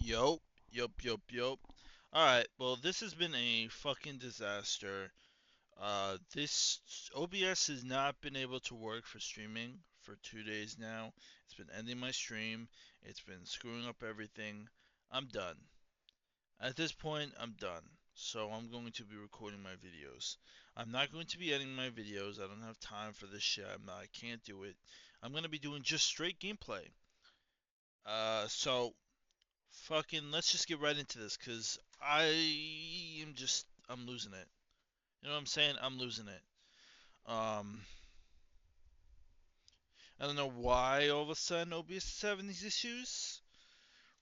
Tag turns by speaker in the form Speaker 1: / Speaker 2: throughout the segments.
Speaker 1: Yup, yup. Alright, well, this has been a fucking disaster. This OBS has not been able to work for streaming for 2 days now. It's been ending my stream, it's been screwing up everything. I'm done. At this point, I'm done. So I'm going to be recording my videos. I'm not going to be editing my videos. I don't have time for this shit. I can't do it. I'm going to be doing just straight gameplay. So fucking let's just get right into this because I'm losing it. You know what I'm saying? I'm losing it. Um, I don't know why all of a sudden OBS is having these issues.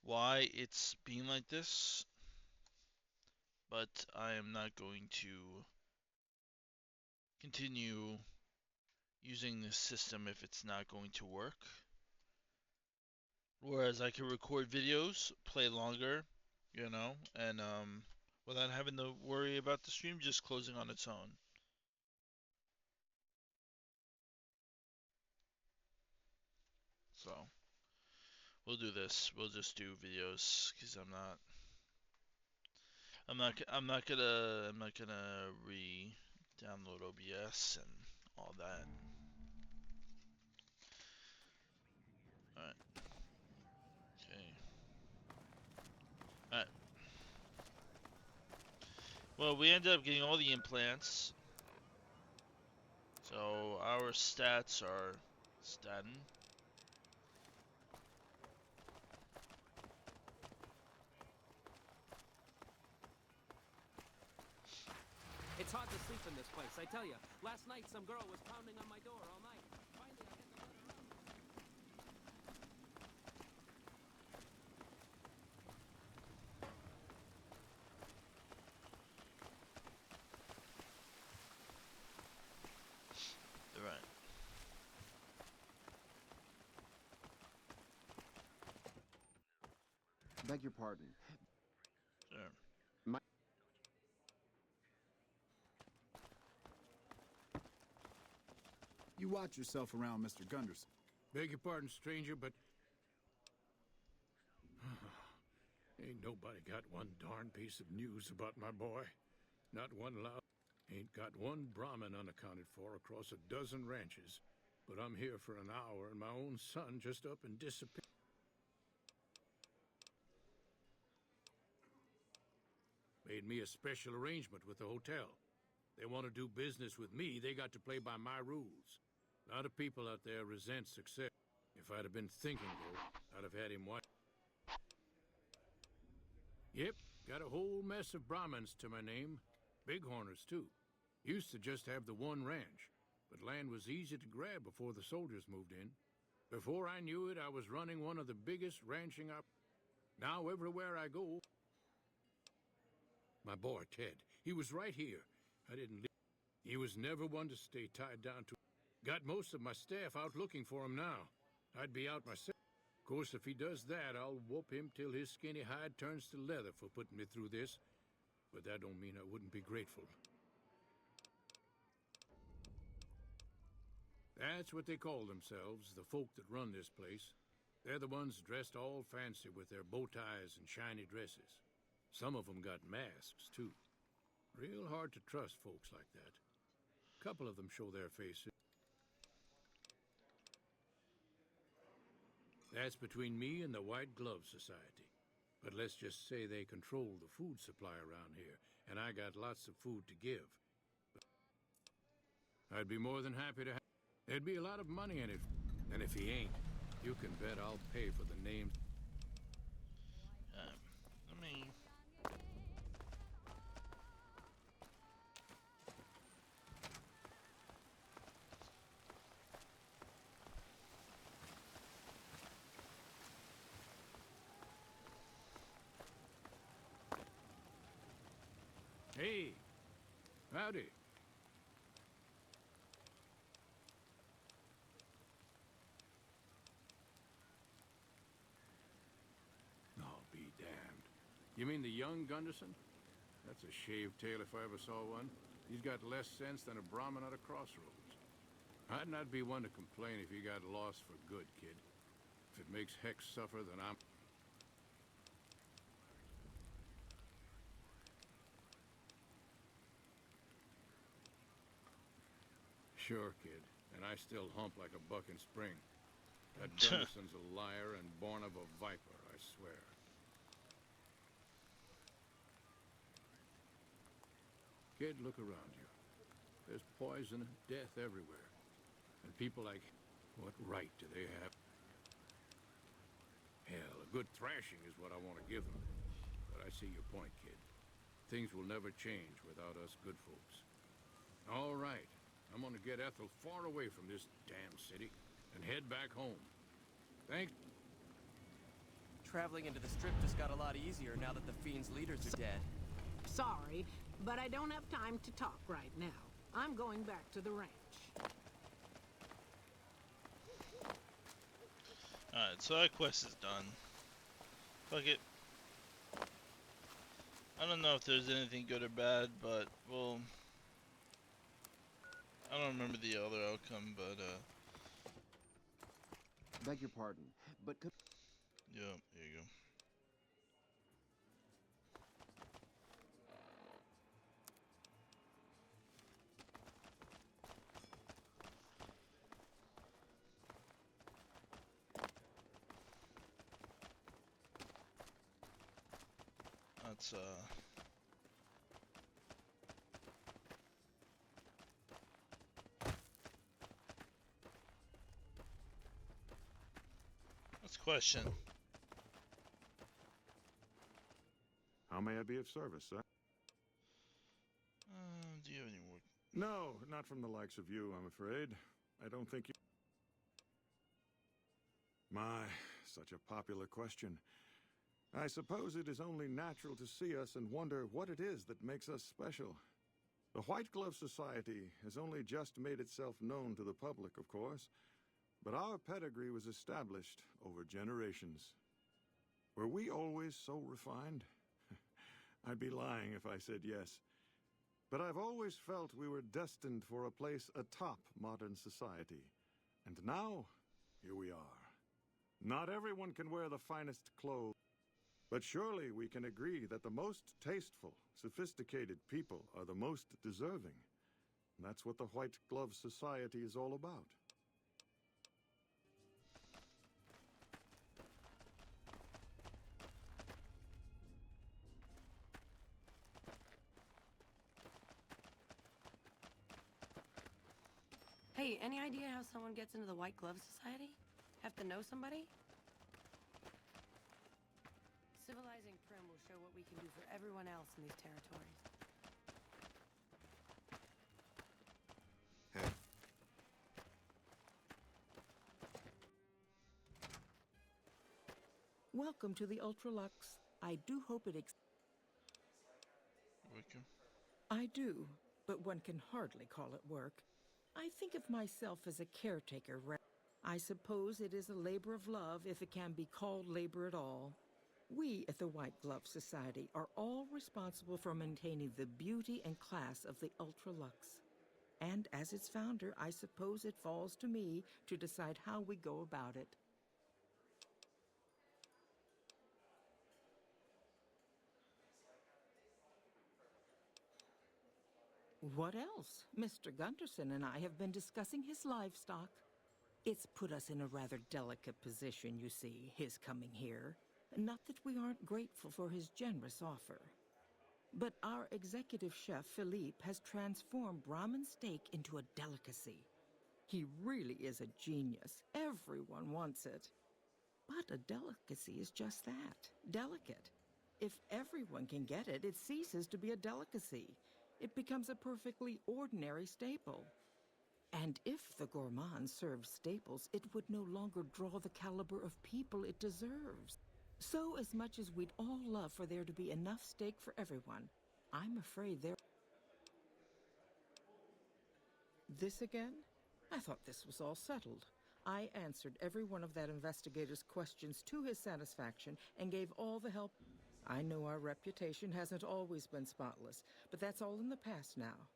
Speaker 1: Why it's being like this, but I am not going to continue using this system if it's not going to work. Whereas I can record videos, play longer, and without having to worry about the stream just closing on its own. So we'll do this. We'll just do videos because I'm not gonna re-download OBS and all that. All right. Okay. All right. Well, we ended up getting all the implants, so our stats are statin.
Speaker 2: It's hard to sleep in this place, I tell you. Last night, some girl was pounding on my door all night. Finally, I had to let her out.
Speaker 1: All right.
Speaker 3: Beg your pardon.
Speaker 1: Sure.
Speaker 3: My
Speaker 4: You watch yourself around, Mr. Gunderson.
Speaker 5: Beg your pardon, stranger, but... Ain't nobody got one darn piece of news about my boy. Not one loud... Ain't got one Brahmin unaccounted for across a dozen ranches. But I'm here for an hour and my own son just up and disappeared. Made me a special arrangement with the hotel. They want to do business with me, they got to play by my rules. A lot of people out there resent success. If I'd have been thinking, though, I'd have had him watch. Yep, got a whole mess of Brahmins to my name. Bighorners, too. Used to just have the one ranch, but land was easy to grab before the soldiers moved in. Before I knew it, I was running one of the biggest ranching up. Now everywhere I go... My boy, Ted, he was right here. I didn't leave. He was never one to stay tied down to... Got most of my staff out looking for him now. I'd be out myself. Of course, if he does that, I'll whoop him till his skinny hide turns to leather for putting me through this. But that don't mean I wouldn't be grateful. That's what they call themselves, the folk that run this place. They're the ones dressed all fancy with their bow ties and shiny dresses. Some of them got masks, too. Real hard to trust folks like that. A couple of them show their faces. That's between me and the White Glove Society. But let's just say they control the food supply around here, and I got lots of food to give. I'd be more than happy to have... There'd be a lot of money in it, and if he ain't, you can bet I'll pay for the names.
Speaker 1: Let me.
Speaker 5: Hey, howdy. Oh, be damned. You mean the young Gunderson? That's a shaved tail if I ever saw one. He's got less sense than a Brahmin at a crossroads. I'd not be one to complain if you got lost for good, kid. If it makes Hex suffer, then I'm... Sure, kid. And I still hump like a buck in spring. That Gunderson's a liar and born of a viper, I swear. Kid, look around you. There's poison and death everywhere. And people like, what right do they have? Hell, a good thrashing is what I want to give them. But I see your point, kid. Things will never change without us good folks. All right. I'm gonna get Ethel far away from this damn city and head back home. Thanks.
Speaker 2: Traveling into the strip just got a lot easier now that the Fiend's leaders are dead.
Speaker 3: Sorry, but I don't have time to talk right now. I'm going back to the ranch.
Speaker 1: Alright, so that quest is done. Fuck it. I don't know if there's anything good or bad, but, well... I don't remember the other outcome, but,
Speaker 6: Beg your pardon, but could...
Speaker 1: yeah, there you go. That's, Let's question.
Speaker 7: How may I be of service, sir?
Speaker 1: Do you have any more?
Speaker 7: No, not from the likes of you, I'm afraid. I don't think you... My, such a popular question. I suppose it is only natural to see us and wonder what it is that makes us special. The White Glove Society has only just made itself known to the public, of course, but our pedigree was established over generations. Were we always so refined? I'd be lying if I said yes. But I've always felt we were destined for a place atop modern society. And now, here we are. Not everyone can wear the finest clothes, but surely we can agree that the most tasteful, sophisticated people are the most deserving. That's what the White Glove Society is all about.
Speaker 8: Hey, any idea how someone gets into the White Glove Society? Have to know somebody? Civilizing Prim will show what we can do for everyone else in these territories.
Speaker 3: Welcome to the Ultralux. I do hope it
Speaker 1: Wickham?
Speaker 3: I do, but one can hardly call it work. I think of myself as a caretaker. I suppose it is a labor of love if it can be called labor at all. We at the White Glove Society are all responsible for maintaining the beauty and class of the Ultralux. And as its founder, I suppose it falls to me to decide how we go about it. What else? Mr. Gunderson and I have been discussing his livestock. It's put us in a rather delicate position, you see, his coming here. Not that we aren't grateful for his generous offer. But our executive chef, Philippe, has transformed Brahmin steak into a delicacy. He really is a genius. Everyone wants it. But a delicacy is just that, delicate. If everyone can get it, it ceases to be a delicacy. It becomes a perfectly ordinary staple. And if the gourmand served staples, it would no longer draw the caliber of people it deserves. So as much as we'd all love for there to be enough steak for everyone, I'm afraid there... This again? I thought this was all settled. I answered every one of that investigator's questions to his satisfaction and gave all the help. I know our reputation hasn't always been spotless, but that's all in the past now.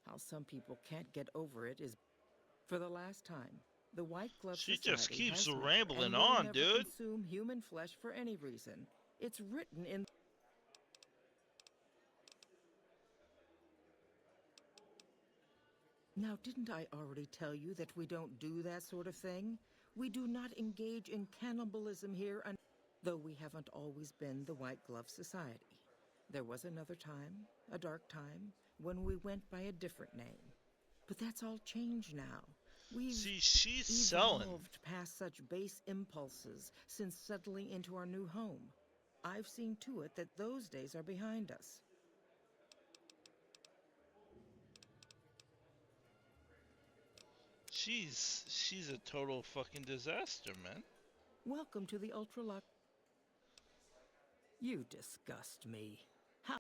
Speaker 3: How some people can't get over it is... For the last time, the White Glove
Speaker 1: She
Speaker 3: Society
Speaker 1: just keeps
Speaker 3: has
Speaker 1: rambling
Speaker 3: and will
Speaker 1: on,
Speaker 3: never
Speaker 1: dude.
Speaker 3: consume human flesh for any reason. It's written in... Now, didn't I already tell you that we don't do that sort of thing? We do not engage in cannibalism here, though we haven't always been the White Glove Society. There was another time, a dark time, when we went by a different name. But that's all changed now. We've
Speaker 1: See, she's selling.
Speaker 3: evolved past such base impulses since settling into our new home. I've seen to it that those days are behind us.
Speaker 1: She's a total fucking disaster, man.
Speaker 3: Welcome to the Ultralux. You disgust me. How?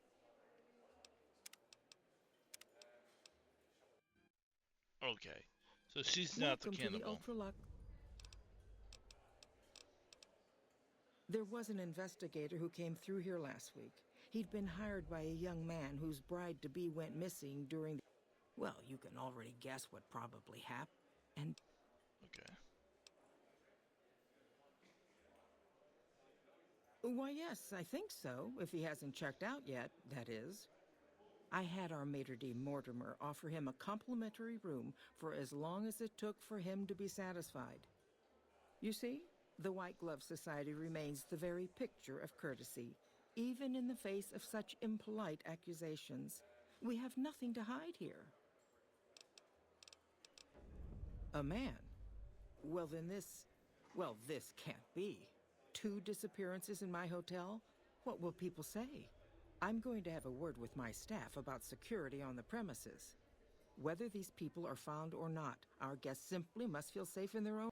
Speaker 1: Okay. So she's not the
Speaker 3: Welcome to the
Speaker 1: cannibal.
Speaker 3: Ultralux. There was an investigator who came through here last week. He'd been hired by a young man whose bride-to-be went missing during the... Well, you can already guess what probably happened. And
Speaker 1: Okay.
Speaker 3: why, yes, I think so, if he hasn't checked out yet, that is. I had our maitre d' Mortimer offer him a complimentary room for as long as it took for him to be satisfied. You see, the White Glove Society remains the very picture of courtesy, even in the face of such impolite accusations. We have nothing to hide here. A man? Well, then this can't be. 2 disappearances in my hotel? What will people say? I'm going to have a word with my staff about security on the premises. Whether these people are found or not, our guests simply must feel safe in their own...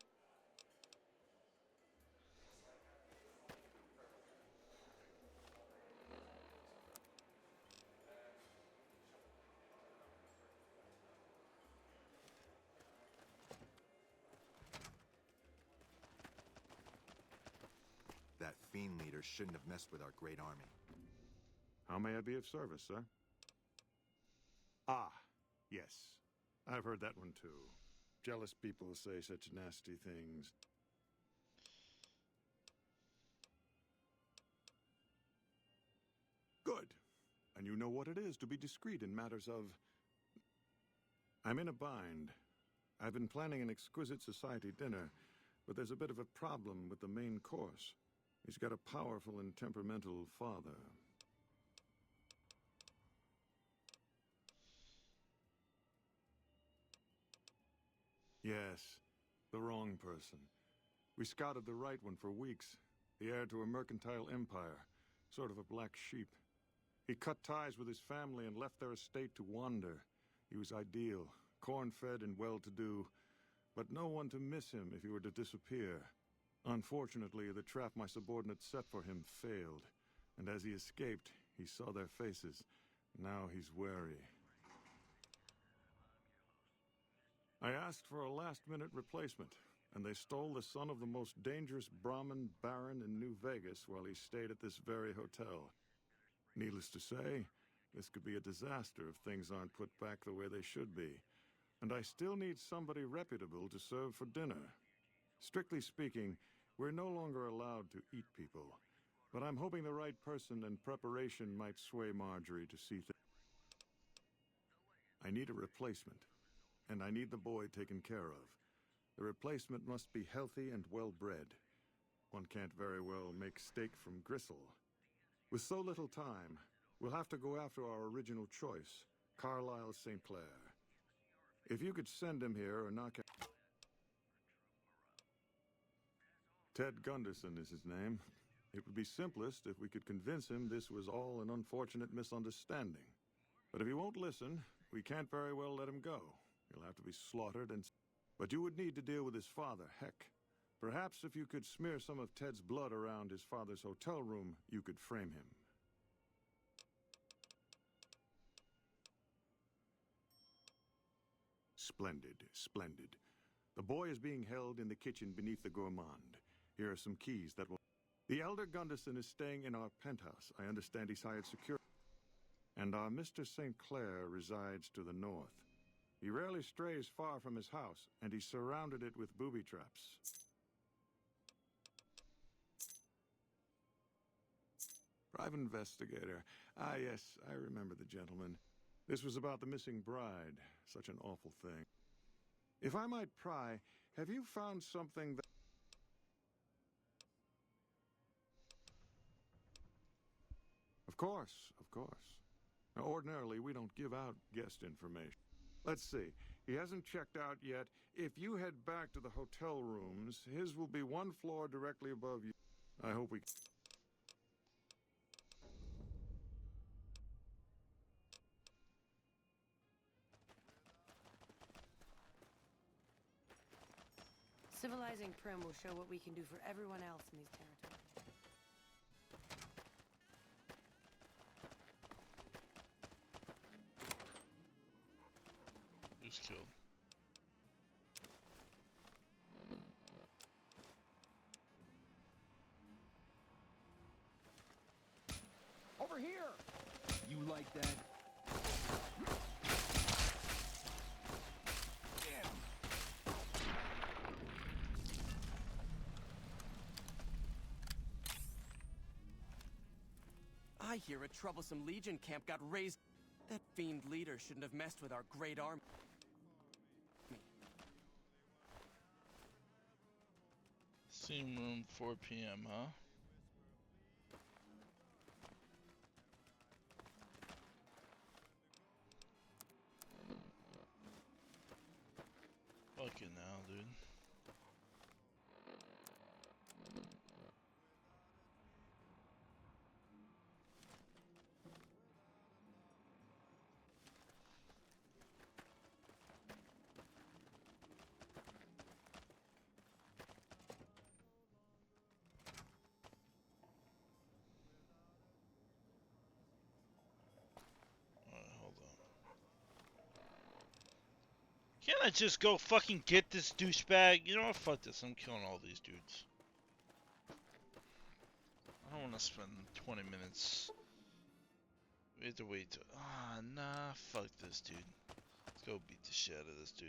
Speaker 9: That fiend leader shouldn't have messed with our great army.
Speaker 7: How may I be of service, sir? Ah, yes. I've heard that one too. Jealous people say such nasty things. Good. And you know what it is to be discreet in matters of... I'm in a bind. I've been planning an exquisite society dinner, but there's a bit of a problem with the main course. He's got a powerful and temperamental father. Yes, the wrong person. We scouted the right one for weeks. The heir to a mercantile empire, sort of a black sheep. He cut ties with his family and left their estate to wander. He was ideal, corn-fed and well-to-do, but no one to miss him if he were to disappear. Unfortunately, the trap my subordinates set for him failed, and as he escaped, he saw their faces. Now he's wary. I asked for a last-minute replacement, and they stole the son of the most dangerous Brahmin baron in New Vegas while he stayed at this very hotel. Needless to say, this could be a disaster if things aren't put back the way they should be. And I still need somebody reputable to serve for dinner. Strictly speaking, we're no longer allowed to eat people. But I'm hoping the right person and preparation might sway Marjorie to see things. I need a replacement. And I need the boy taken care of. The replacement must be healthy and well-bred. One can't very well make steak from gristle. With so little time, we'll have to go after our original choice, Carlisle St. Clair. If you could send him here or knock out... Ted Gunderson is his name. It would be simplest if we could convince him this was all an unfortunate misunderstanding. But if he won't listen, we can't very well let him go. He'll have to be slaughtered and... But you would need to deal with his father, heck. Perhaps if you could smear some of Ted's blood around his father's hotel room, you could frame him. Splendid, splendid. The boy is being held in the kitchen beneath the gourmand. Here are some keys that will... The elder Gunderson is staying in our penthouse. I understand he's hired security. And our Mr. St. Clair resides to the north. He rarely strays far from his house, and he's surrounded it with booby traps. Private investigator. Ah, yes, I remember the gentleman. This was about the missing bride. Such an awful thing. If I might pry, have you found something that... Of course, of course. Now, ordinarily, we don't give out guest information. Let's see. He hasn't checked out yet. If you head back to the hotel rooms, his will be one floor directly above you. I hope we...
Speaker 8: Civilizing Prim will show what we can do for everyone else in these territories.
Speaker 1: Who's killed?
Speaker 6: Over here! You like that?
Speaker 2: I hear a troublesome Legion camp got raised. That fiend leader shouldn't have messed with our great army.
Speaker 1: Steam room 4 p.m., huh? Fucking hell, dude. Hold on. Can't I just go fucking get this douchebag? You know what? Fuck this. I'm killing all these dudes. I don't want to spend 20 minutes. We have to wait. Ah, nah. Fuck this, dude. Let's go beat the shit out of this dude.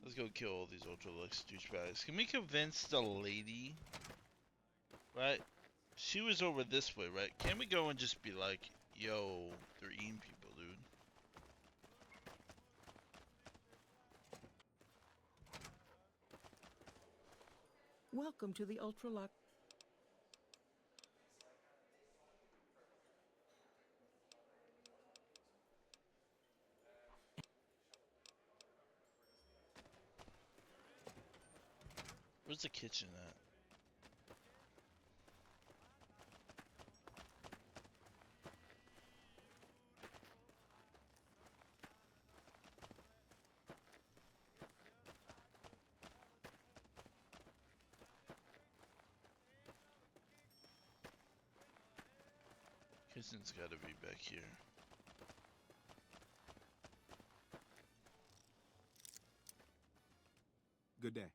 Speaker 1: Let's go kill all these Ultralux douchebags. Can we convince the lady? Right? She was over this way, right? Can we go and just be like, yo, they're eating people, dude?
Speaker 3: Welcome to the Ultralux.
Speaker 1: Where's the kitchen at? Kitchen's gotta be back here.
Speaker 6: Good day.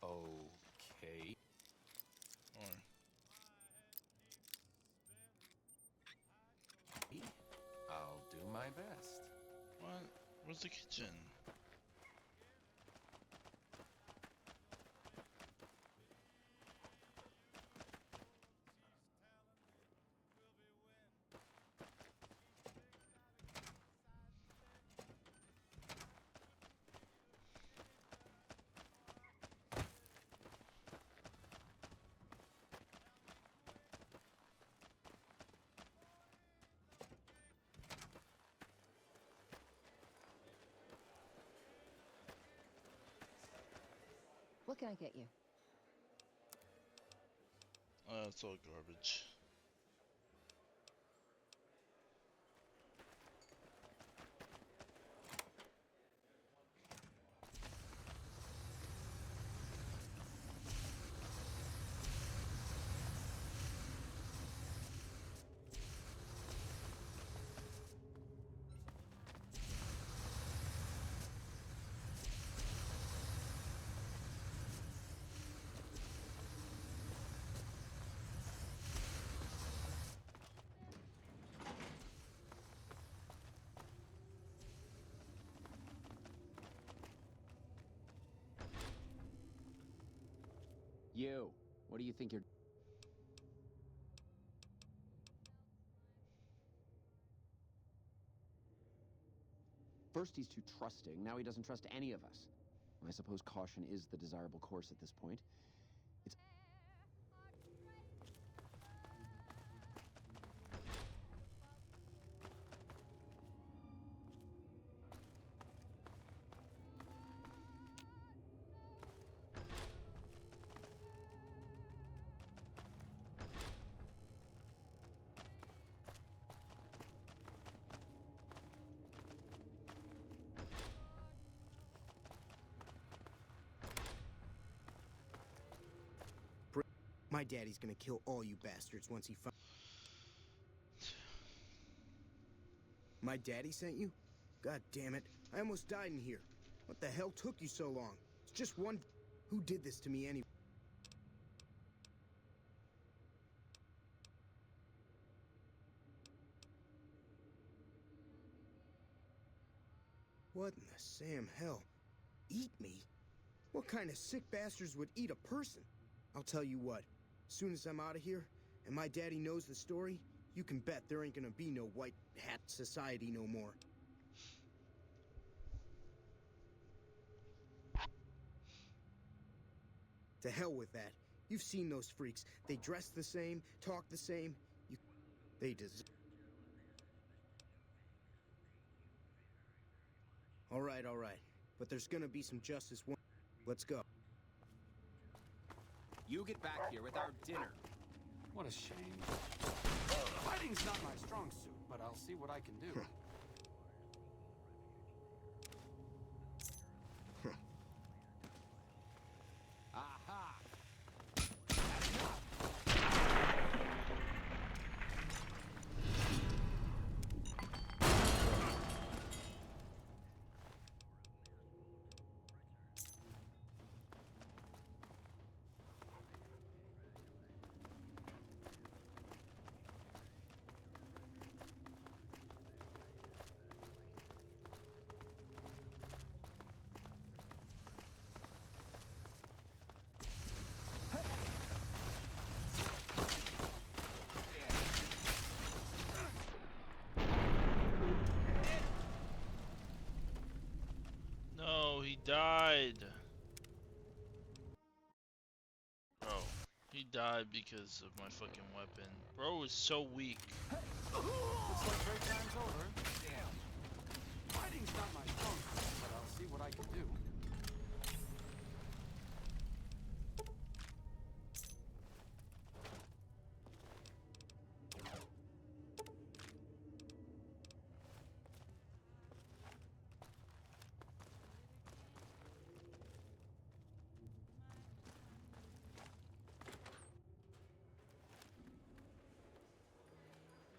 Speaker 2: Okay.
Speaker 1: Or
Speaker 2: I'll do my best.
Speaker 1: what? Where's the kitchen?
Speaker 10: What can I get you?
Speaker 1: It's all garbage.
Speaker 6: You. What do you think you're... First he's too trusting, now he doesn't trust any of us. I suppose caution is the desirable course at this point. It's...
Speaker 11: My daddy's gonna kill all you bastards once he finds... My daddy sent you? God damn it. I almost died in here. What the hell took you so long? It's just one... Who did this to me anyway? What in the Sam hell? Eat me? What kind of sick bastards would eat a person? I'll tell you what. As soon as I'm out of here, and my daddy knows the story, you can bet there ain't gonna be no white hat society no more. To hell with that. You've seen those freaks. They dress the same, talk the same. They deserve... All right. But there's gonna be some justice one... Let's go.
Speaker 6: You get back here with our dinner.
Speaker 2: What a shame. Fighting's not my strong suit, but I'll see what I can do. Aha!
Speaker 1: No, he died. Bro, he died because of my fucking weapon. Bro is so weak.
Speaker 2: Looks like break time's over. Damn. Fighting's not my strong suit, but I'll see what I can do.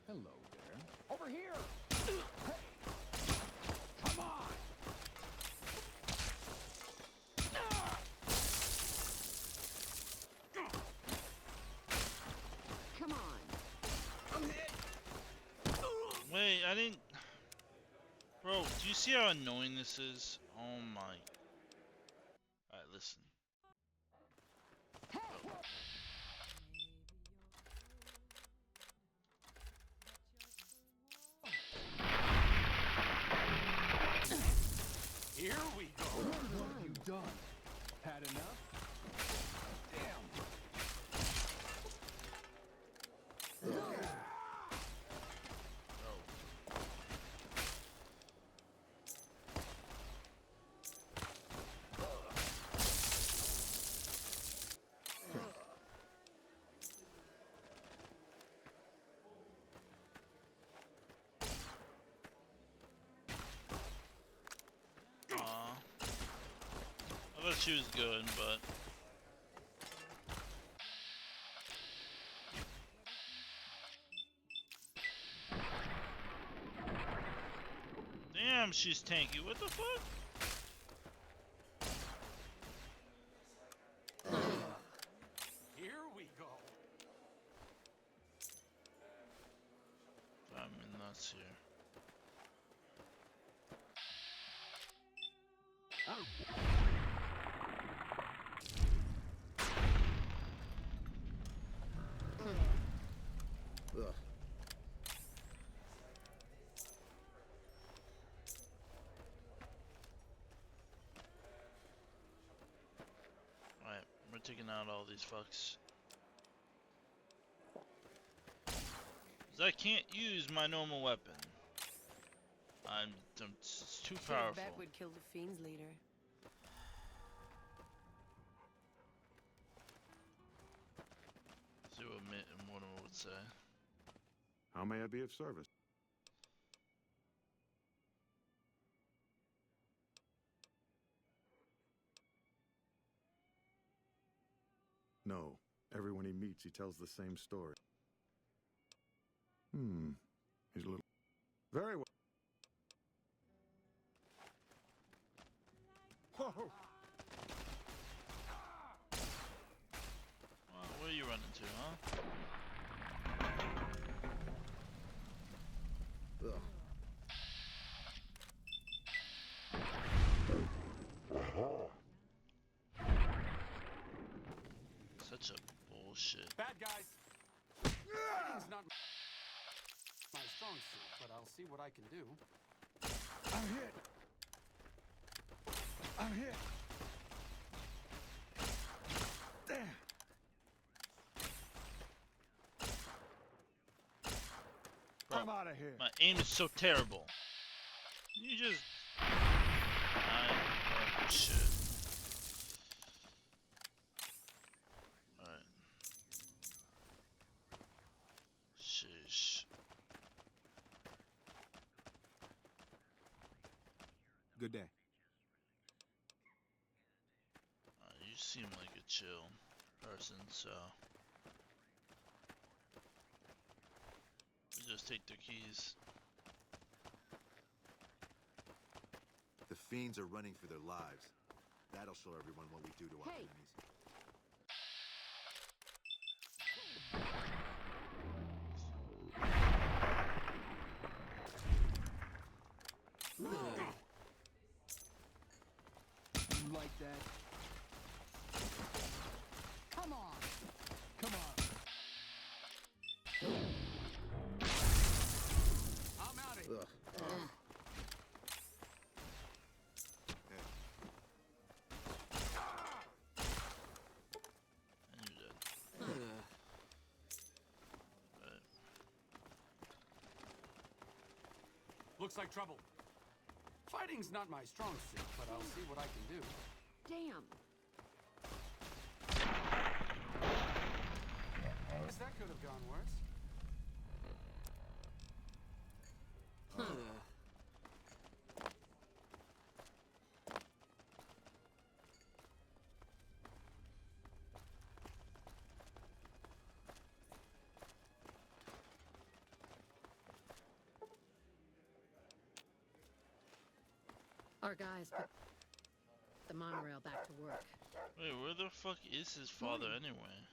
Speaker 6: Hello there. Over here! Hey! Come on!
Speaker 10: Come on.
Speaker 6: I'm hit!
Speaker 1: Wait, I didn't... Bro, do you see how annoying this is? Oh my... Alright, listen.
Speaker 2: Here we go. What have you done? Had enough? Damn.
Speaker 1: I thought she was good, but... Damn, she's tanky. What the fuck?
Speaker 2: Here we go.
Speaker 1: I'm nuts here. taking out all these fucks. 'Cause I can't use my normal weapon. It's too powerful.
Speaker 8: Bet would kill the Fiend's leader.
Speaker 1: See what Mortimer would say.
Speaker 7: How may I be of service? No. Everyone he meets, he tells the same story. He's a little... Very well. Whoa!
Speaker 1: Well, where are you running to, huh?
Speaker 11: Ugh.
Speaker 1: Such a bullshit.
Speaker 2: Bad guys. Fighting's not my strong suit, but I'll see what I can do.
Speaker 7: I'm hit! I'm hit! Damn!
Speaker 1: Bro,
Speaker 7: I'm out of here.
Speaker 1: my aim is so terrible. You just... Oh, shit. Alright. Sheesh.
Speaker 9: Good day.
Speaker 1: You seem like a chill person, so... We just take the keys.
Speaker 9: The fiends are running for their lives. That'll show everyone what we do to our enemies.
Speaker 11: You like that? Come on! Come on!
Speaker 2: I'm out of here.
Speaker 1: And you're dead. Right.
Speaker 2: Looks like trouble. Fighting's not my strong suit, but I'll see what I can do.
Speaker 10: Damn.
Speaker 2: Guess that could have gone worse.
Speaker 10: Our guys put the monorail back to work.
Speaker 1: Wait, where the fuck is his father anyway?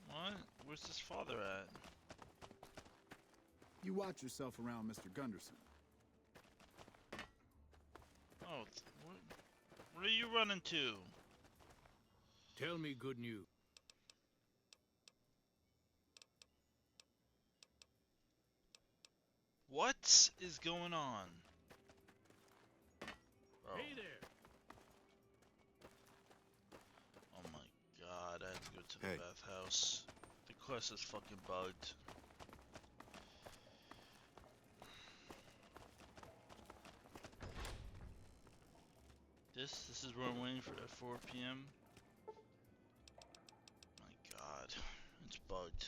Speaker 1: What? Where's his father at?
Speaker 4: You watch yourself around, Mr. Gunderson.
Speaker 1: Oh, where are you running to?
Speaker 5: Tell me good news.
Speaker 1: What is going on? Bro.
Speaker 5: Hey there.
Speaker 1: Oh my god, I have to go to the
Speaker 9: Hey.
Speaker 1: bathhouse. The quest is fucking bugged. This is where I'm waiting for at 4 p.m. My god, it's bugged.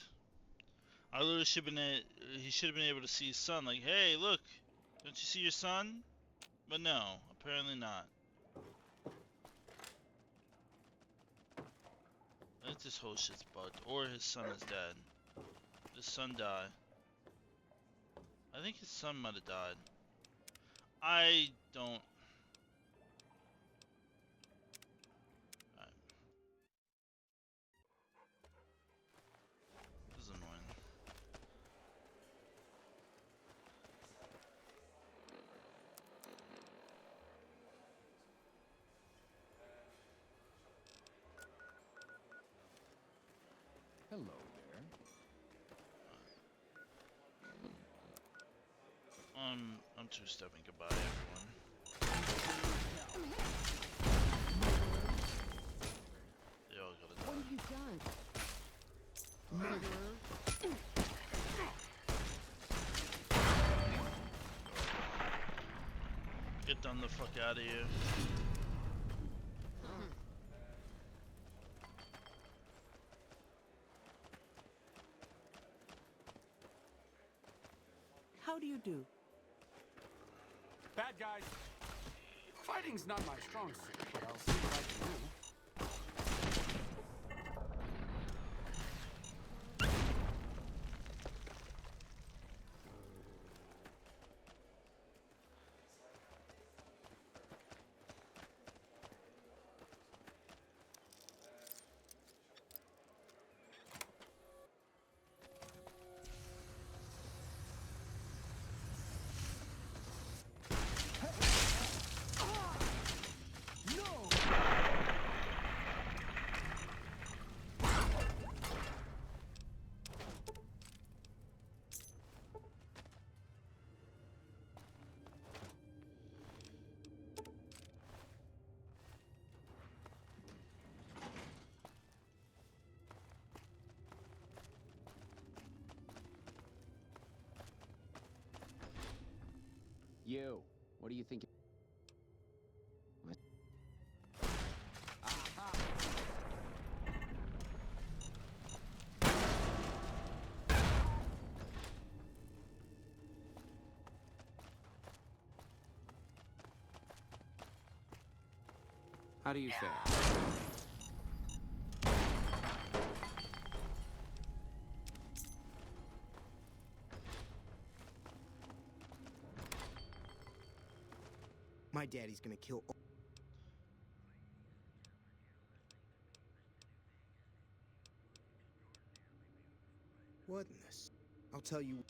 Speaker 1: I literally should have been he should have been able to see his son. Like, hey, look, don't you see your son? But no, apparently not. I think this whole shit's bugged, or his son is dead. Did his son die? I think his son might have died. I don't. Alright. This is annoying.
Speaker 6: Hello there.
Speaker 1: I'm two-stepping goodbye, everyone. I'm the fuck out of here.
Speaker 3: How do you do?
Speaker 2: Bad guys. Fighting's not my strong suit, but I'll see what I can do.
Speaker 6: You, what do you think? What? Aha!
Speaker 2: How do you fare?
Speaker 11: My daddy's gonna kill. What in this? I'll tell you.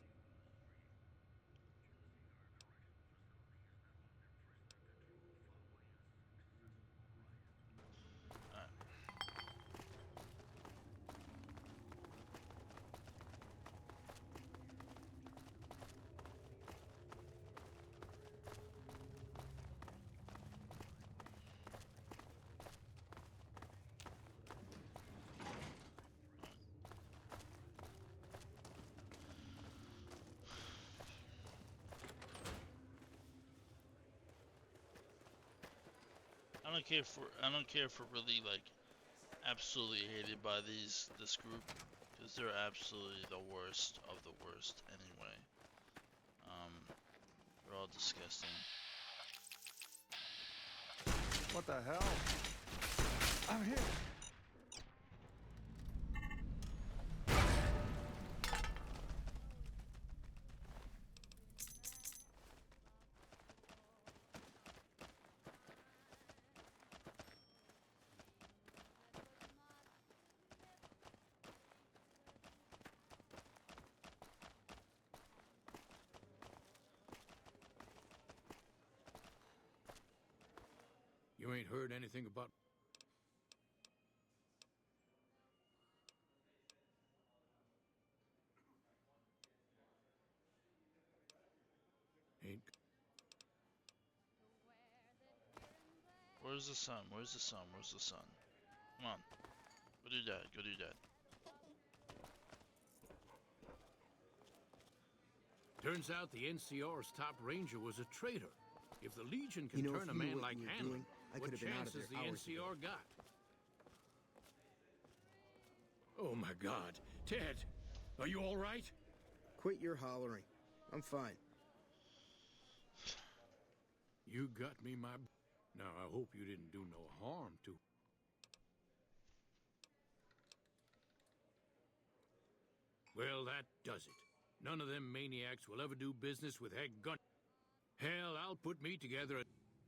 Speaker 1: I don't care if we're really like absolutely hated by this group, because they're absolutely the worst of the worst anyway. They're all disgusting.
Speaker 7: What the hell? I'm here.
Speaker 5: You ain't heard anything about... Ain't...
Speaker 1: Where's the sun? Where's the sun? Where's the sun? Come on. Go do that. Go do that.
Speaker 5: Turns out the NCR's top ranger was a traitor. If the Legion can
Speaker 11: You know,
Speaker 5: turn
Speaker 11: if
Speaker 5: a
Speaker 11: you knew
Speaker 5: man
Speaker 11: what
Speaker 5: like
Speaker 11: you were
Speaker 5: Hanlon,
Speaker 11: doing, I
Speaker 5: what
Speaker 11: could have been out of
Speaker 5: chances
Speaker 11: there
Speaker 5: the
Speaker 11: hours ago.
Speaker 5: NCR got? Oh my God. Ted, are you all right?
Speaker 11: Quit your hollering. I'm fine.
Speaker 5: You got me, my... Now, I hope you didn't do no harm to... Well, that does it. None of them maniacs will ever do business with Head Gun. Hell, I'll put me together.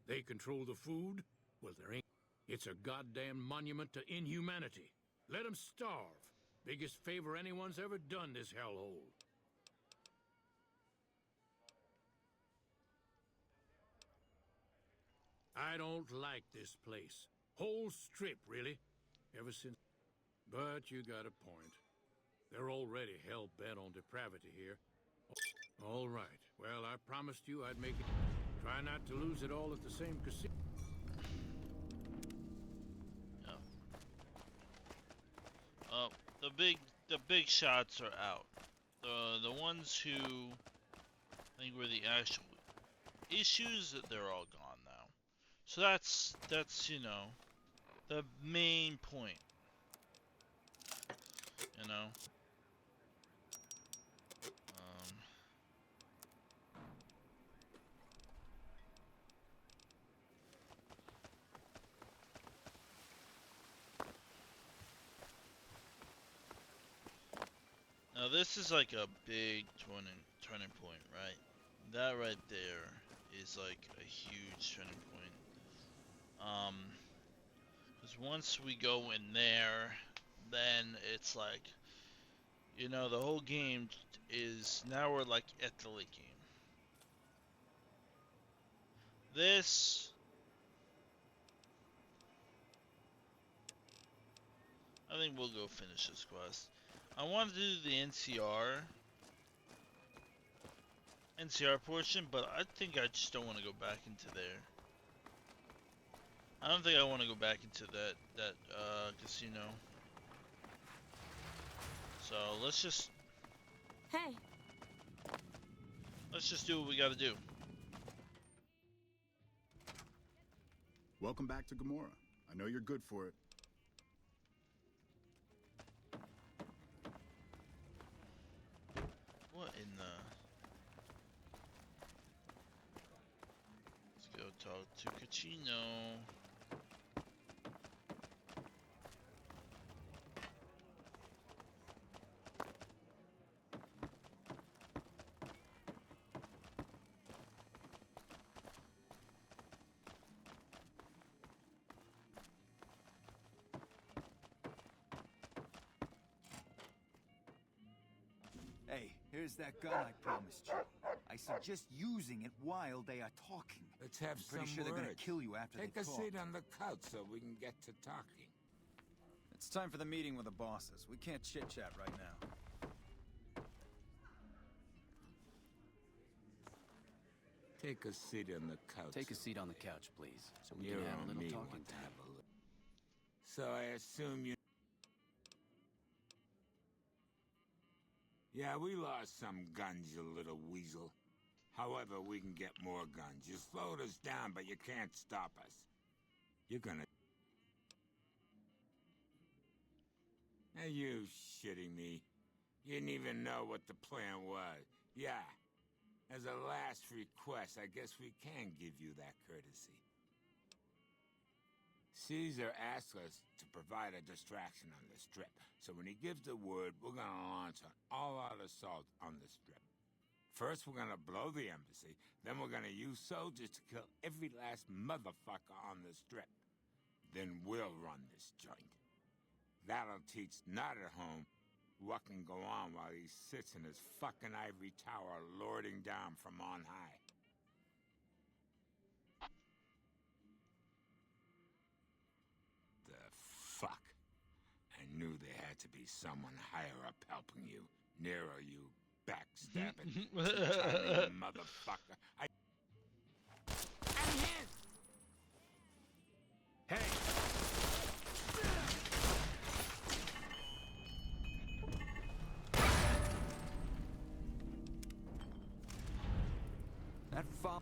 Speaker 5: They control the food? Well, there ain't. It's a goddamn monument to inhumanity. Let them starve. Biggest favor anyone's ever done this hellhole. I don't like this place. Whole strip, really. Ever since... But you got a point. They're already hell-bent on depravity here. All right. Well, I promised you I'd make it. Try not to lose it all at the same casino.
Speaker 1: Yeah. Oh, the big shots are out. The ones who I think were the actual issues, they're all gone now. So that's the main point. You know. Now this is like a big turning point, right? That right there is like a huge turning point. Because once we go in there, then it's like, the whole game is now we're like at the late game. This, I think we'll go finish this quest. I want to do the NCR portion, but I think I just don't want to go back into there. I don't think I want to go back into that casino. So let's just do what we gotta do.
Speaker 4: Welcome back to Gamora. I know you're good for it.
Speaker 1: What in the... Let's go talk to Cachino.
Speaker 12: Hey, here's that gun I promised you. I suggest using it while they are talking.
Speaker 13: Let's have
Speaker 12: I'm pretty
Speaker 13: some
Speaker 12: sure they're gonna
Speaker 13: words.
Speaker 12: kill you after
Speaker 13: Take
Speaker 12: they
Speaker 13: a
Speaker 12: talk.
Speaker 13: seat on the couch so we can get to talking.
Speaker 14: It's time for the meeting with the bosses. We can't chit-chat right now.
Speaker 13: Take a seat on the couch.
Speaker 6: Take a seat on the couch, please, so we
Speaker 13: You
Speaker 6: can have a
Speaker 13: and
Speaker 6: little
Speaker 13: me
Speaker 6: talking
Speaker 13: want to
Speaker 6: time.
Speaker 13: have a little. So I assume you... Yeah, we lost some guns, you little weasel. However, we can get more guns. You slowed us down, but you can't stop us. You're gonna... Are you shitting me? You didn't even know what the plan was. Yeah. As a last request, I guess we can give you that courtesy. Caesar asked us to provide a distraction on the strip, so when he gives the word, we're gonna launch an all-out assault on the strip. First, we're gonna blow the embassy, then we're gonna use soldiers to kill every last motherfucker on the strip. Then we'll run this joint. That'll teach Not at Home what can go on while he sits in his fucking ivory tower lording down from on high. The fuck? I knew there had to be someone higher up helping you. Nero, you backstabbing two-timing motherfucker. I'm here! Hey!
Speaker 14: That follower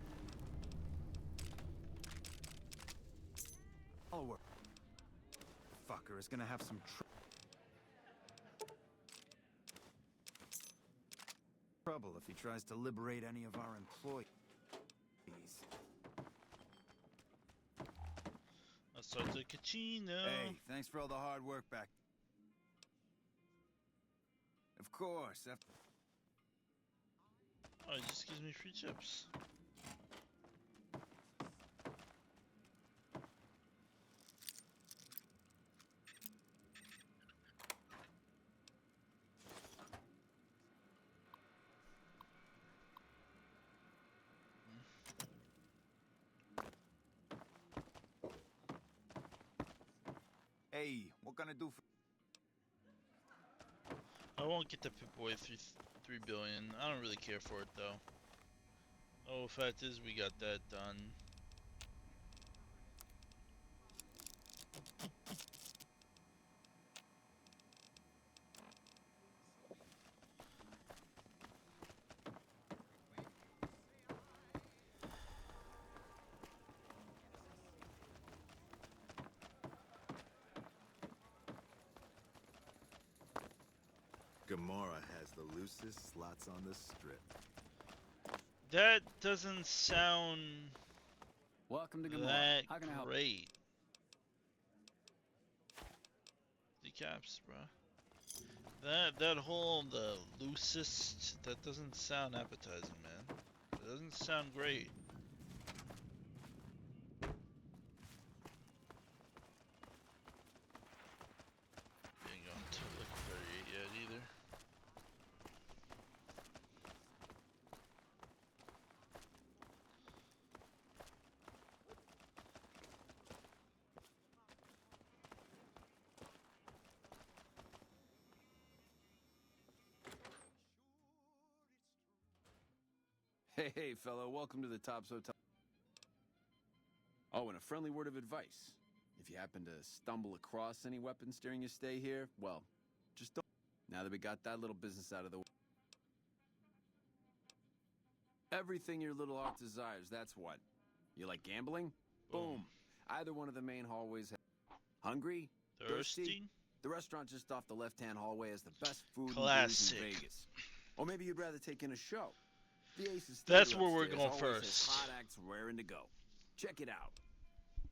Speaker 14: fucker is gonna have some trouble if he tries to liberate any of our employees.
Speaker 1: Let's start the Cachino.
Speaker 14: Hey, thanks for all the hard work back. Of course.
Speaker 1: Oh, it just gives me free chips.
Speaker 14: Hey, what can I do for...
Speaker 1: I won't get the Pip-Boy 3 billion. I don't really care for it though. Oh, fact is we got that done.
Speaker 9: Gamora has the loosest slots on the strip.
Speaker 1: That doesn't sound
Speaker 2: Welcome to Gamora.
Speaker 1: that
Speaker 2: How can I help?
Speaker 1: great. The caps, bro. That whole the loosest, that doesn't sound appetizing, man. It doesn't sound great. Ain't going to look 38 yet either.
Speaker 6: Hey, fellow, welcome to the Tops Hotel. Oh, and a friendly word of advice. If you happen to stumble across any weapons during your stay here, well, just don't. Now that we got that little business out of the way. Everything your little heart desires, that's what. You like gambling? Boom. Either one of the main hallways. Hungry?
Speaker 1: Thirsty?
Speaker 6: The restaurant just off the left-hand hallway has the best food and
Speaker 1: Classic.
Speaker 6: booze in Vegas. Or maybe you'd rather take in a show. The Aces
Speaker 1: That's
Speaker 6: Theater
Speaker 1: where we're
Speaker 6: upstairs
Speaker 1: going
Speaker 6: always
Speaker 1: first.
Speaker 6: has hot acts raring to go. Check it out.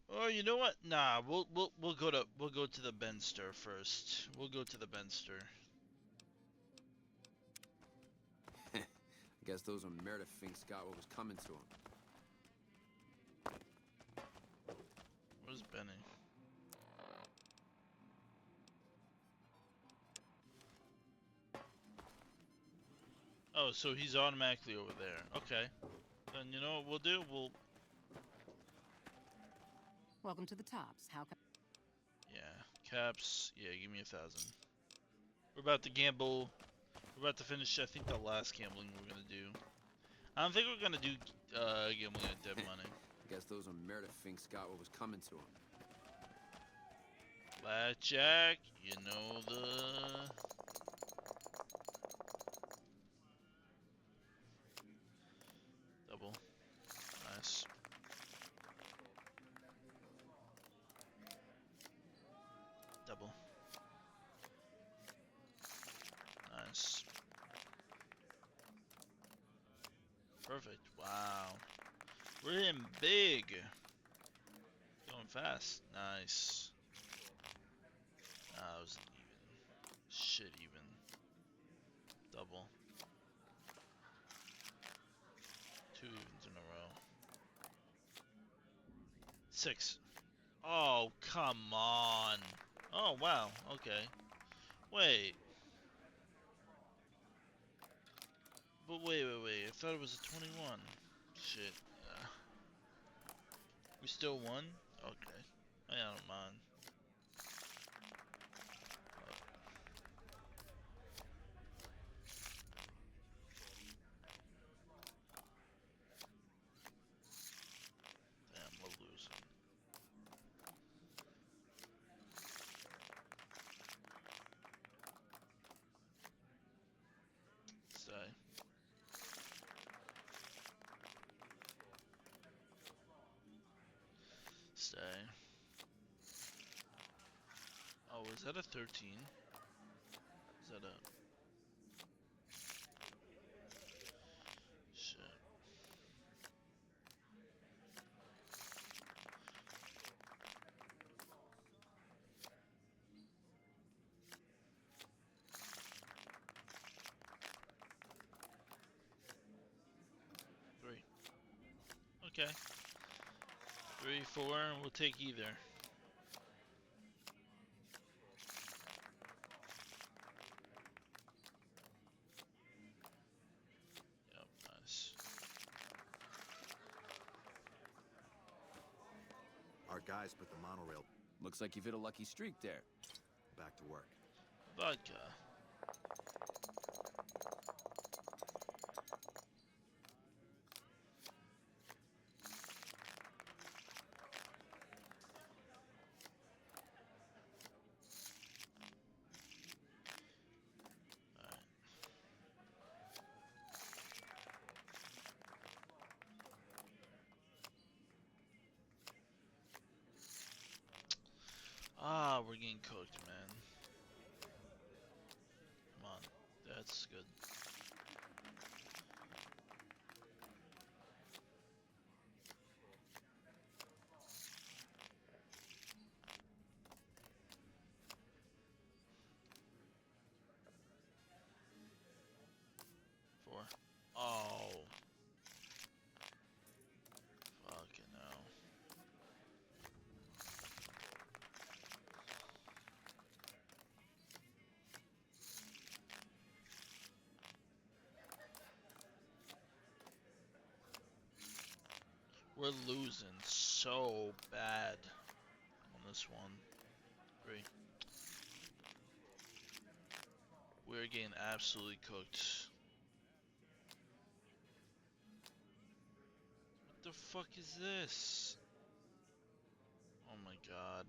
Speaker 1: Oh, you know what? Nah, we'll go to the Benster first. We'll go to the Benster.
Speaker 6: I guess those Meredith Finks got what was coming to him.
Speaker 1: Where's Benny? Oh, so he's automatically over there. Okay. Then you know what we'll do? We'll...
Speaker 10: Welcome to the Tops. How can...
Speaker 1: Yeah. Caps. Yeah, give me 1,000. We're about to gamble. We're about to finish, I think, the last gambling we're gonna do. I don't think we're gonna do gambling at dead money.
Speaker 6: I guess those Meredith Finks got what was coming to him.
Speaker 1: Blackjack, you know the... Double. Nice. Double. Nice. Perfect. Wow. We're hitting big. Going fast. Nice. That was even. Shit, even. Double. 2 evens in a row. 6. Oh, come on. Oh, wow. Okay. Wait. But wait. I thought it was a 21. Shit. We still won? Okay. I don't mind. Damn, we're losing. Stay. Stay. Oh, is that a 13? Is that a... Shit. Three. Okay. 3, 4, we'll take either. Yep, nice.
Speaker 9: Our guys put the monorail
Speaker 6: Looks like you've hit a lucky streak there.
Speaker 9: back to work.
Speaker 1: Vodka. Ah, we're getting cooked, man. Come on. That's good. Four. Oh. Fucking hell. We're losing so bad on this one. 3. We're getting absolutely cooked. What the fuck is this? Oh my god.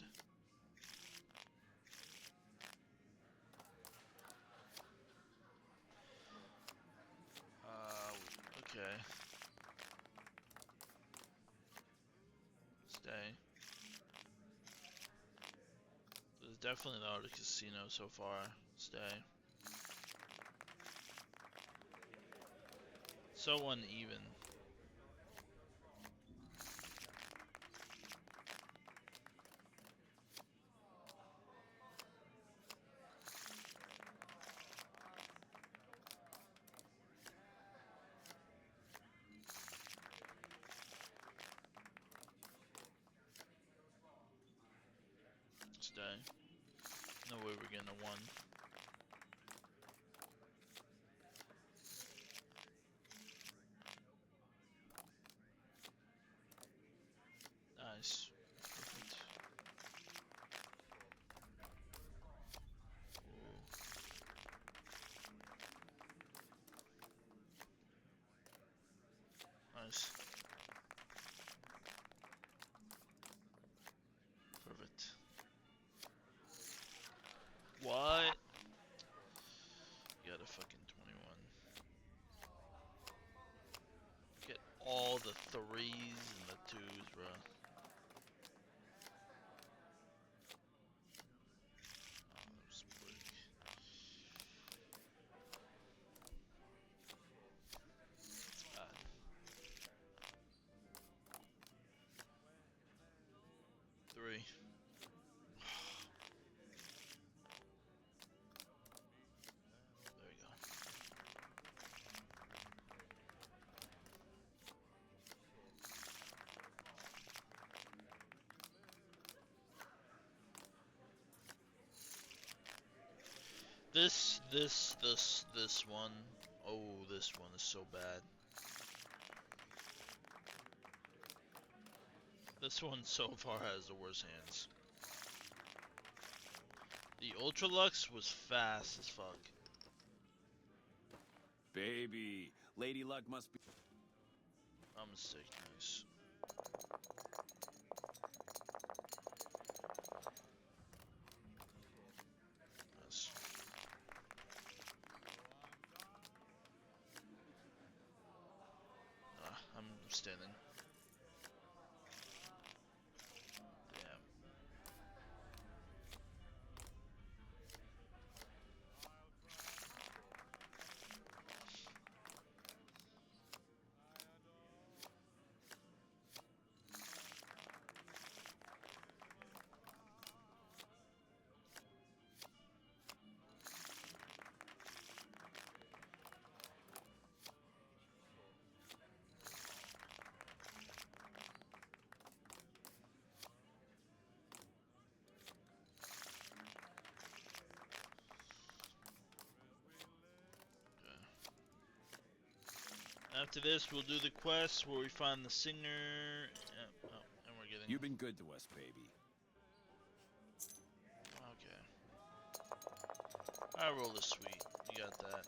Speaker 1: Okay. Stay. There's definitely not a casino so far. Stay. So uneven. Stay. No way we're getting a 1. Nice. Perfect. Ooh. Nice. Perfect. What? You got a fucking 21. Get all the 3s and the 2s, bro. Bad. 3. There we go. This one. Oh, this one is so bad. This one so far has the worst hands. The Ultralux was fast as fuck.
Speaker 14: Baby, Lady Luck must be...
Speaker 1: I'm a mistake, nice. Nice. I'm standing. Damn. After this, we'll do the quest where we find the singer. Oh, and we're getting.
Speaker 14: You've been good to us, baby.
Speaker 1: Okay. I roll a sweet. You got that.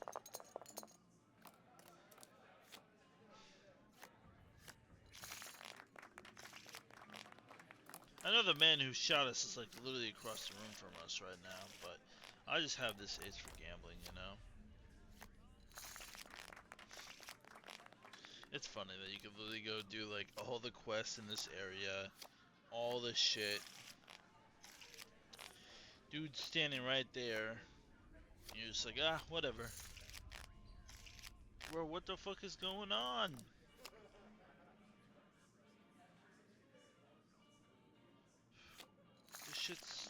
Speaker 1: I know the man who shot us is like literally across the room from us right now, but I just have this itch for gambling, you know? It's funny that you can literally go do like all the quests in this area, all the shit. Dude's standing right there. And you're just like, ah, whatever. Bro, what the fuck is going on? This shit's...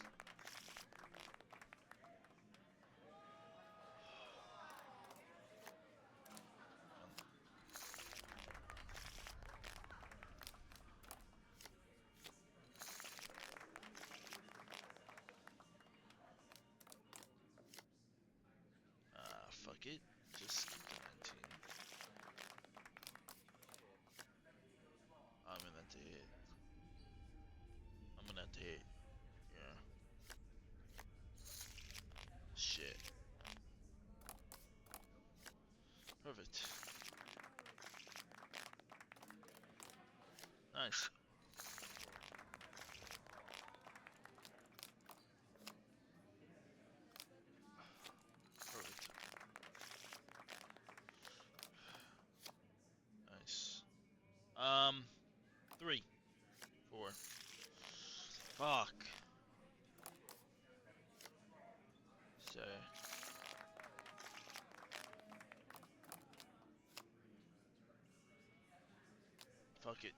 Speaker 1: fuck it. Just skip the 19. I'm gonna have to hit. I'm gonna have to hit. Yeah. Shit. Perfect. Nice. Perfect. Nice. 3, 4. Fuck. Say. Fuck it.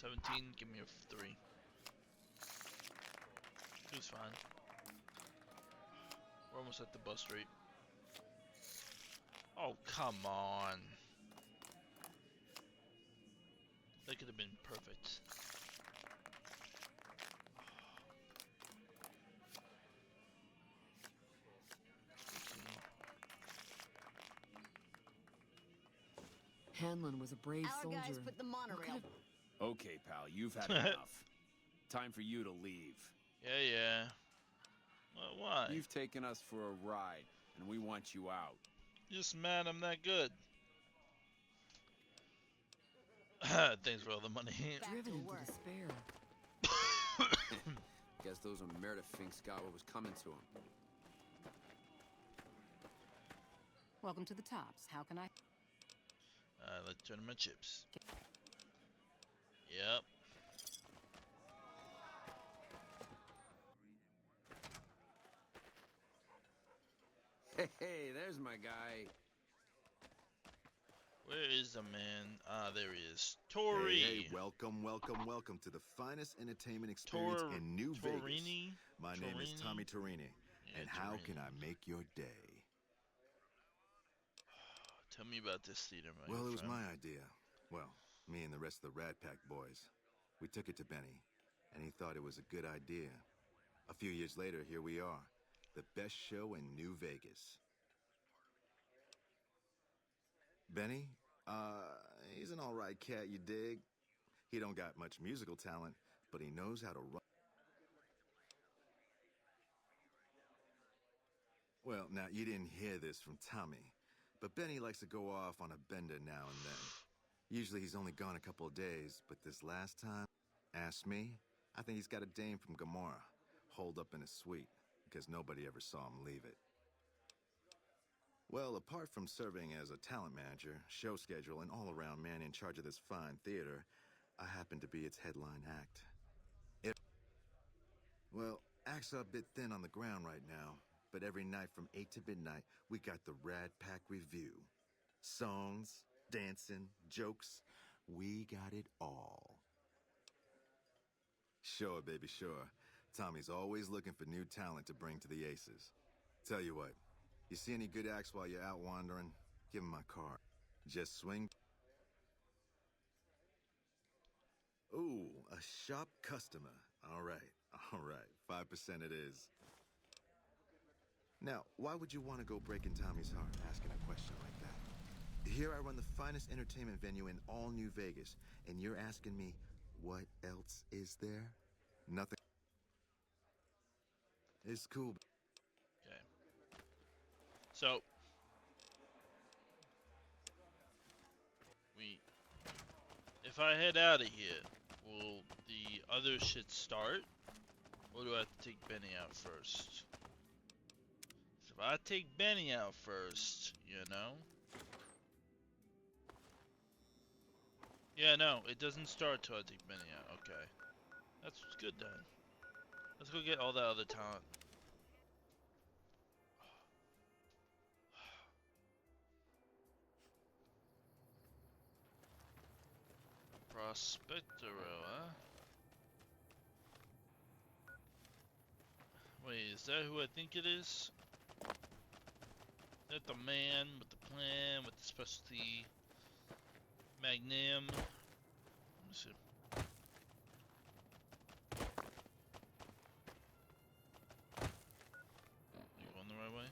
Speaker 1: $17, give me a 3. Two's fine. We're almost at the bus rate. Oh, come on. That could have been perfect.
Speaker 10: Hanlon was a brave soldier.
Speaker 15: Our guys put the monorail.
Speaker 16: Okay, pal, you've had enough. Time for you to leave.
Speaker 1: Yeah. Well, why?
Speaker 16: You've taken us for a ride, and we want you out.
Speaker 1: Just mad I'm that good. Thanks for all the money.
Speaker 10: Driven into despair.
Speaker 6: Guess those Omerta finks got what was coming to them.
Speaker 15: Welcome to the Tops. How can I?
Speaker 1: Let's turn my chips. Yep.
Speaker 6: Hey, there's my guy.
Speaker 1: Where is the man? Ah, there he is. Tori.
Speaker 9: Hey, welcome to the finest entertainment experience in New Vegas. My name is Tommy Torini, and how can I make your day?
Speaker 1: Tell me about this theater, my
Speaker 9: Well, it was
Speaker 1: friend.
Speaker 9: my idea. Well, me and the rest of the Rat Pack boys. We took it to Benny, and he thought it was a good idea. A few years later, here we are. The best show in New Vegas. Benny? He's an alright cat, you dig? He don't got much musical talent, but he knows how to run. Well, now, you didn't hear this from Tommy, but Benny likes to go off on a bender now and then. Usually he's only gone a couple of days, but this last time, ask me, I think he's got a dame from Gomorrah holed up in a suite, because nobody ever saw him leave it. Well, apart from serving as a talent manager, show schedule, and all-around man in charge of this fine theater, I happen to be its headline act. Well, acts are a bit thin on the ground right now, but every night from 8 to midnight, we got the Rad Pack Review. Songs, dancing, jokes, we got it all. Sure, baby, sure. Tommy's always looking for new talent to bring to the Aces. Tell you what, you see any good acts while you're out wandering, give 'em my card. Just swing. Ooh, a sharp customer. All right. 5% it is. Now, why would you want to go breaking Tommy's heart asking a question like that? Here I run the finest entertainment venue in all New Vegas, and you're asking me, what else is there? Nothing. It's cool.
Speaker 1: Okay. So, if I head out of here, will the other shit start? Or do I have to take Benny out first? If I take Benny out first, you know? Yeah, no, it doesn't start till I take Benny out. Okay. That's good then. Let's go get all that other talent. Prospectoro, huh? Wait, is that who I think it is? That the man with the plan, with the specialty magnum? Let me see. You going the right way?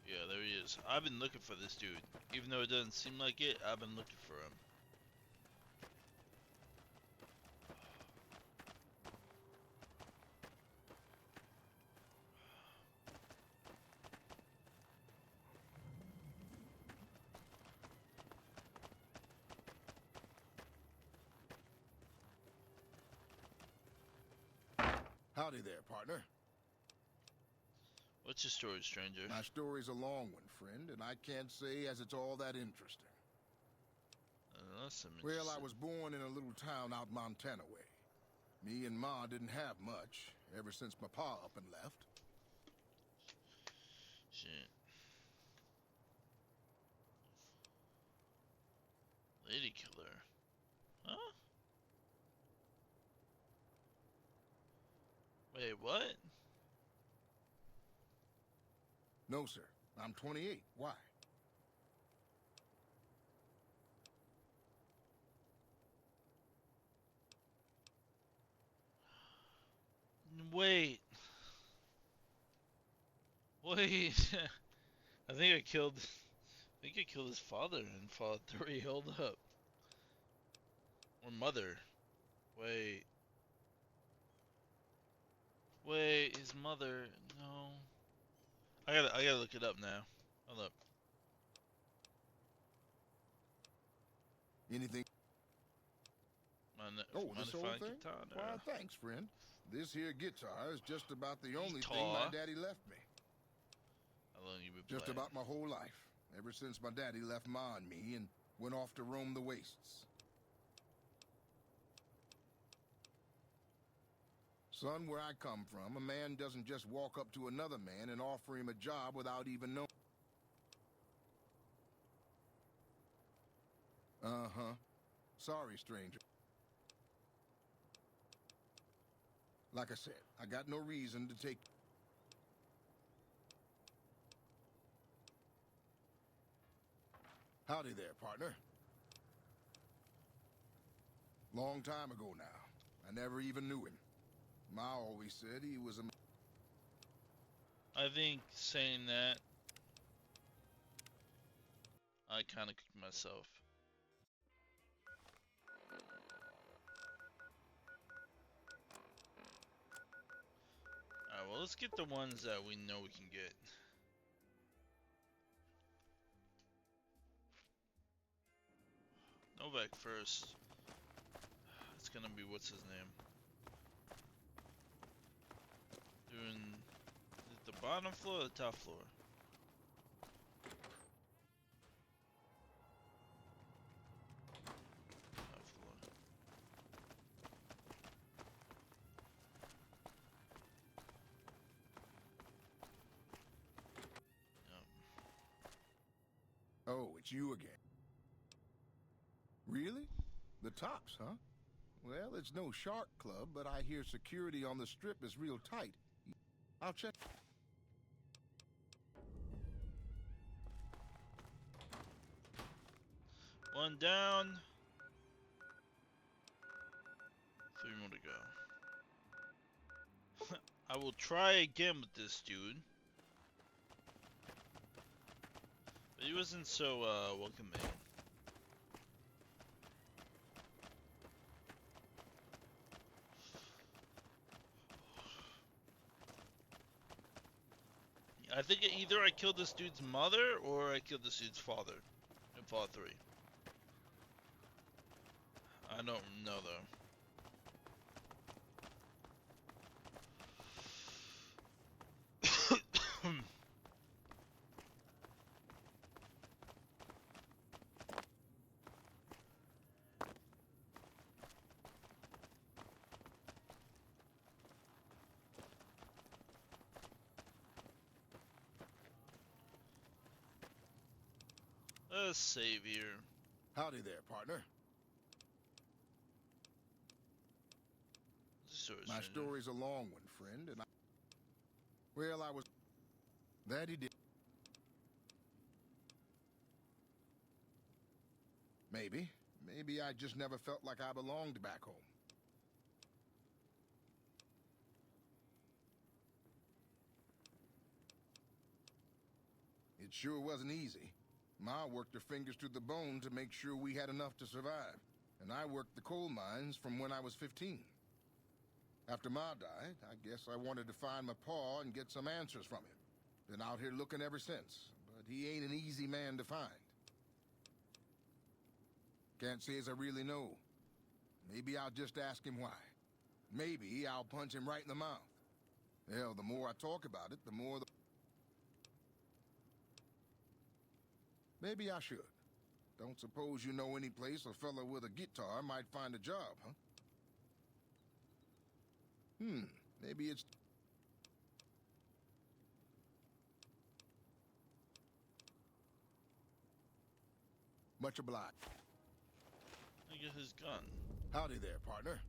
Speaker 1: Yeah, there he is. I've been looking for this dude. Even though it doesn't seem like it, I've been looking for him.
Speaker 17: Howdy there, partner.
Speaker 1: What's your story, stranger?
Speaker 17: My story's a long one, friend, and I can't say as it's all that interesting. Well, I was born in a little town out Montana way. Me and Ma didn't have much, ever since my pa up and left.
Speaker 1: Shit. Lady killer. Huh? Wait, what?
Speaker 17: No, sir. I'm 28. Why?
Speaker 1: Wait. Wait. I think I killed his father in Fallout 3. Hold up. Or mother. Wait. Wait, his mother. No. I gotta look it up now. Hold up.
Speaker 17: Anything? Oh, this old thing?
Speaker 1: Katana.
Speaker 17: Why, thanks, friend. This here guitar is just about the only thing
Speaker 1: Guitar?
Speaker 17: my daddy left me.
Speaker 1: How long you been
Speaker 17: Just
Speaker 1: playing?
Speaker 17: about my whole life. Ever since my daddy left Ma and me and went off to roam the wastes. Son, where I come from, a man doesn't just walk up to another man and offer him a job without even knowing. Uh-huh. Sorry, stranger. Like I said, I got no reason to take... Howdy there, partner. Long time ago now. I never even knew him. Ma always said he was a...
Speaker 1: I think saying that, I kind of kicked myself. Alright, well, let's get the ones that we know we can get. Novak first. It's gonna be, what's his name? Doing the bottom floor or the top floor? Top floor. Yep.
Speaker 17: Oh, it's you again. Really? The tops, huh? Well, it's no shark club, but I hear security on the strip is real tight. I'll check.
Speaker 1: One down. 3 more to go. I will try again with this dude. But he wasn't so welcoming. I think either I killed this dude's mother or I killed this dude's father in Fallout 3. I don't know though. A savior.
Speaker 17: Howdy there, partner. My story's a long one, friend, and well, I was... That he did. Maybe. Maybe I just never felt like I belonged back home. It sure wasn't easy. Ma worked her fingers to the bone to make sure we had enough to survive. And I worked the coal mines from when I was 15. After Ma died, I guess I wanted to find my pa and get some answers from him. Been out here looking ever since, but he ain't an easy man to find. Can't say as I really know. Maybe I'll just ask him why. Maybe I'll punch him right in the mouth. Hell, the more I talk about it, the more the... Maybe I should. Don't suppose you know any place a fella with a guitar might find a job, huh? Maybe it's... Much obliged.
Speaker 1: Look at his gun.
Speaker 17: Howdy there, partner.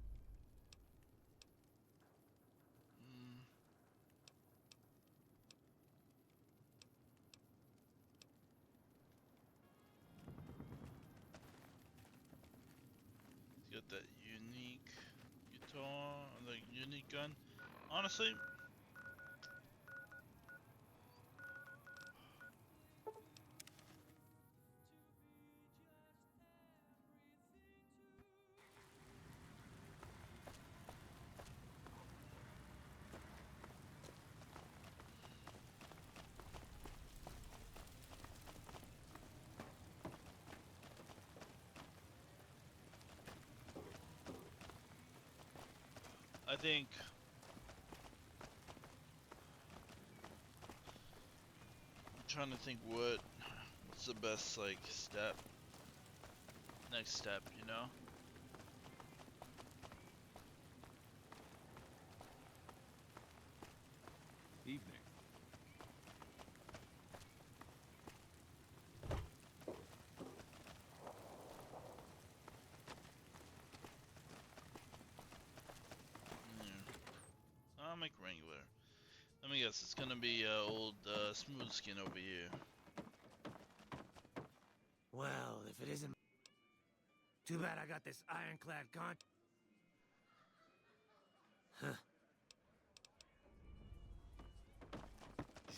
Speaker 1: He's got that unique guitar, the unique gun. Honestly, I think I'm trying to think what's the best like next step, you know?
Speaker 2: Evening.
Speaker 1: I'll make regular. Let me guess, it's gonna be old smooth skin over here.
Speaker 2: Well, if it isn't... Too bad I got this ironclad con... Huh.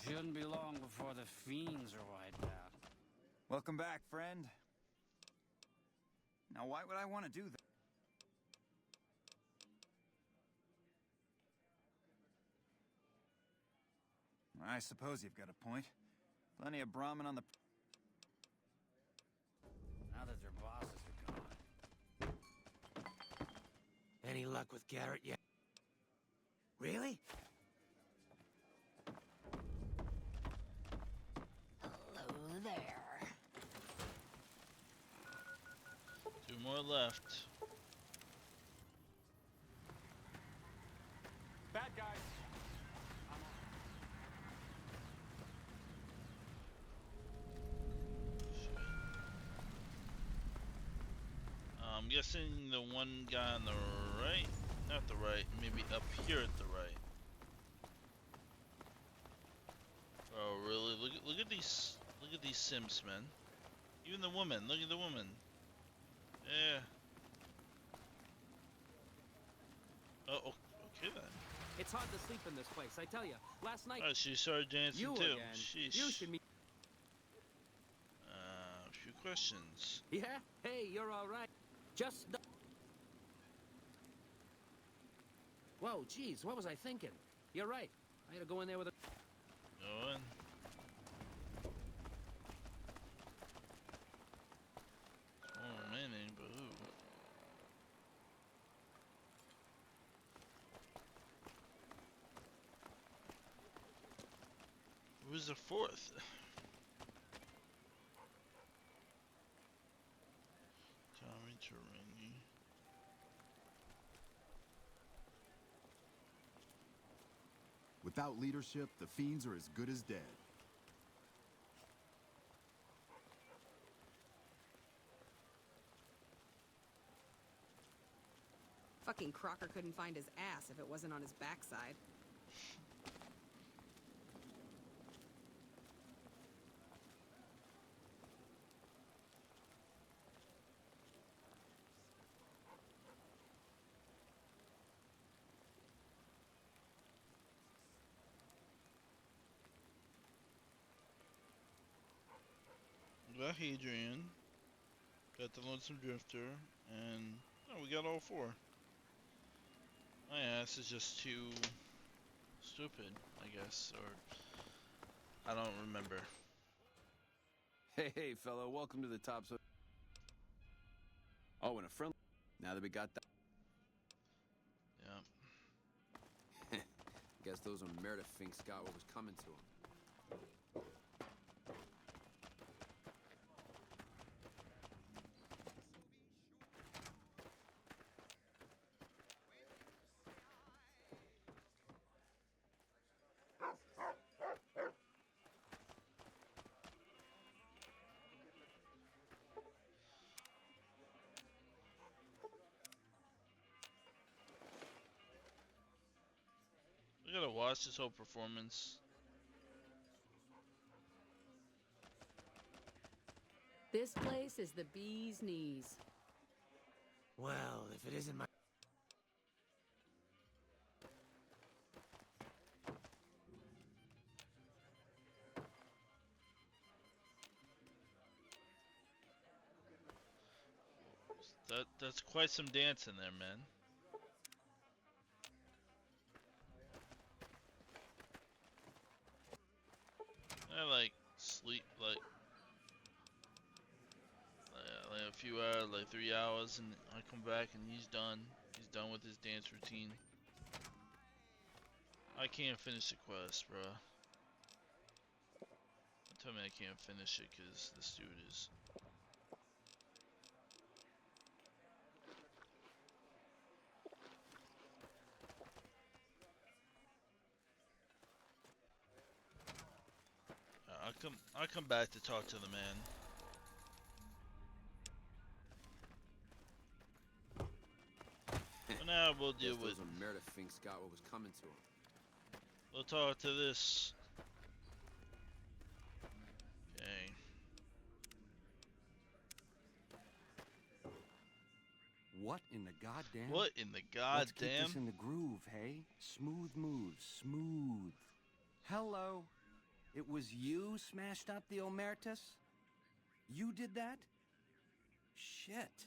Speaker 2: Shouldn't be long before the fiends are wiped out.
Speaker 14: Welcome back, friend. Now, why would I want to do that? I suppose you've got a point. Plenty of Brahmin on the...
Speaker 2: Now that their bosses are gone. Any luck with Garrett yet? Really?
Speaker 8: Hello there.
Speaker 1: 2 more left.
Speaker 2: Bad guys.
Speaker 1: I'm guessing the one guy on the right, not the right, maybe up here at the right. Oh really? Look at these Sims, man. Even the woman. Look at the woman. Yeah. Oh, okay then.
Speaker 2: It's hard to sleep in this place, I tell you. Last night...
Speaker 1: Oh, she started dancing
Speaker 2: you
Speaker 1: too.
Speaker 2: again.
Speaker 1: Sheesh.
Speaker 2: You should meet...
Speaker 1: A few questions.
Speaker 2: Yeah? Hey, you're all right. Just... Whoa, geez, what was I thinking? You're right. I had to go in there with a...
Speaker 1: Go in. Remaining, but who? there's a fourth. Tommy Turini.
Speaker 4: Without leadership, the fiends are as good as dead.
Speaker 15: Fucking Crocker couldn't find his ass if it wasn't on his backside.
Speaker 1: Got Hadrian. Got the Lonesome Drifter. And oh, we got all four. My ass is just too stupid, I guess, or I don't remember.
Speaker 16: Hey, fellow, welcome to the Tops. Oh, and a friend. Now that we got that.
Speaker 1: Yeah.
Speaker 14: Guess those Meredith finks got what was coming to them.
Speaker 1: We gotta watch this whole performance.
Speaker 15: This place is the bee's knees.
Speaker 2: Well, if it isn't my...
Speaker 1: That's quite some dance in there, man. I like sleep like a few hours, like 3 hours, and I come back and he's done. He's done with his dance routine. I can't finish the quest, bro. Tell me I can't finish it because this dude is. I'll come back to talk to the man. But now we'll deal with.
Speaker 14: Those Meredith finks got what was coming to them.
Speaker 1: We'll talk to this. Okay.
Speaker 18: What in the goddamn?
Speaker 1: What in the
Speaker 18: Let's keep
Speaker 1: goddamn?
Speaker 18: this in the groove, hey? Smooth moves, smooth. Hello. It was you smashed up the Omertus? You did that? Shit.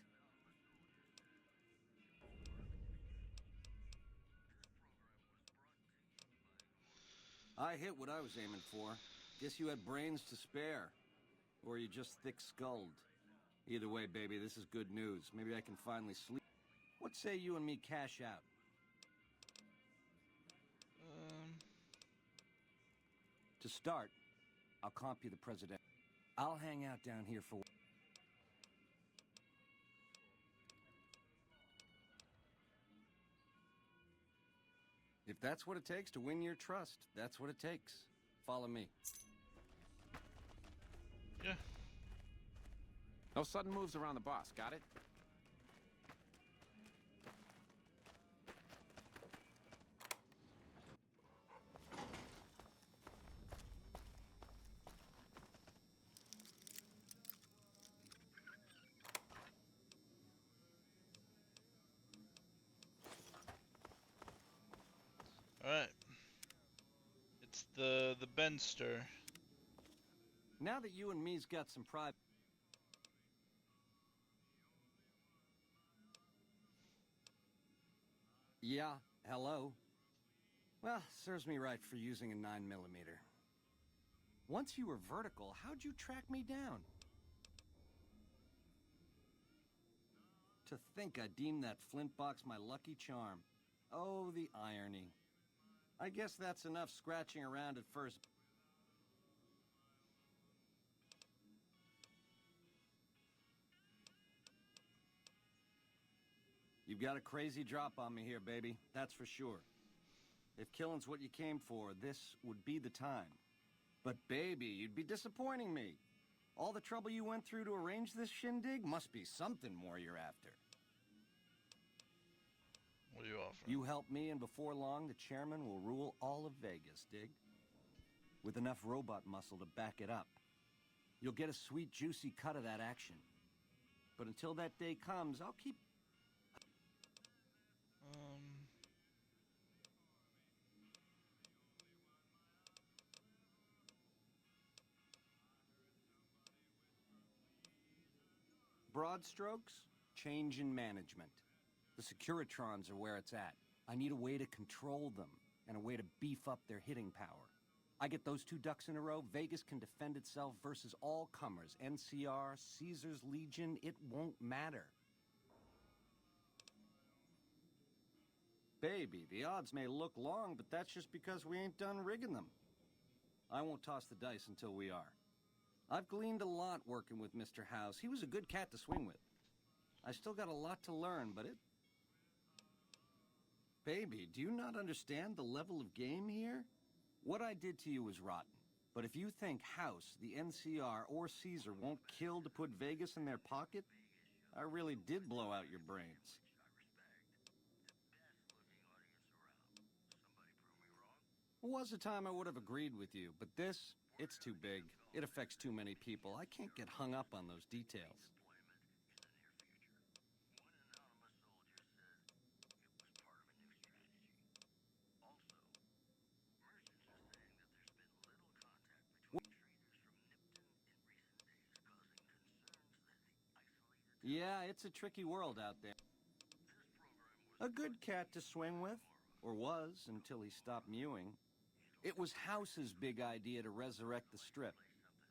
Speaker 18: I hit what I was aiming for. Guess you had brains to spare. Or you just thick-skulled. Either way, baby, this is good news. Maybe I can finally sleep. What say you and me cash out? To start, I'll comp you the president. I'll hang out down here for... If that's what it takes to win your trust, that's what it takes. Follow me.
Speaker 1: Yeah.
Speaker 14: No sudden moves around the boss, got it?
Speaker 1: Alright. It's the Benster.
Speaker 18: Now that you and me's got some private... Yeah, hello. Well, serves me right for using a 9mm. Once you were vertical, how'd you track me down? To think I deemed that flint box my lucky charm. Oh, the irony. I guess that's enough scratching around at first. You've got a crazy drop on me here, baby. That's for sure. If killing's what you came for, this would be the time. But baby, you'd be disappointing me. All the trouble you went through to arrange this shindig must be something more you're after.
Speaker 1: What are you offering?
Speaker 18: You help me, and before long, the chairman will rule all of Vegas, dig? With enough robot muscle to back it up. You'll get a sweet, juicy cut of that action. But until that day comes, I'll keep... Broad strokes, change in management. The Securitrons are where it's at. I need a way to control them, and a way to beef up their hitting power. I get those two ducks in a row, Vegas can defend itself versus all comers. NCR, Caesar's Legion, it won't matter. Baby, the odds may look long, but that's just because we ain't done rigging them. I won't toss the dice until we are. I've gleaned a lot working with Mr. House. He was a good cat to swing with. I still got a lot to learn, but it... Baby, do you not understand the level of game here? What I did to you was rotten. But if you think House, the NCR, or Caesar won't kill to put Vegas in their pocket, I really did blow out your brains. Was a time I would have agreed with you, but this, it's too big. It affects too many people. I can't get hung up on those details. Yeah, it's a tricky world out there. A good cat to swing with, or was, until he stopped mewing. It was House's big idea to resurrect the Strip.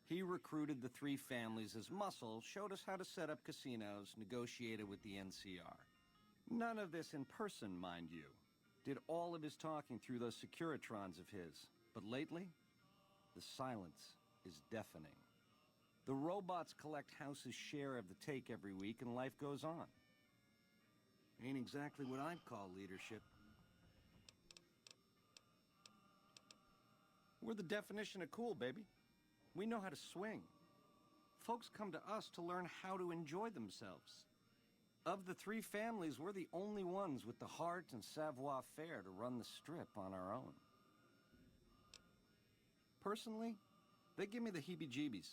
Speaker 18: He recruited the three families as muscle, showed us how to set up casinos, negotiated with the NCR. None of this in person, mind you. Did all of his talking through those Securitrons of his. But lately, the silence is deafening. The robots collect House's share of the take every week, and life goes on. Ain't exactly what I'd call leadership. We're the definition of cool, baby. We know how to swing. Folks come to us to learn how to enjoy themselves. Of the three families, we're the only ones with the heart and savoir-faire to run the Strip on our own. Personally, they give me the heebie-jeebies.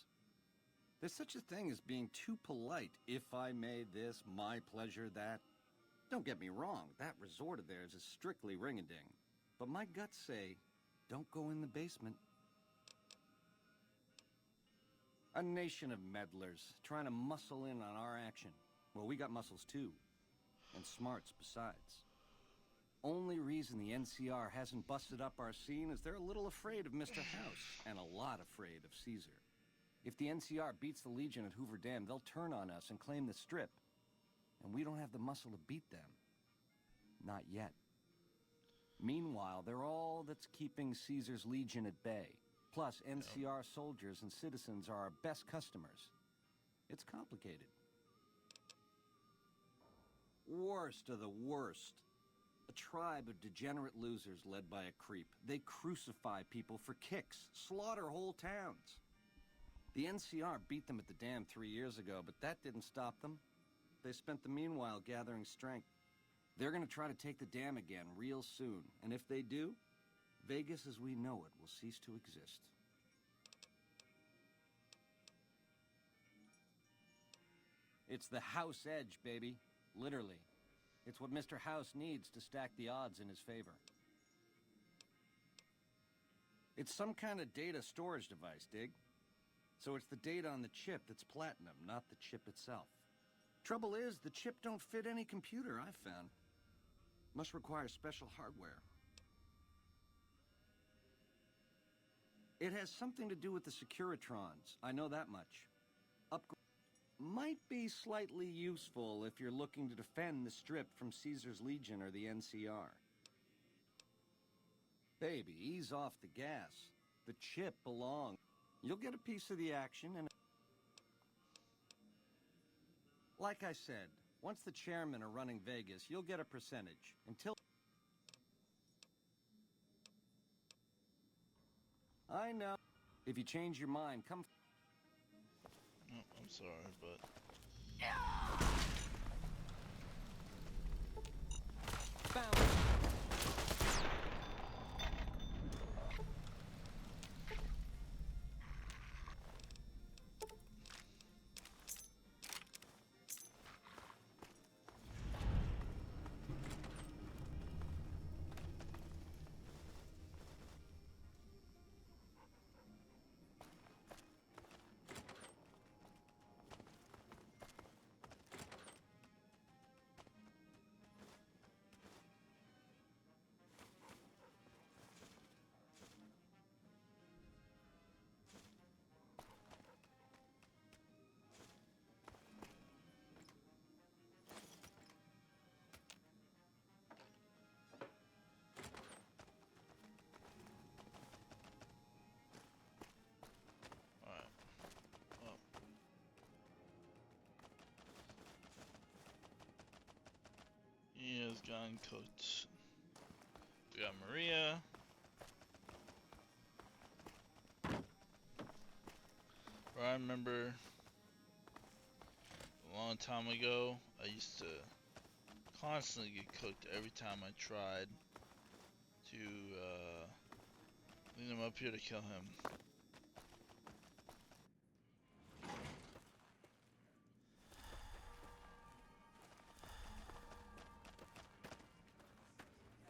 Speaker 18: There's such a thing as being too polite. If I may this, my pleasure that. Don't get me wrong, that resort of theirs is strictly ring-a-ding. But my guts say, don't go in the basement. A nation of meddlers, trying to muscle in on our action. Well, we got muscles too. And smarts besides. Only reason the NCR hasn't busted up our scene is they're a little afraid of Mr. House, and a lot afraid of Caesar. If the NCR beats the Legion at Hoover Dam, they'll turn on us and claim the Strip. And we don't have the muscle to beat them. Not yet. Meanwhile, they're all that's keeping Caesar's Legion at bay. Plus, NCR soldiers and citizens are our best customers. It's complicated. Worst of the worst. A tribe of degenerate losers led by a creep. They crucify people for kicks, slaughter whole towns. The NCR beat them at the dam 3 years ago, but that didn't stop them. They spent the meanwhile gathering strength. They're going to try to take the dam again real soon, and if they do, Vegas as we know it will cease to exist. It's the House edge, baby. Literally. It's what Mr. House needs to stack the odds in his favor. It's some kind of data storage device, dig? So it's the data on the chip that's platinum, not the chip itself. Trouble is, the chip don't fit any computer I've found. Must require special hardware. It has something to do with the Securitrons. I know that much. Might be slightly useful if you're looking to defend the Strip from Caesar's Legion or the NCR. Baby, ease off the gas. The chip belongs. You'll get a piece of the action and... Like I said, Once the chairmen are running Vegas, you'll get a percentage. Until... I know. If you change your mind, come...
Speaker 1: Oh, I'm sorry, but...
Speaker 2: Found it.
Speaker 1: He has gotten cooked. We got Maria. Where I remember a long time ago, I used to constantly get cooked every time I tried to lead him up here to kill him.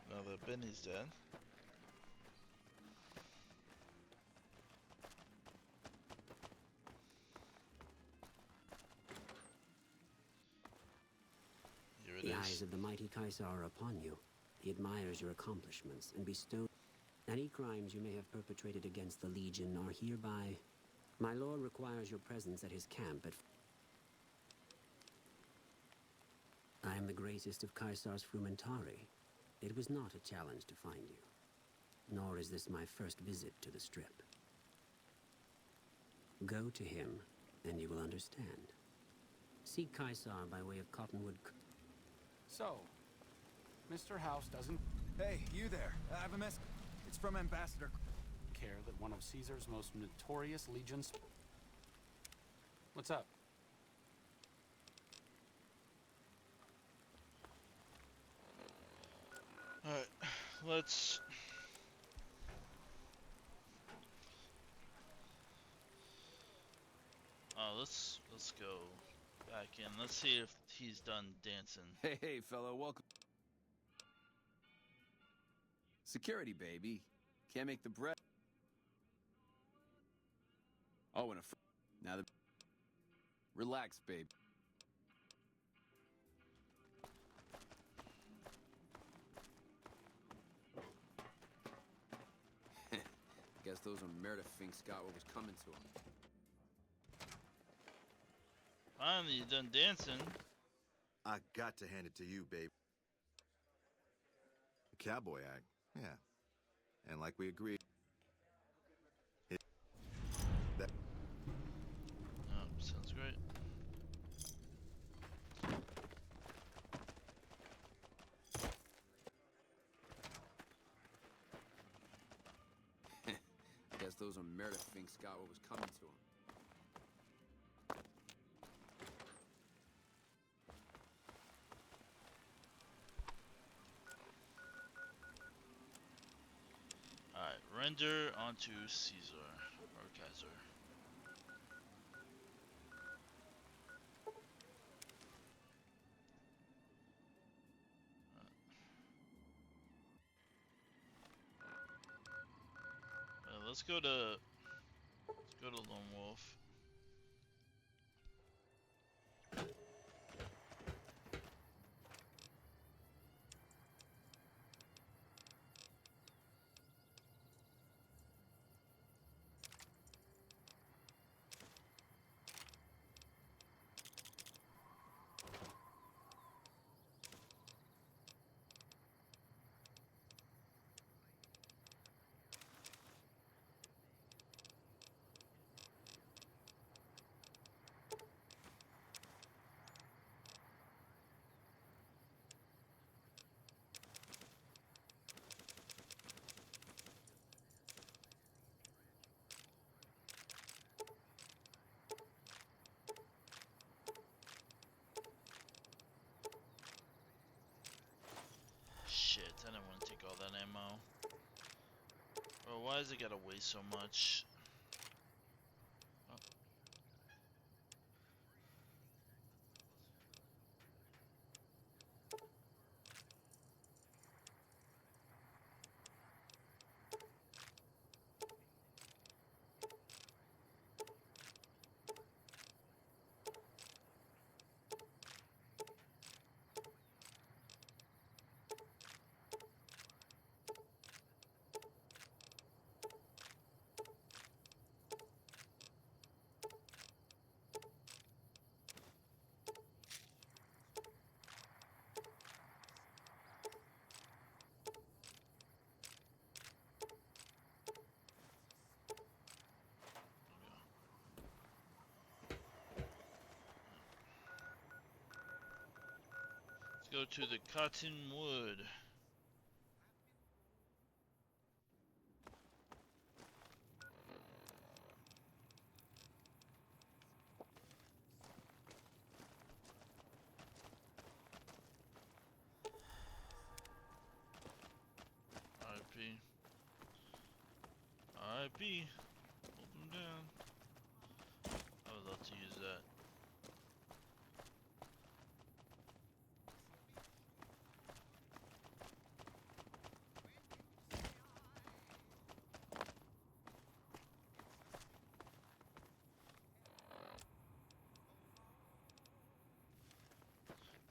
Speaker 1: Now that Benny's dead. Here it
Speaker 19: The
Speaker 1: is.
Speaker 19: eyes of the mighty Kaisar are upon you. He admires your accomplishments and bestows any crimes you may have perpetrated against the Legion are hereby... My lord requires your presence at his camp at... I am the greatest of Kaisar's Frumentari. It was not a challenge to find you. Nor is this my first visit to the Strip. Go to him, and you will understand. See Kaisar by way of Cottonwood...
Speaker 16: So, Mr. House doesn't
Speaker 14: Hey, you there. I have a mess. It's from Ambassador...
Speaker 2: care that one of Caesar's most notorious legions... What's up?
Speaker 1: Alright, let's... let's go back in. Let's see if he's done dancing.
Speaker 16: Hey, fellow, welcome. Security, baby. Can't make the bread. Oh, and now the... Relax, babe. Guess those Omerta finks got what was coming to them.
Speaker 1: Finally, you done dancing.
Speaker 9: I got to hand it to you, babe. Cowboy act, yeah. And like we agreed... That...
Speaker 1: Oh, sounds great.
Speaker 16: Guess those Omerta finks got what was coming to them.
Speaker 1: Alright, render onto Caesar, or Kaiser. Let's go to Lone Wolf. Why does it gotta weigh so much? Oh. Let's go to the cottonwood. RIP. RIP. Hold them down. I would love to use that.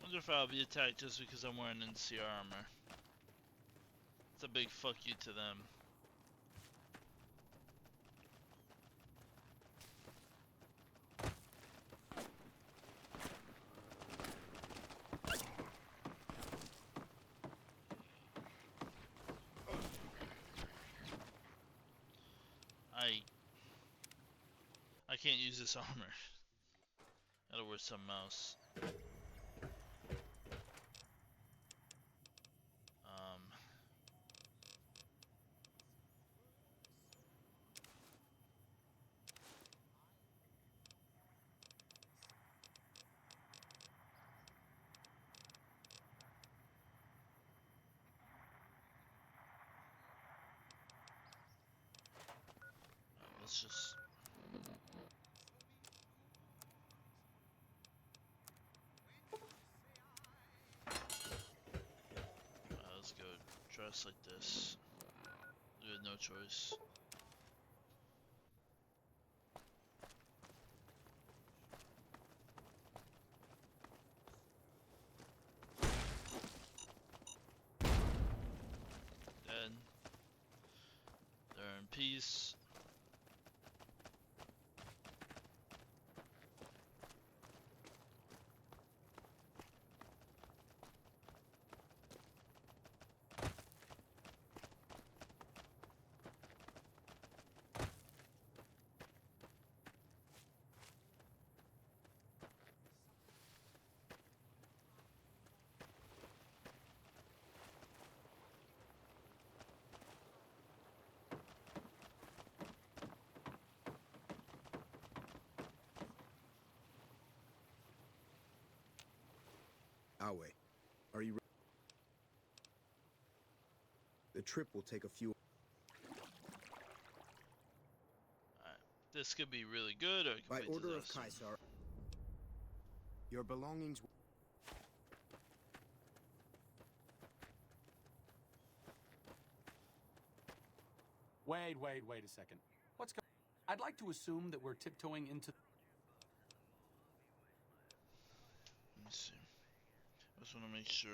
Speaker 1: Wonder if I'll be attacked just because I'm wearing NCR armor. It's a big fuck you to them. I can't use this armor. Gotta wear something else. Let's just... let's go dress like this. We had no choice. Dead. They're in peace.
Speaker 11: Awe, are you ready? The trip will take a few...
Speaker 1: Alright, this could be really good or it could
Speaker 11: By
Speaker 1: be
Speaker 11: order
Speaker 1: disaster.
Speaker 11: of Caesar, your belongings...
Speaker 2: Wait a second. What's going on? I'd like to assume that we're tiptoeing into...
Speaker 1: Let me see. I just want to make sure.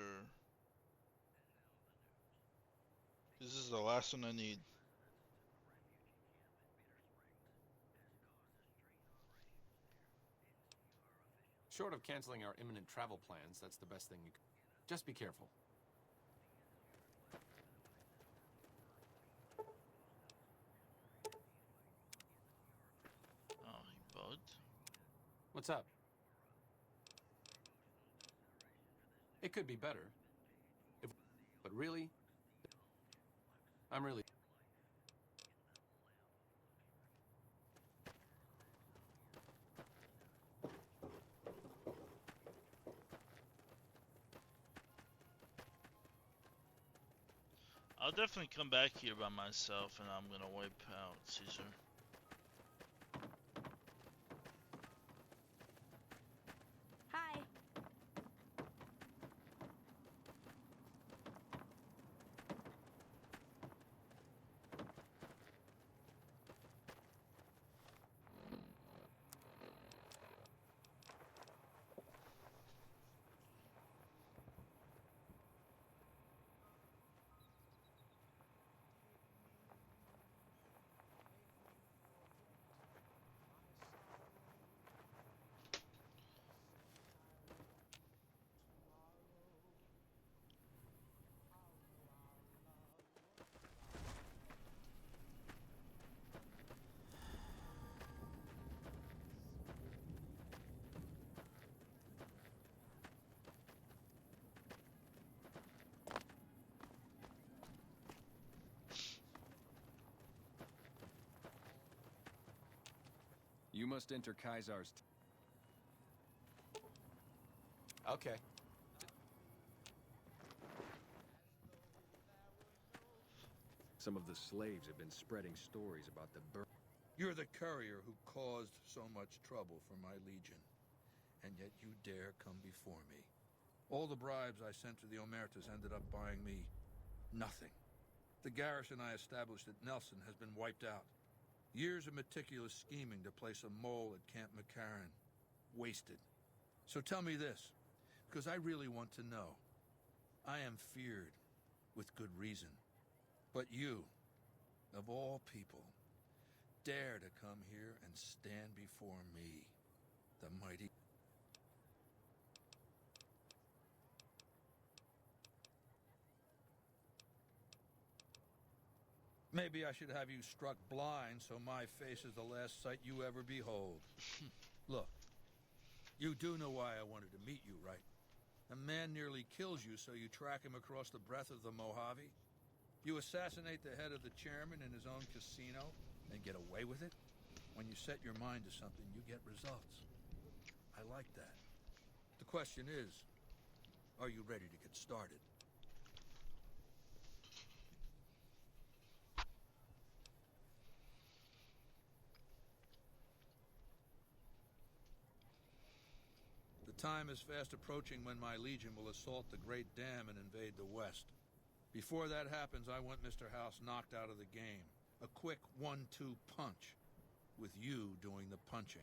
Speaker 1: This is the last one I need.
Speaker 2: Short of canceling our imminent travel plans, that's the best thing you could... Just be careful.
Speaker 1: Oh, he bugged?
Speaker 2: What's up? It could be better. But really, I'm really...
Speaker 1: I'll definitely come back here by myself, and I'm gonna wipe out Caesar.
Speaker 8: Hi.
Speaker 16: You must enter Kaisar's. Okay. Some of the slaves have been spreading stories about the burn.
Speaker 5: You're the courier who caused so much trouble for my legion, and yet you dare come before me. All the bribes I sent to the Omertas ended up buying me nothing. The garrison I established at Nelson has been wiped out. Years of meticulous scheming to place a mole at Camp McCarran. Wasted. So tell me this, because I really want to know. I am feared, with good reason. But you, of all people, dare to come here and stand before me, the mighty... Maybe I should have you struck blind so my face is the last sight you ever behold. Look, you do know why I wanted to meet you, right? A man nearly kills you, so you track him across the breadth of the Mojave? You assassinate the head of the chairman in his own casino and get away with it? When you set your mind to something, you get results. I like that. The question is, are you ready to get started? The time is fast approaching when my legion will assault the Great Dam and invade the West. Before that happens, I want Mr. House knocked out of the game. A quick 1-2 punch, with you doing the punching.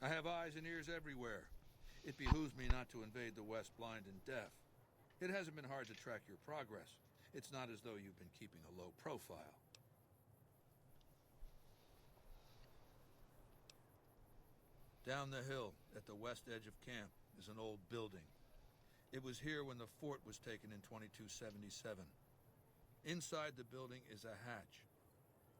Speaker 5: I have eyes and ears everywhere. It behooves me not to invade the West blind and deaf. It hasn't been hard to track your progress. It's not as though you've been keeping a low profile. Down the hill, at the west edge of camp, is an old building. It was here when the fort was taken in 2277. Inside the building is a hatch.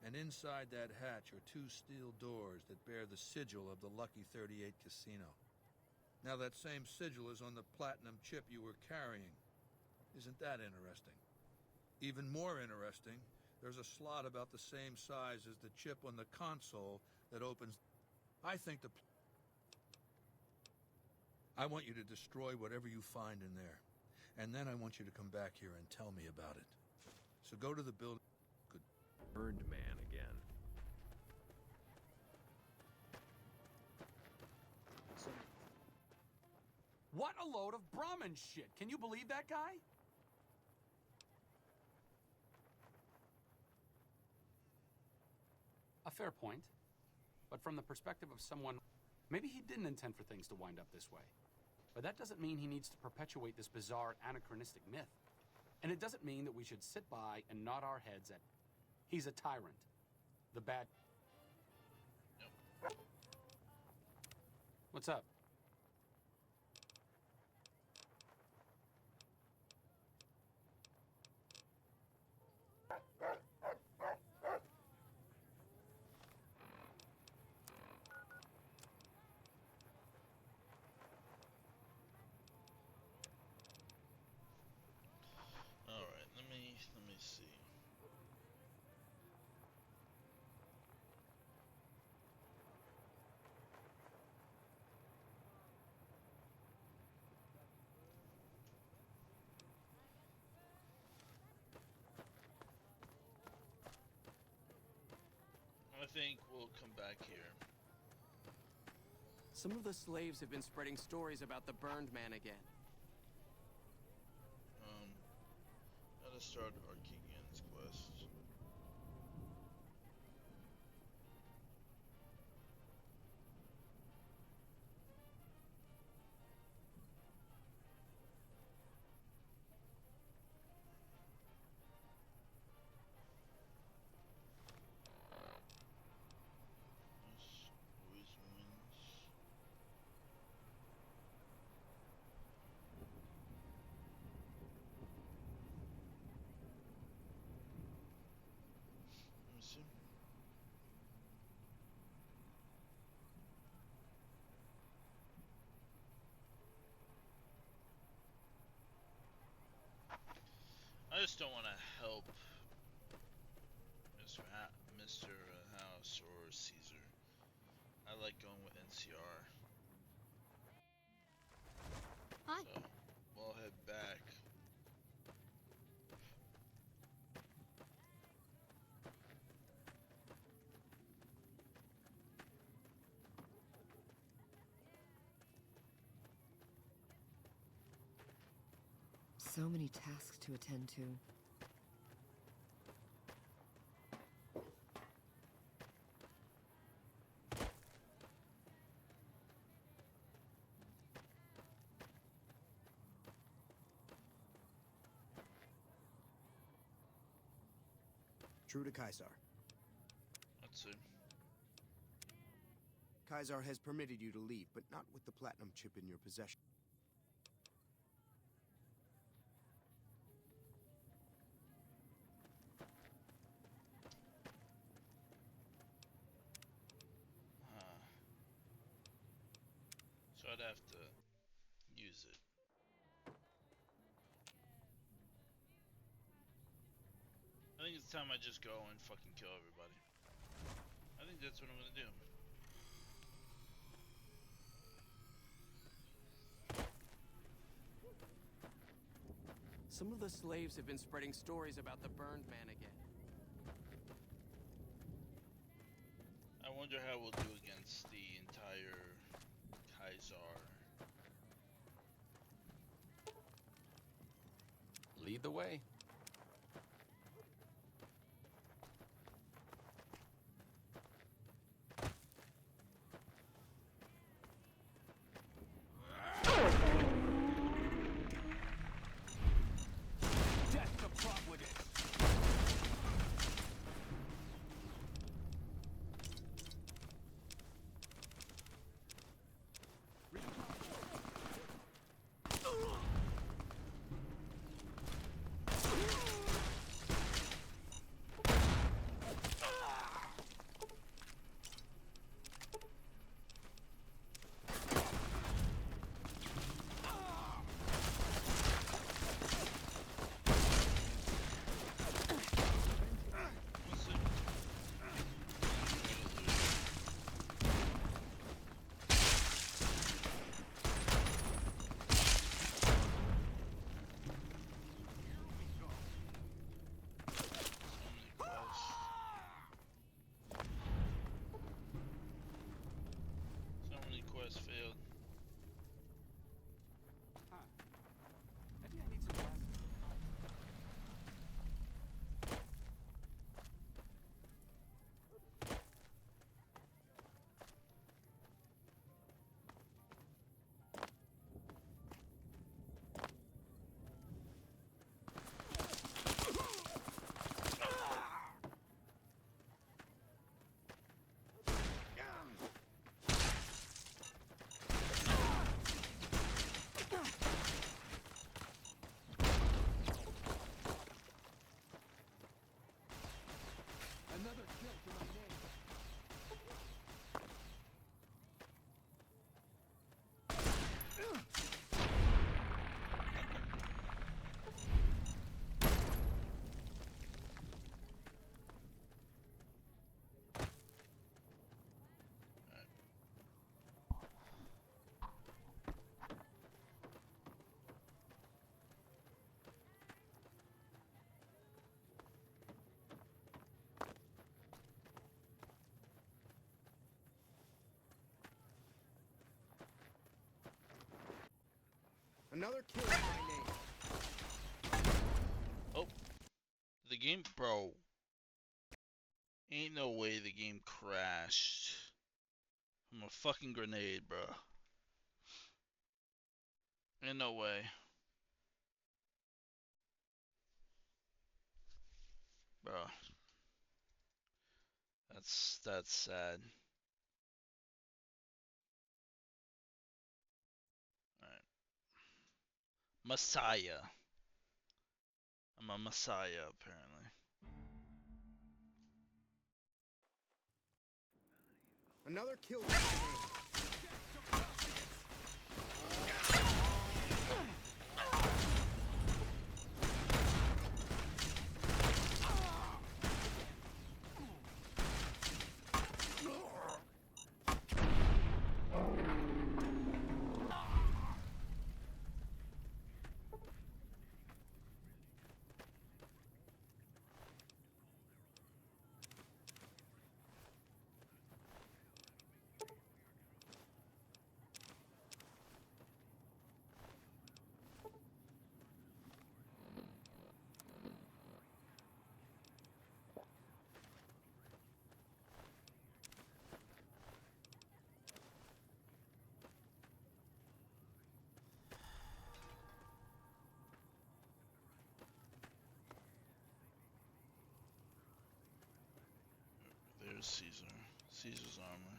Speaker 5: And inside that hatch are 2 steel doors that bear the sigil of the Lucky 38 Casino. Now that same sigil is on the platinum chip you were carrying. Isn't that interesting? Even more interesting, there's a slot about the same size as the chip on the console that opens... I think I want you to destroy whatever you find in there. And then I want you to come back here and tell me about it. So go to the building... Good.
Speaker 16: Burned man again.
Speaker 2: What a load of Brahmin shit! Can you believe that guy? A fair point. But from the perspective of someone... Maybe he didn't intend for things to wind up this way. But that doesn't mean he needs to perpetuate this bizarre anachronistic myth. And it doesn't mean that we should sit by and nod our heads at... He's a tyrant. The bad... Nope. What's up?
Speaker 1: Alright, let me see. think we'll come back here.
Speaker 20: Some of the slaves have been spreading stories about the burned man again.
Speaker 1: Gotta start Arkegan's quest. Always wins. Let me see. I just don't want to help Mr. House or Caesar. I like going with NCR.
Speaker 10: Hi.
Speaker 1: So, we'll head back.
Speaker 21: So many tasks to attend to.
Speaker 11: True to Kaisar.
Speaker 1: Let's see.
Speaker 11: Kaisar has permitted you to leave, but not with the platinum chip in your possession.
Speaker 1: So I'd have to use it. I think it's time I just go and fucking kill everybody. I think that's what I'm gonna do.
Speaker 20: Some of the slaves have been spreading stories about the burned man again.
Speaker 1: I wonder how we'll do against the entire Kaisar.
Speaker 2: Lead the way.
Speaker 12: Death to Providence!
Speaker 1: So many quests failed.
Speaker 2: Maybe I need some glasses.
Speaker 12: Another kill for my name.
Speaker 11: Another kill in my name.
Speaker 1: Oh, the game, bro. Ain't no way the game crashed. I'm a fucking grenade, bro. Ain't no way. Bro. That's sad. Alright. Messiah. I'm a messiah, apparently.
Speaker 11: Another kill in my name.
Speaker 1: There's Caesar. Caesar's armor.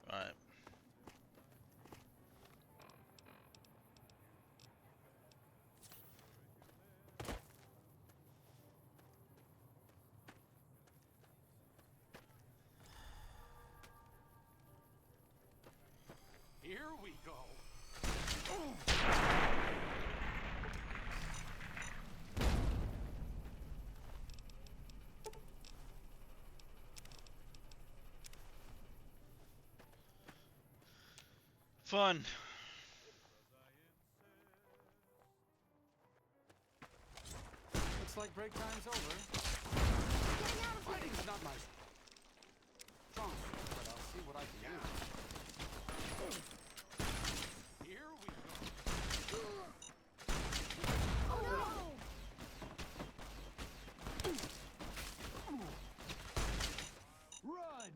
Speaker 1: Alright.
Speaker 2: Here we go.
Speaker 1: Fun.
Speaker 2: Looks like break time's over. Fighting's not my strong suit, but I'll see what I can do. Here we go.
Speaker 8: Oh no!
Speaker 2: Run!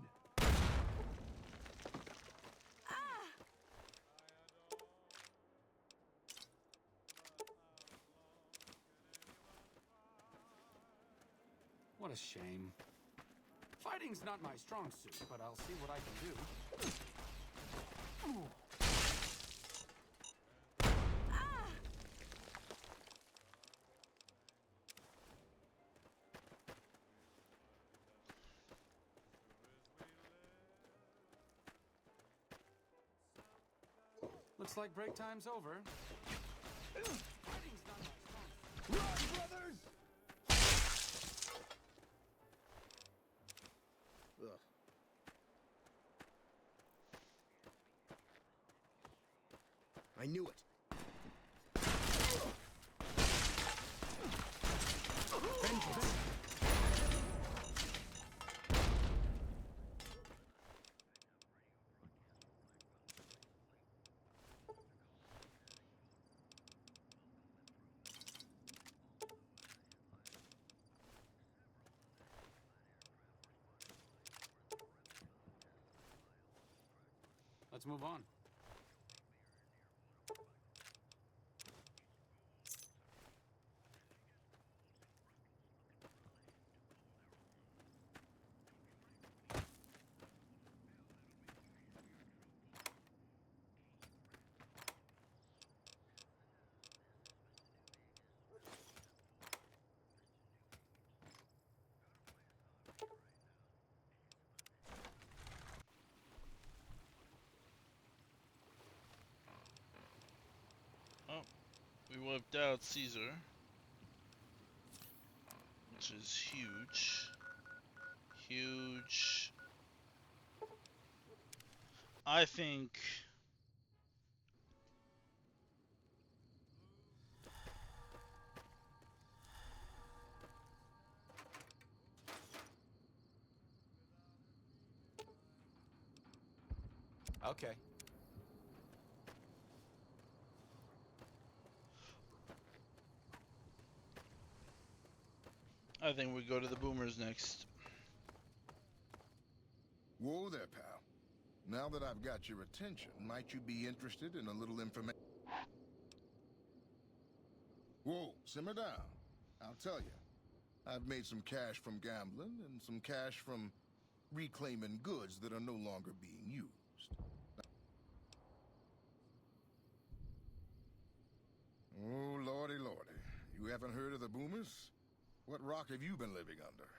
Speaker 2: What a shame. Fighting's not my strong suit, but I'll see what I can do. Looks like break time's over. Fighting's not my strong suit. Run, brothers!
Speaker 11: Ugh. I knew it. Vengeance.
Speaker 2: Let's move on.
Speaker 1: Oh, we wiped out Caesar, which is huge. huge. I think
Speaker 2: Okay.
Speaker 1: we go to the boomers next.
Speaker 17: Whoa there, pal. Now that I've got your attention, might you be interested in a little information? Whoa, simmer down. I'll tell you. I've made some cash from gambling and some cash from reclaiming goods that are no longer being used. Oh, lordy, lordy. You haven't heard of the boomers? What rock have you been living under?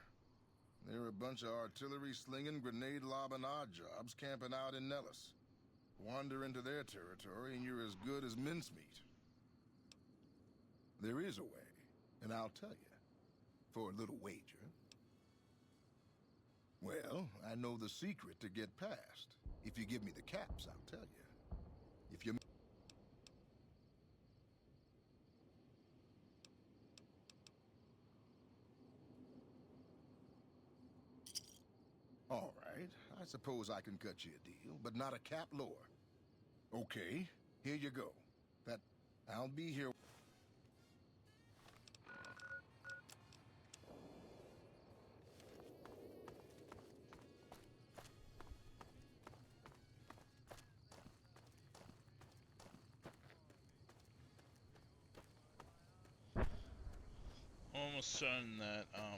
Speaker 17: They're a bunch of artillery-slinging, grenade-lobbing odd jobs camping out in Nellis. Wander into their territory and you're as good as mincemeat. There is a way, and I'll tell you. For a little wager. Well, I know the secret to get past. If you give me the caps, I'll tell you. If you... All right, I suppose I can cut you a deal, but not a cap lower. Okay, here you go. I'll be here.
Speaker 1: Almost certain that oh.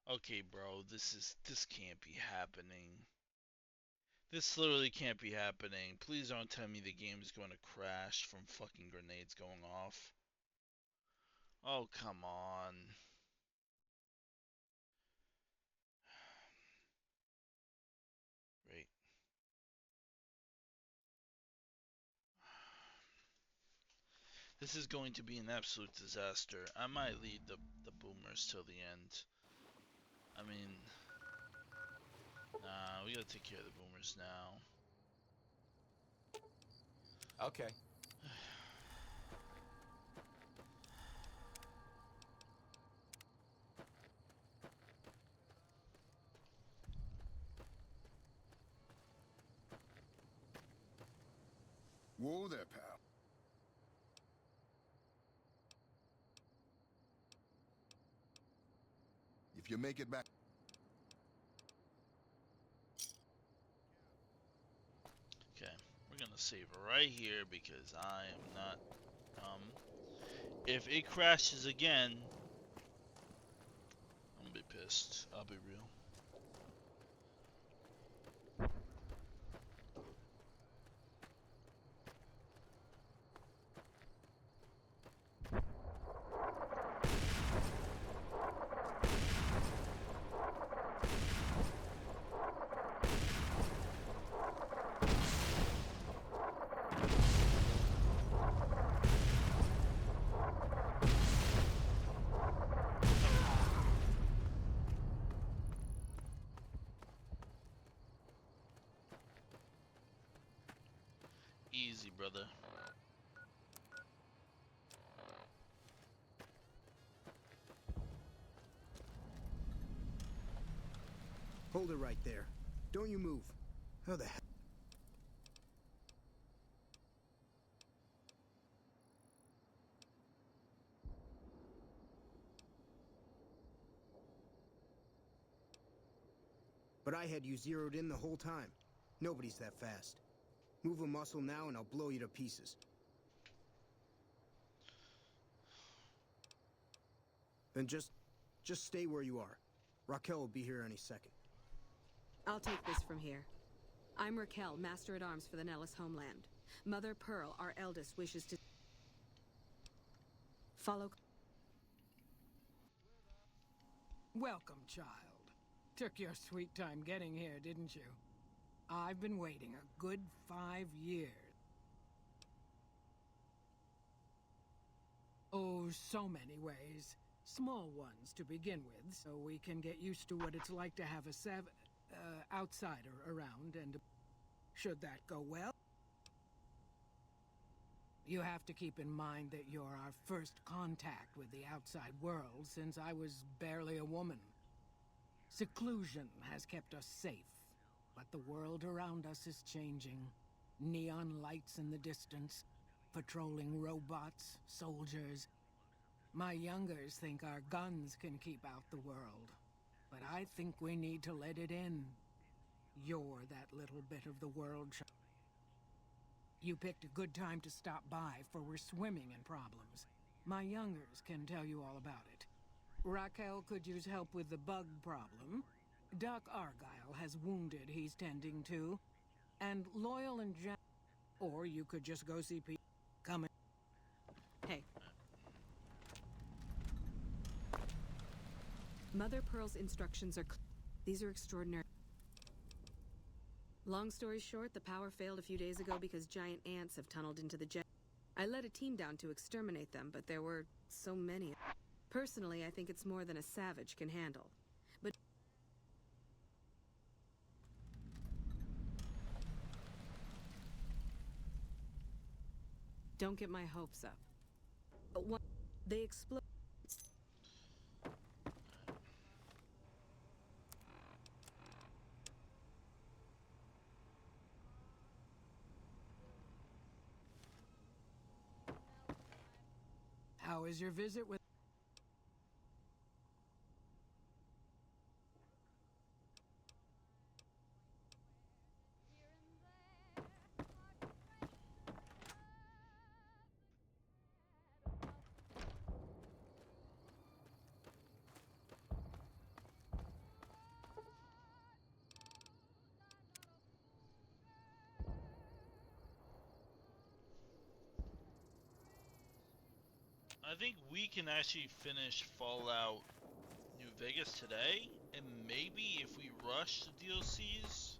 Speaker 1: Okay, bro, this can't be happening. This literally can't be happening. Please don't tell me the game is going to crash from fucking grenades going off. Oh, come on. Great. This is going to be an absolute disaster. I might lead the boomers till the end. I mean, nah, we gotta take care of the boomers now.
Speaker 2: Okay.
Speaker 17: Whoa there, pal. If you make it back...
Speaker 1: Okay, we're gonna save right here because I am not if it crashes again, I'm gonna be pissed. I'll be real. Easy, brother.
Speaker 11: Hold it right there. Don't you move. How the hell? But I had you zeroed in the whole time. Nobody's that fast. Move a muscle now and I'll blow you to pieces. Then just stay where you are. Raquel will be here any second.
Speaker 15: I'll take this from here. I'm Raquel, Master-at-Arms for the Nellis homeland. Mother Pearl, our eldest, wishes to... Follow...
Speaker 3: Welcome, child. Took your sweet time getting here, didn't you? I've been waiting a good 5 years. Oh, so many ways. Small ones to begin with, so we can get used to what it's like to have a outsider around, and should that go well, you have to keep in mind that you're our first contact with the outside world since I was barely a woman. Seclusion has kept us safe, but the world around us is changing. Neon lights in the distance, patrolling robots, soldiers. My youngers think our guns can keep out the world, but I think we need to let it in. You're that little bit of the world. You picked a good time to stop by, for we're swimming in problems. My youngers can tell you all about it. Raquel could use help with the bug problem. Doc Argyle has wounded he's tending to. And Loyal and Jack. Or you could just go see Pete. Come in.
Speaker 15: Hey. Mother Pearl's instructions are these are extraordinary. Long story short, the power failed a few days ago because giant ants have tunneled into the jet. I led a team down to exterminate them, but there were so many. Personally, I think it's more than a savage can handle. But don't get my hopes up. They explode.
Speaker 3: How is your visit with...
Speaker 1: I think we can actually finish Fallout New Vegas today, and maybe if we rush the DLCs,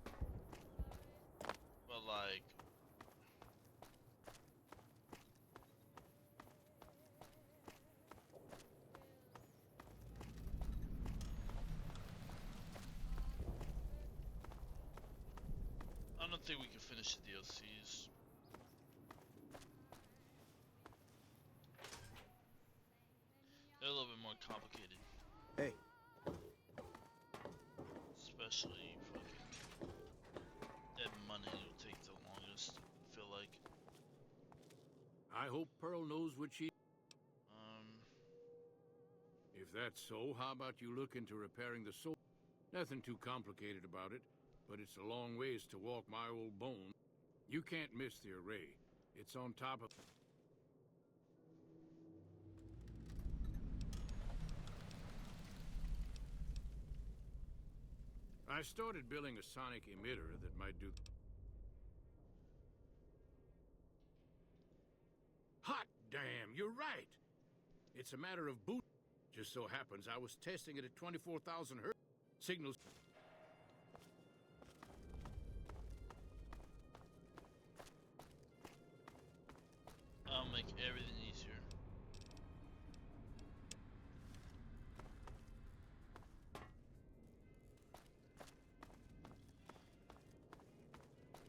Speaker 1: but like, I don't think we can finish the DLCs. They're a little bit more complicated.
Speaker 11: Hey.
Speaker 1: Especially fucking that money will take the longest, I feel like.
Speaker 5: I hope Pearl knows what she... If that's so, how about you look into repairing the soul? Nothing too complicated about it, but it's a long ways to walk my old bone. You can't miss the array. It's on top of... I started building a sonic emitter that might do... Hot damn, you're right! It's a matter of boot. Just so happens I was testing it at 24,000 hertz. Signals...
Speaker 1: I'll make everything easier.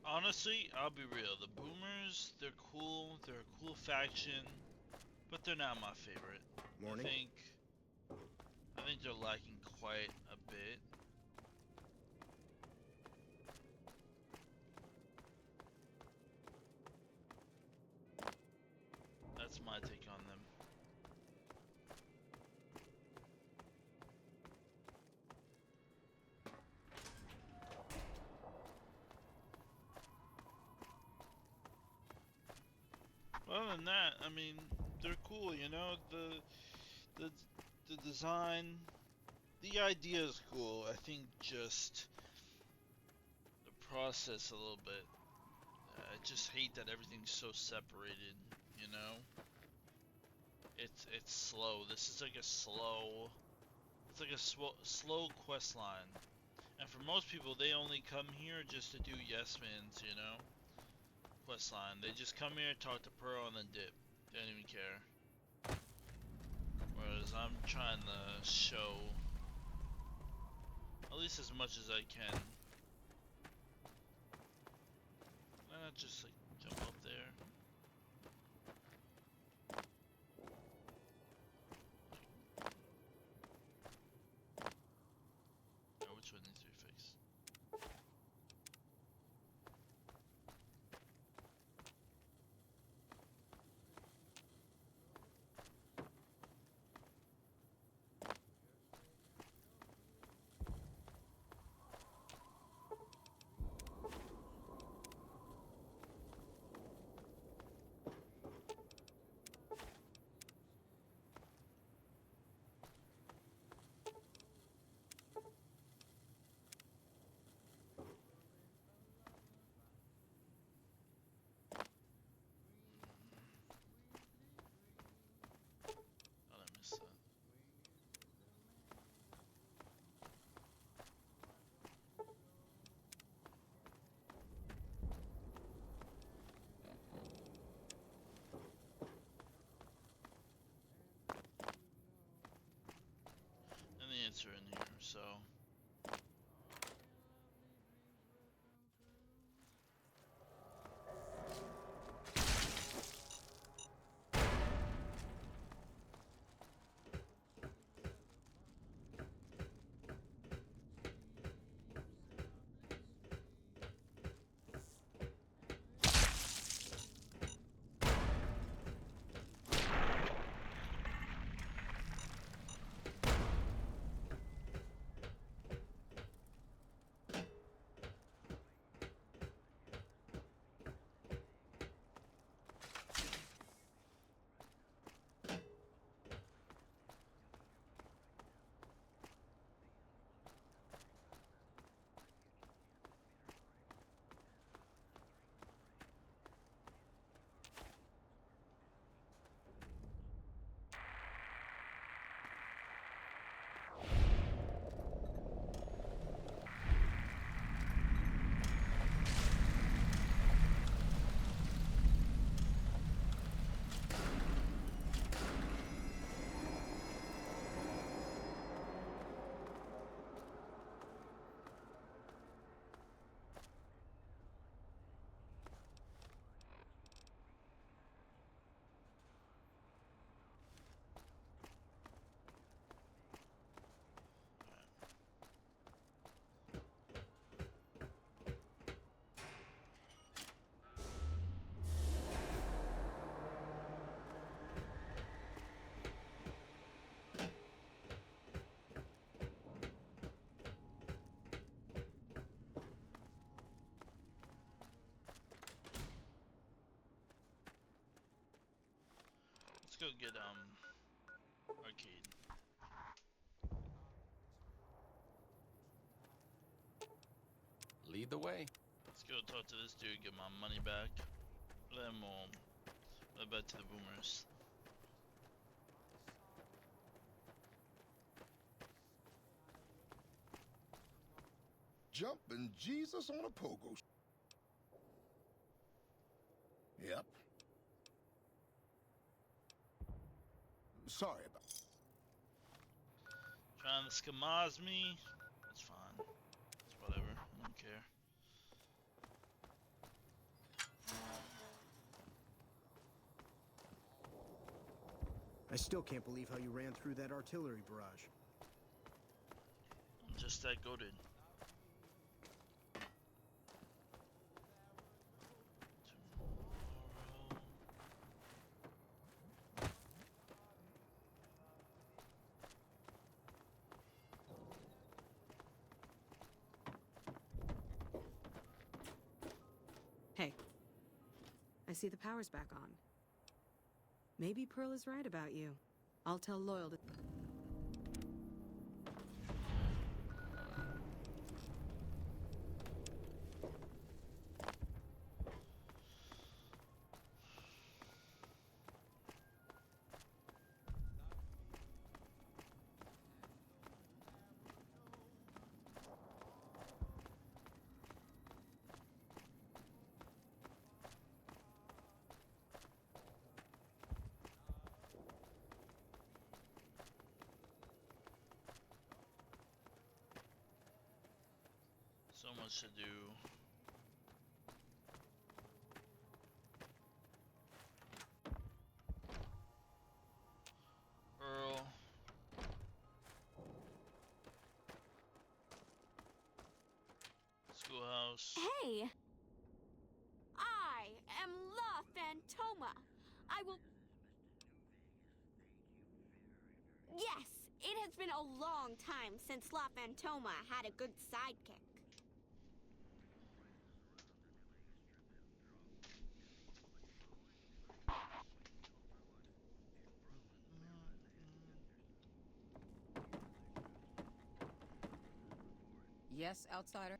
Speaker 1: Honestly, I'll be real. The Boomers, they're cool. They're a cool faction, but they're not my favorite.
Speaker 11: Morning.
Speaker 1: I think they're lacking quite a bit. That's my take on them. Other than that, I mean, they're cool, you know, the design, the idea is cool. I think just the process a little bit. I just hate that everything's so separated, you know? It's slow. This is like a slow, it's like a slow quest line. And for most people, they only come here just to do yes mans, you know? Questline. They just come here, talk to Pearl, and then dip. They don't even care. Whereas I'm trying to show at least as much as I can. Why not just like jump up there? Oh, which one needs to be fixed? Thought I missed that. And the answer in here, so. Let's go get arcade.
Speaker 2: Lead the way.
Speaker 1: Let's go talk to this dude, get my money back. Then we'll head back to the boomers.
Speaker 17: Jumping Jesus on a pogo. Yep. Sorry about.
Speaker 1: Trying to scamaz me? That's fine. It's whatever. I don't care.
Speaker 11: I still can't believe how you ran through that artillery barrage.
Speaker 1: I'm just that goated.
Speaker 15: Hey, I see the power's back on. Maybe Pearl is right about you. I'll tell Loyal to...
Speaker 1: much to do. Earl. Schoolhouse.
Speaker 7: Hey! I am La Phantoma. I will... Yes, it has been a long time since La Phantoma had a good sidekick.
Speaker 21: Yes, outsider?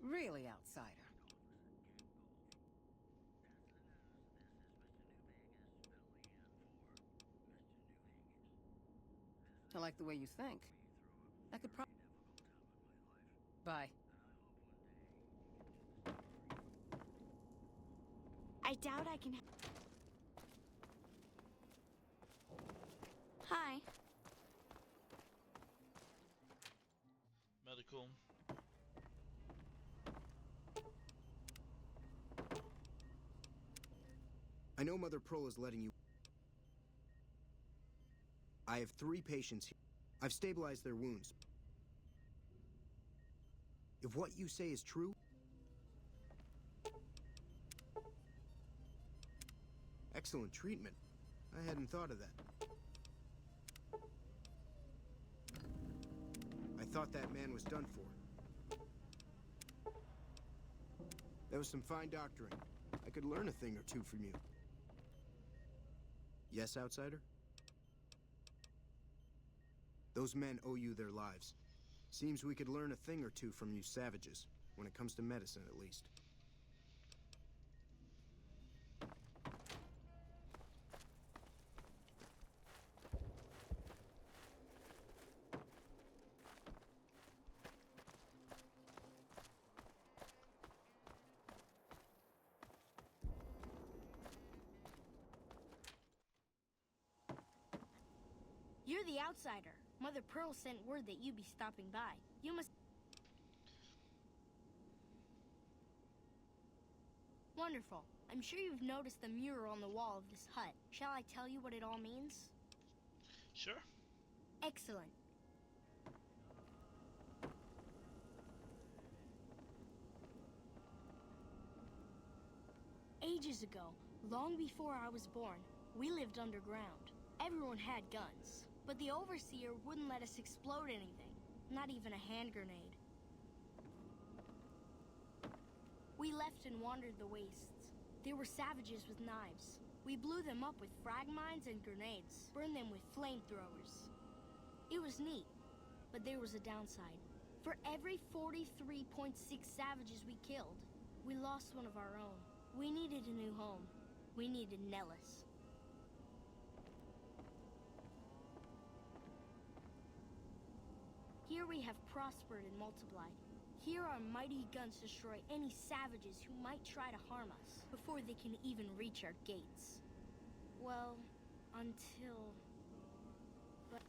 Speaker 21: Really, outsider? I like the way you think. I could probably... Bye.
Speaker 7: I doubt I can... Hi.
Speaker 1: Medical.
Speaker 11: I know Mother Pearl is letting you... I have 3 patients here. I've stabilized their wounds. If what you say is true... Excellent treatment. I hadn't thought of that. I thought that man was done for. That was some fine doctoring. I could learn a thing or two from you. Yes, outsider? Those men owe you their lives. Seems we could learn a thing or two from you savages, when it comes to medicine at least.
Speaker 7: You're the outsider. Mother Pearl sent word that you'd be stopping by. You must... Wonderful. I'm sure you've noticed the mural on the wall of this hut. Shall I tell you what it all means?
Speaker 1: Sure.
Speaker 7: Excellent. Ages ago, long before I was born, we lived underground. Everyone had guns, but the Overseer wouldn't let us explode anything, not even a hand grenade. We left and wandered the wastes. There were savages with knives. We blew them up with frag mines and grenades, burned them with flamethrowers. It was neat, but there was a downside. For every 43.6 savages we killed, we lost one of our own. We needed a new home. We needed Nellis. Here we have prospered and multiplied. Here our mighty guns destroy any savages who might try to harm us before they can even reach our gates. Well, until... But...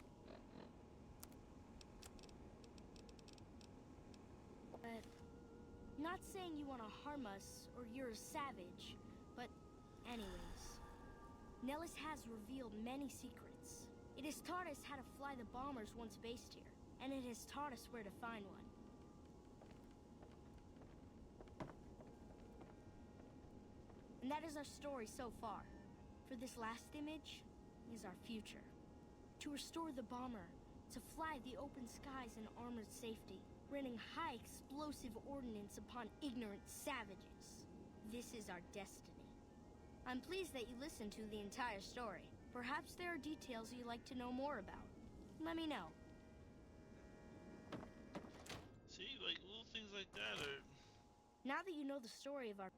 Speaker 7: Not saying you want to harm us or you're a savage, but anyways. Nellis has revealed many secrets. It has taught us how to fly the bombers once based here, and it has taught us where to find one. And that is our story so far. For this last image is our future. To restore the bomber, to fly the open skies in armored safety, raining high explosive ordnance upon ignorant savages. This is our destiny. I'm pleased that you listened to the entire story. Perhaps there are details you'd like to know more about. Let me know.
Speaker 1: See, like, little things like that are...
Speaker 7: Now that you know the story of our...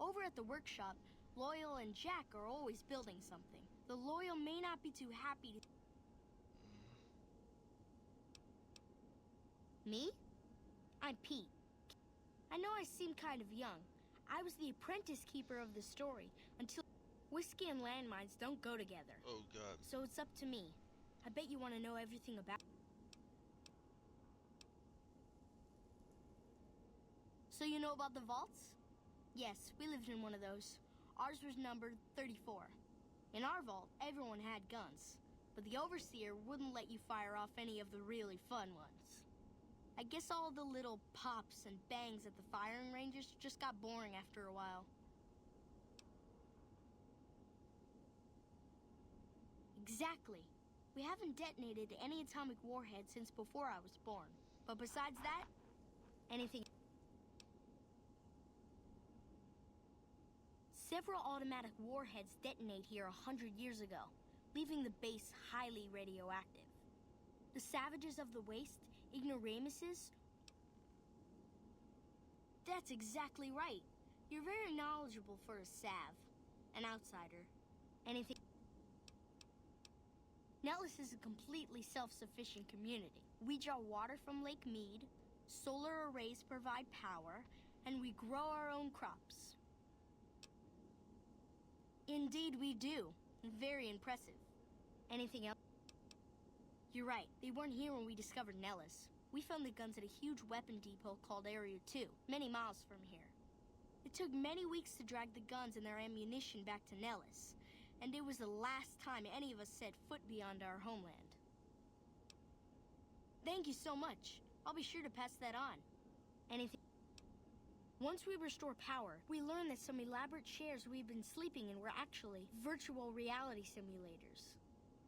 Speaker 7: Over at the workshop, Loyal and Jack are always building something. The Loyal may not be too happy to... Me? I'm Pete. I know I seem kind of young. I was the apprentice keeper of the story until... Whiskey and landmines don't go together.
Speaker 1: Oh, God.
Speaker 7: So it's up to me. I bet you want to know everything about... So you know about the vaults? Yes, we lived in one of those. Ours was numbered 34. In our vault, everyone had guns, but the overseer wouldn't let you fire off any of the really fun ones. I guess all the little pops and bangs at the firing ranges just got boring after a while. Exactly. We haven't detonated any atomic warheads since before I was born. But besides that, anything... Several automatic warheads detonate here 100 years ago, leaving the base highly radioactive. The savages of the waste, ignoramuses... That's exactly right. You're very knowledgeable for a Sav. An outsider. Anything... Nellis is a completely self-sufficient community. We draw water from Lake Mead, solar arrays provide power, and we grow our own crops. Indeed we do. Very impressive. Anything else? You're right. They weren't here when we discovered Nellis. We found the guns at a huge weapon depot called Area 2, many miles from here. It took many weeks to drag the guns and their ammunition back to Nellis, and it was the last time any of us set foot beyond our homeland. Thank you so much. I'll be sure to pass that on. Anything? Once we restore power, we learned that some elaborate chairs we've been sleeping in were actually virtual reality simulators.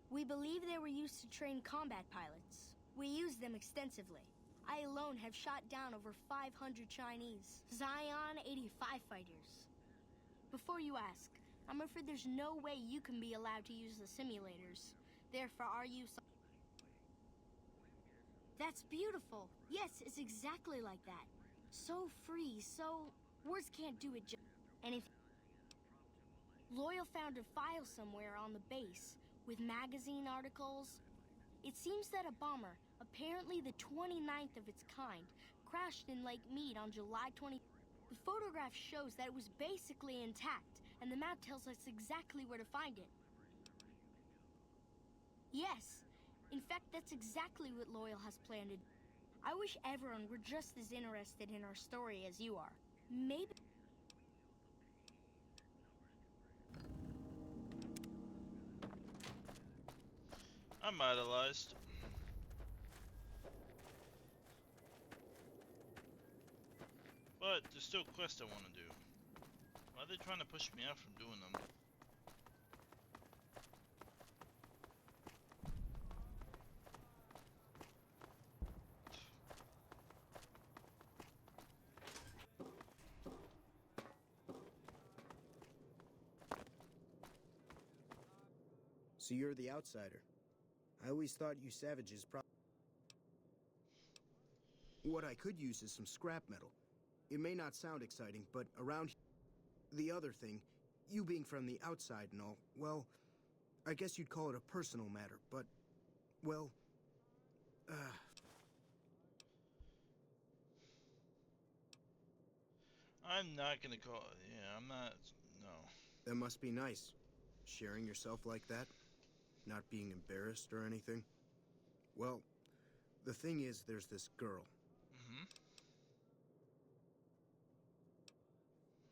Speaker 7: We believe they were used to train combat pilots. We use them extensively. I alone have shot down over 500 Chinese Zion 85 fighters. Before you ask, I'm afraid there's no way you can be allowed to use the simulators. Therefore, our use... That's beautiful. Yes, it's exactly like that. So free, so... Words can't do it anything. Loyal found a file somewhere on the base with magazine articles. It seems that a bomber, apparently the 29th of its kind, crashed in Lake Mead on July 20... The photograph shows that it was basically intact, and the map tells us exactly where to find it. Yes. In fact, that's exactly what Loyal has planned to do. I wish everyone were just as interested in our story as you are. Maybe...
Speaker 1: I'm idolized. But there's still quests I want to do. Why are they trying to push me out from doing them?
Speaker 11: So you're the outsider. I always thought you savages What I could use is some scrap metal. It may not sound exciting, but around the other thing, you being from the outside and all, well, I guess you'd call it a personal matter, but, well,
Speaker 1: I'm not gonna call... Yeah, I'm not... No.
Speaker 11: That must be nice. Sharing yourself like that. Not being embarrassed or anything. Well, the thing is, there's this girl.
Speaker 1: Mm-hmm.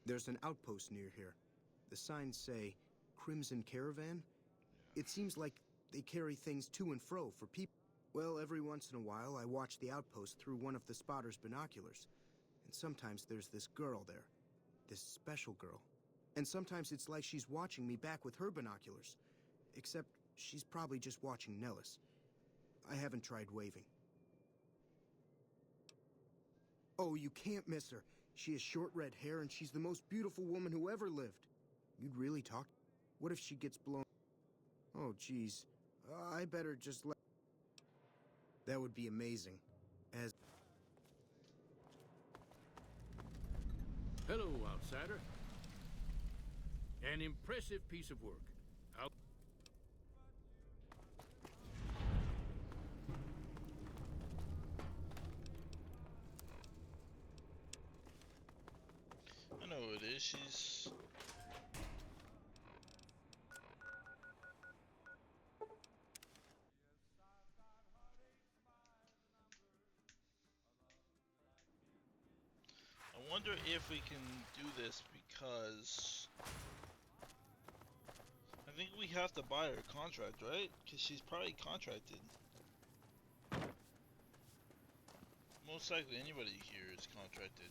Speaker 11: There's an outpost near here. The signs say, Crimson Caravan. It seems like they carry things to and fro for people. Well, every once in a while, I watch the outpost through one of the spotter's binoculars. And sometimes there's this girl there. This special girl. And sometimes it's like she's watching me back with her binoculars. Except she's probably just watching Nellis. I haven't tried waving. Oh, you can't miss her. She has short red hair and she's the most beautiful woman who ever lived. You'd really talk? What if she gets blown? Oh, geez. I better just let... That would be amazing. As...
Speaker 5: Hello, outsider. An impressive piece of work.
Speaker 1: I know who it is. She's... wonder if we can do this because I think we have to buy her contract, right? Because she's probably contracted. Most likely anybody here is contracted.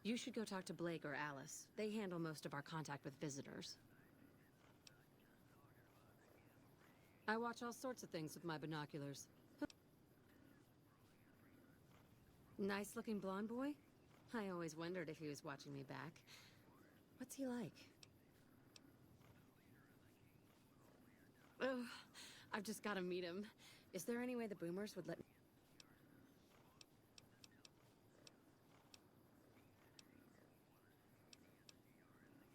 Speaker 10: You should go talk to Blake or Alice. They handle most of our contact with visitors. I watch all sorts of things with my binoculars. Nice-looking blonde boy? I always wondered if he was watching me back. What's he like? Oh, I've just got to meet him. Is there any way the boomers would let me...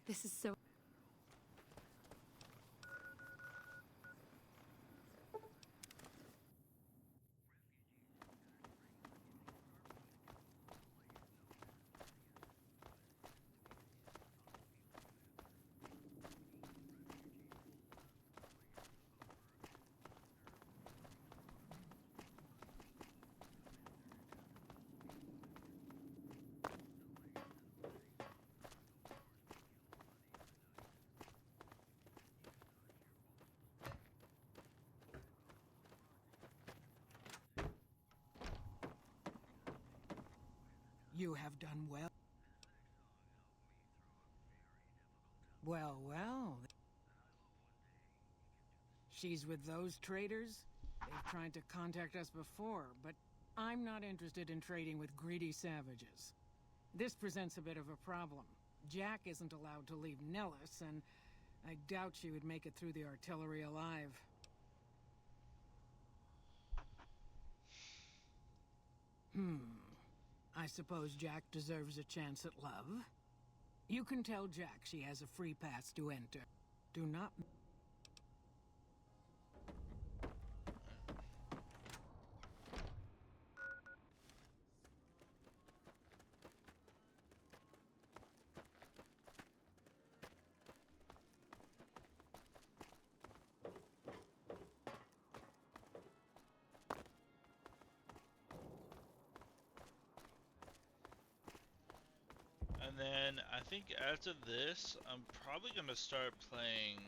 Speaker 10: This is so...
Speaker 3: You have done well. Well, well. She's with those traders? They've tried to contact us before, but I'm not interested in trading with greedy savages. This presents a bit of a problem. Jack isn't allowed to leave Nellis, and I doubt she would make it through the artillery alive. I suppose Jack deserves a chance at love. You can tell Jack she has a free pass to enter. Do not...
Speaker 1: And then I think after this, I'm probably gonna start playing.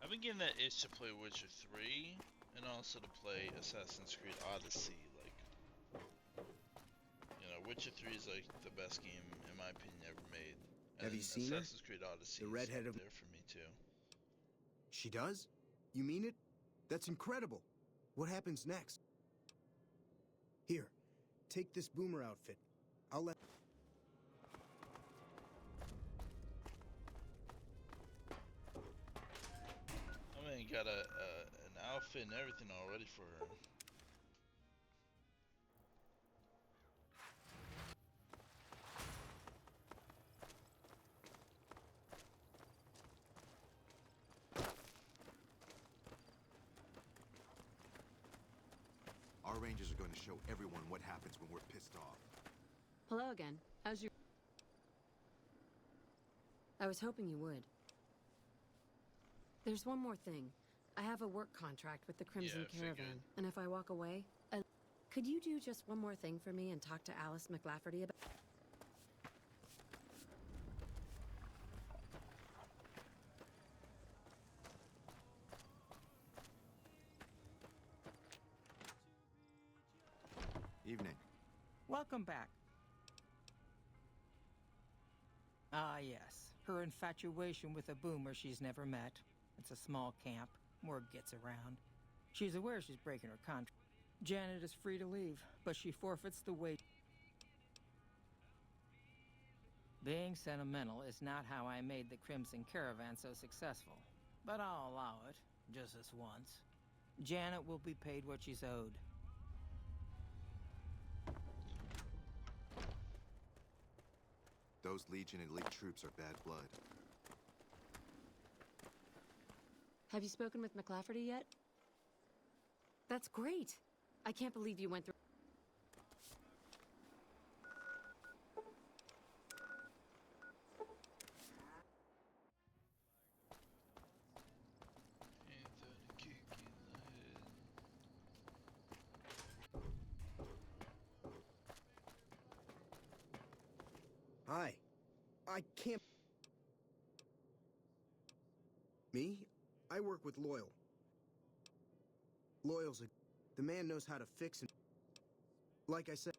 Speaker 1: I've been getting that itch to play Witcher 3 and also to play Assassin's Creed Odyssey. Like, you know, Witcher 3 is like the best game in my opinion ever made. And
Speaker 11: Have you seen
Speaker 1: Assassin's
Speaker 11: her?
Speaker 1: Creed Odyssey
Speaker 11: The
Speaker 1: is
Speaker 11: redhead
Speaker 1: up
Speaker 11: of...
Speaker 1: there for me too.
Speaker 11: She does? You mean it? That's incredible. What happens next? Here, take this boomer outfit. I'll let...
Speaker 1: I mean, got an outfit and everything already for her.
Speaker 9: Our rangers are going to show everyone what happens when we're pissed off.
Speaker 10: Hello again. How's your... I was hoping you would. There's one more thing. I have a work contract with the Crimson Caravan, and if I walk away, could you do just one more thing for me and talk to Alice McLafferty about...
Speaker 9: Evening.
Speaker 13: Welcome back. Ah, yes. Her infatuation with a boomer she's never met. It's a small camp. Word gets around. She's aware she's breaking her contract. Janet is free to leave, but she forfeits the weight. Being sentimental is not how I made the Crimson Caravan so successful. But I'll allow it, just this once. Janet will be paid what she's owed.
Speaker 9: Those Legion elite troops are bad blood.
Speaker 10: Have you spoken with McLafferty yet? That's great. I can't believe you went through...
Speaker 11: Hi. I can't... Me? I work with Loyal. Loyal's the man knows how to fix and... Like I said...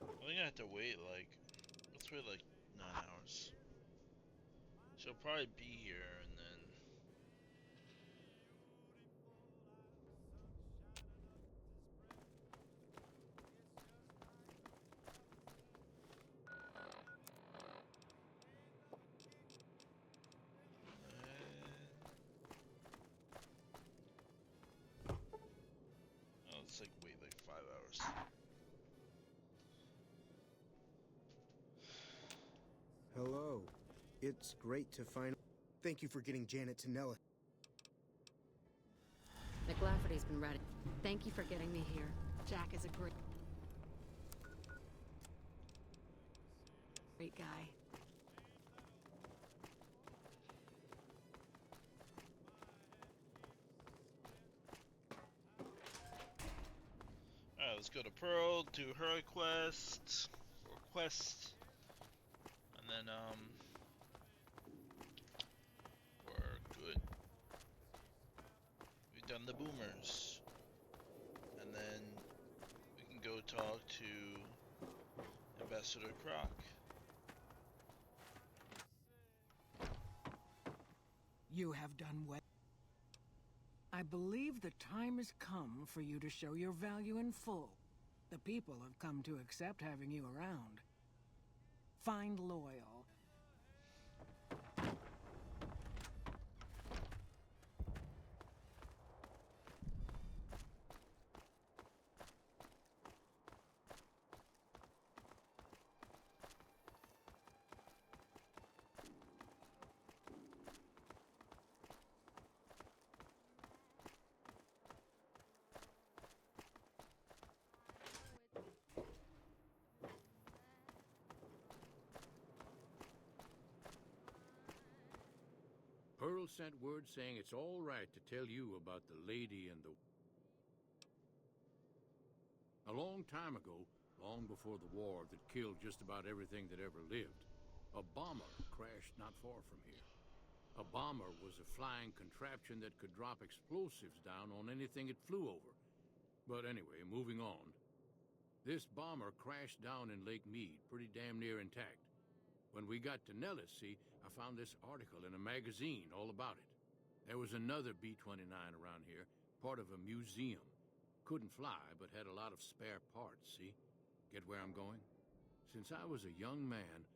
Speaker 1: I think I have to wait, like... Let's wait, like, 9 hours. She'll probably be here, and then... Oh, it's like, wait, like 5 hours.
Speaker 11: Hello. It's great to find... Thank you for getting Janet to Nellis.
Speaker 10: McLafferty's been ready. Thank you for getting me here. Jack is a great guy.
Speaker 1: Alright, let's go to Pearl, do her quest, and then, we're good. We've done the boomers, and then we can go talk to Ambassador Croc.
Speaker 3: You have done well. I believe the time has come for you to show your value in full. The people have come to accept having you around. Find Loyal.
Speaker 5: Pearl sent word saying it's all right to tell you about the lady and the... A long time ago, long before the war that killed just about everything that ever lived, a bomber crashed not far from here. A bomber was a flying contraption that could drop explosives down on anything it flew over. But anyway, moving on. This bomber crashed down in Lake Mead, pretty damn near intact. When we got to Nellis, see, I found this article in a magazine all about it. There was another B-29 around here, part of a museum. Couldn't fly, but had a lot of spare parts, see? Get where I'm going? Since I was a young man,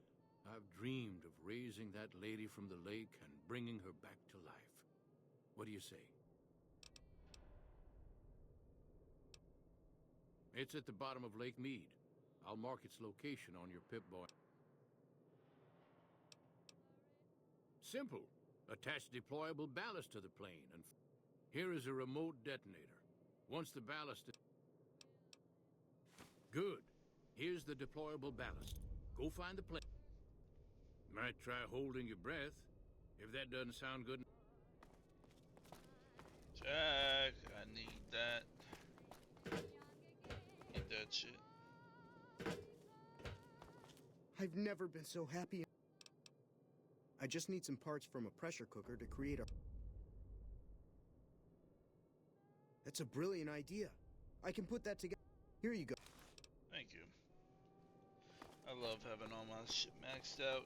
Speaker 5: I've dreamed of raising that lady from the lake and bringing her back to life. What do you say? It's at the bottom of Lake Mead. I'll mark its location on your Pip-Boy. Simple. Attach deployable ballast to the plane, and here is a remote detonator. Once the ballast is... Good. Here's the deployable ballast. Go find the plane. Might try holding your breath, if that doesn't sound good.
Speaker 1: Jack, I need that. Need that shit.
Speaker 11: I've never been so happy. I just need some parts from a pressure cooker to create a... That's a brilliant idea. I can put that together. Here you go.
Speaker 1: Thank you. I love having all my shit maxed out.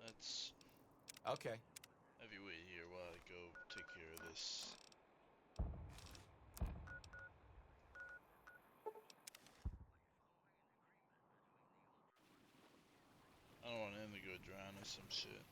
Speaker 1: Let's...
Speaker 20: Okay.
Speaker 1: Have you wait here while I go take care of this. I don't want him to go drown or some shit.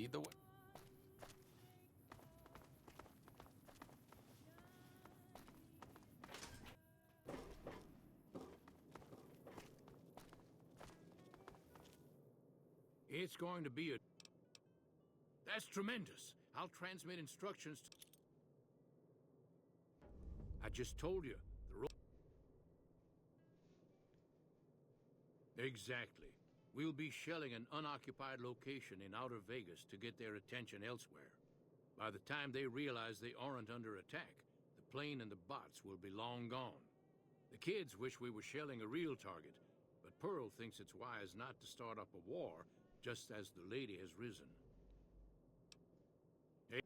Speaker 2: lead the way.
Speaker 5: It's going to be a... That's tremendous. I'll transmit instructions to... I just told you. Exactly. We'll be shelling an unoccupied location in outer Vegas to get their attention elsewhere. By the time they realize they aren't under attack, the plane and the bots will be long gone. The kids wish we were shelling a real target, but Pearl thinks it's wise not to start up a war just as the lady has risen. Hey.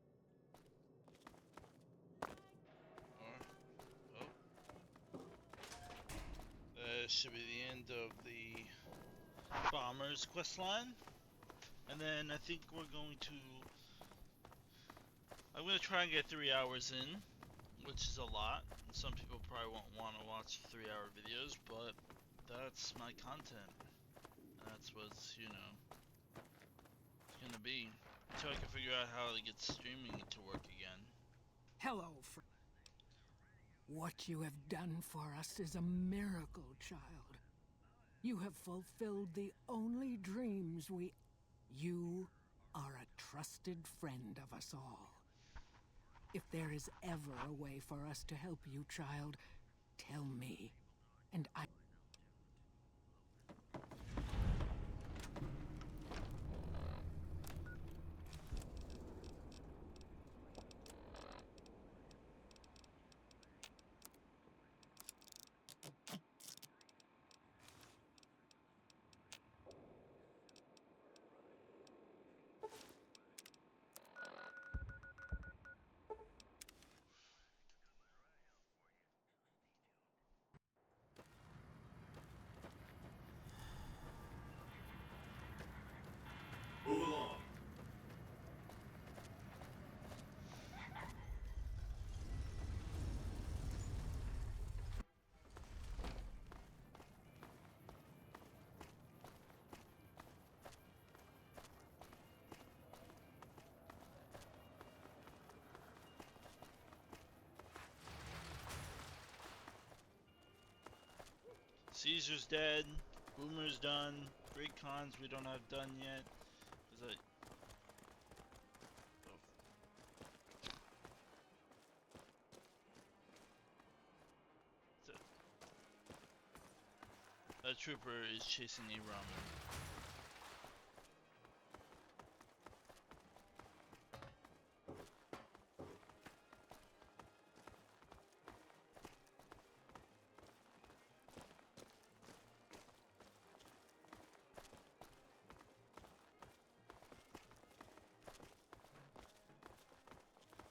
Speaker 1: Should be the end of the Bomber's questline. And then I think we're going to... I'm going to try and get 3 hours in, which is a lot. Some people probably won't want to watch 3-hour videos, but that's my content. That's what's, you know, it's going to be. Until I can figure out how to get streaming to work again.
Speaker 3: Hello, friend. What you have done for us is a miracle, child. You have fulfilled the only dreams we... You are a trusted friend of us all. If there is ever a way for us to help you, child, tell me, and I...
Speaker 6: Move along.
Speaker 1: Caesar's dead. Boomer's done. Great cons we don't have done yet. Is it? That trooper is chasing a ramen.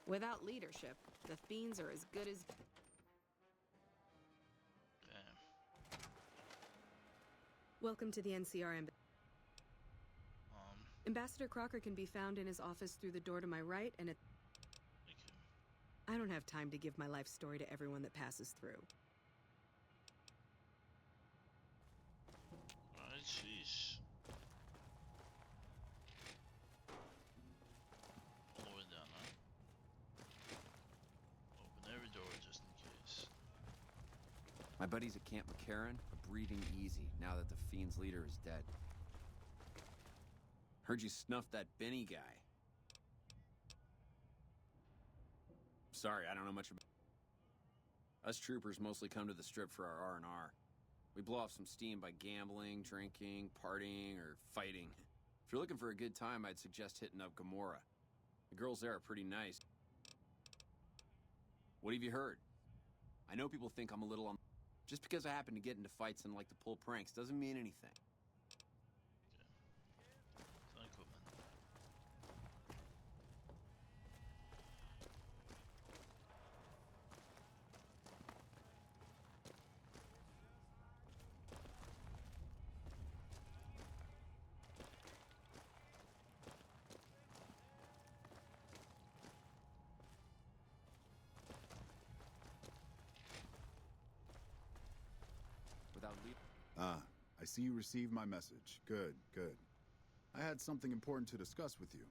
Speaker 15: Without leadership, the fiends are as good as... Welcome to the NCR Ambassador Crocker can be found in his office through the door to my right, and I don't have time to give my life story to everyone that passes through.
Speaker 1: Alright, sheesh. All the way down, huh? Open every door just in case.
Speaker 14: My buddies at Camp McCarran are breathing easy now that the Fiend's leader is dead. Heard you snuffed that Benny guy. Sorry, I don't know much about... Us troopers mostly come to the Strip for our R&R. We blow off some steam by gambling, drinking, partying, or fighting. If you're looking for a good time, I'd suggest hitting up Gamora. The girls there are pretty nice. What have you heard? I know people think I'm a little on... Just because I happen to get into fights and like to pull pranks doesn't mean anything.
Speaker 4: I see you received my message. Good, good. I had something important to discuss with you.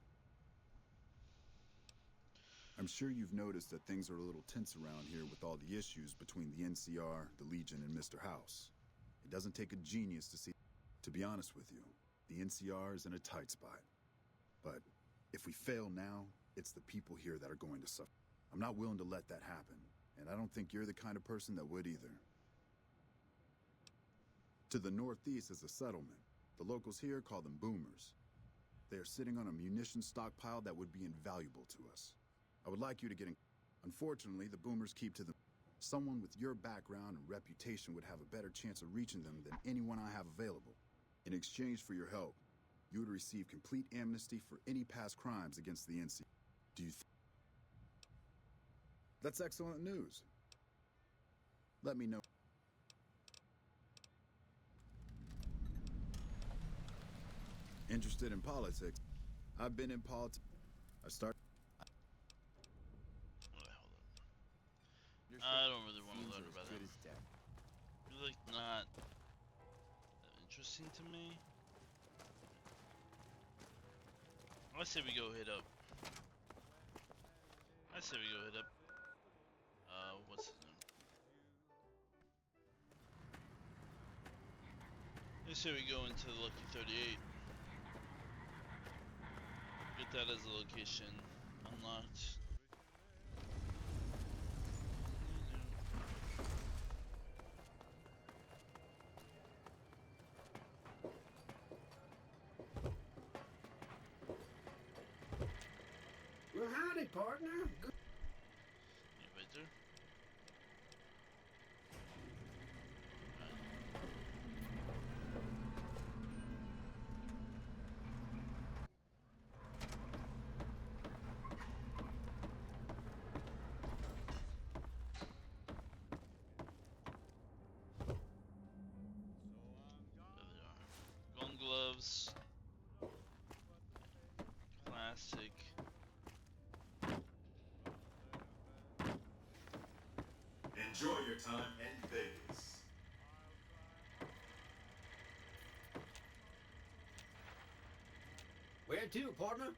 Speaker 4: I'm sure you've noticed that things are a little tense around here with all the issues between the NCR, the Legion, and Mr. House. It doesn't take a genius to see. To be honest with you, the NCR is in a tight spot. But if we fail now, it's the people here that are going to suffer. I'm not willing to let that happen, and I don't think you're the kind of person that would either. To the northeast is a settlement. The locals here call them boomers. They are sitting on a munitions stockpile that would be invaluable to us. I would like you to get in. Unfortunately, the boomers keep to them. Someone with your background and reputation would have a better chance of reaching them than anyone I have available. In exchange for your help, you would receive complete amnesty for any past crimes against the NC. Do you That's excellent news. Let me know. Interested in politics? I've been in politics.
Speaker 1: I don't really want to learn about it. It's like not that interesting to me. I say we go hit up. What's his name? I say we go into the Lucky 38. Get that as a location unlocked.
Speaker 11: Well, howdy, partner.
Speaker 1: You right there? There they are. Gun gloves. Plastic.
Speaker 6: Enjoy your time in Vegas.
Speaker 11: Where to, partner?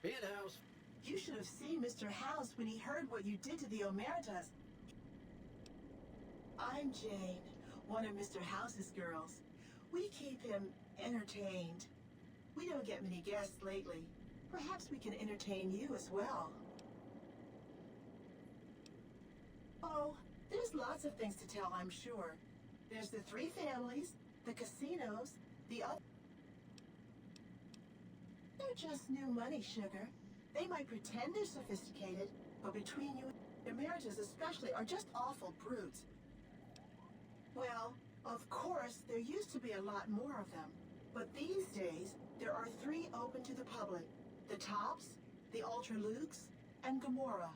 Speaker 11: Penthouse.
Speaker 18: You should have seen Mr. House when he heard what you did to the Omertas. I'm Jane, one of Mr. House's girls. We keep him entertained. We don't get many guests lately. Perhaps we can entertain you as well. Oh, there's lots of things to tell, I'm sure. There's the 3 families, the casinos, the other... They're just new money, sugar. They might pretend they're sophisticated, but between you and Emeritus especially are just awful brutes. Well, of course, there used to be a lot more of them. But these days, there are 3 open to the public. The Tops, the Ultra Lukes, and Gamora.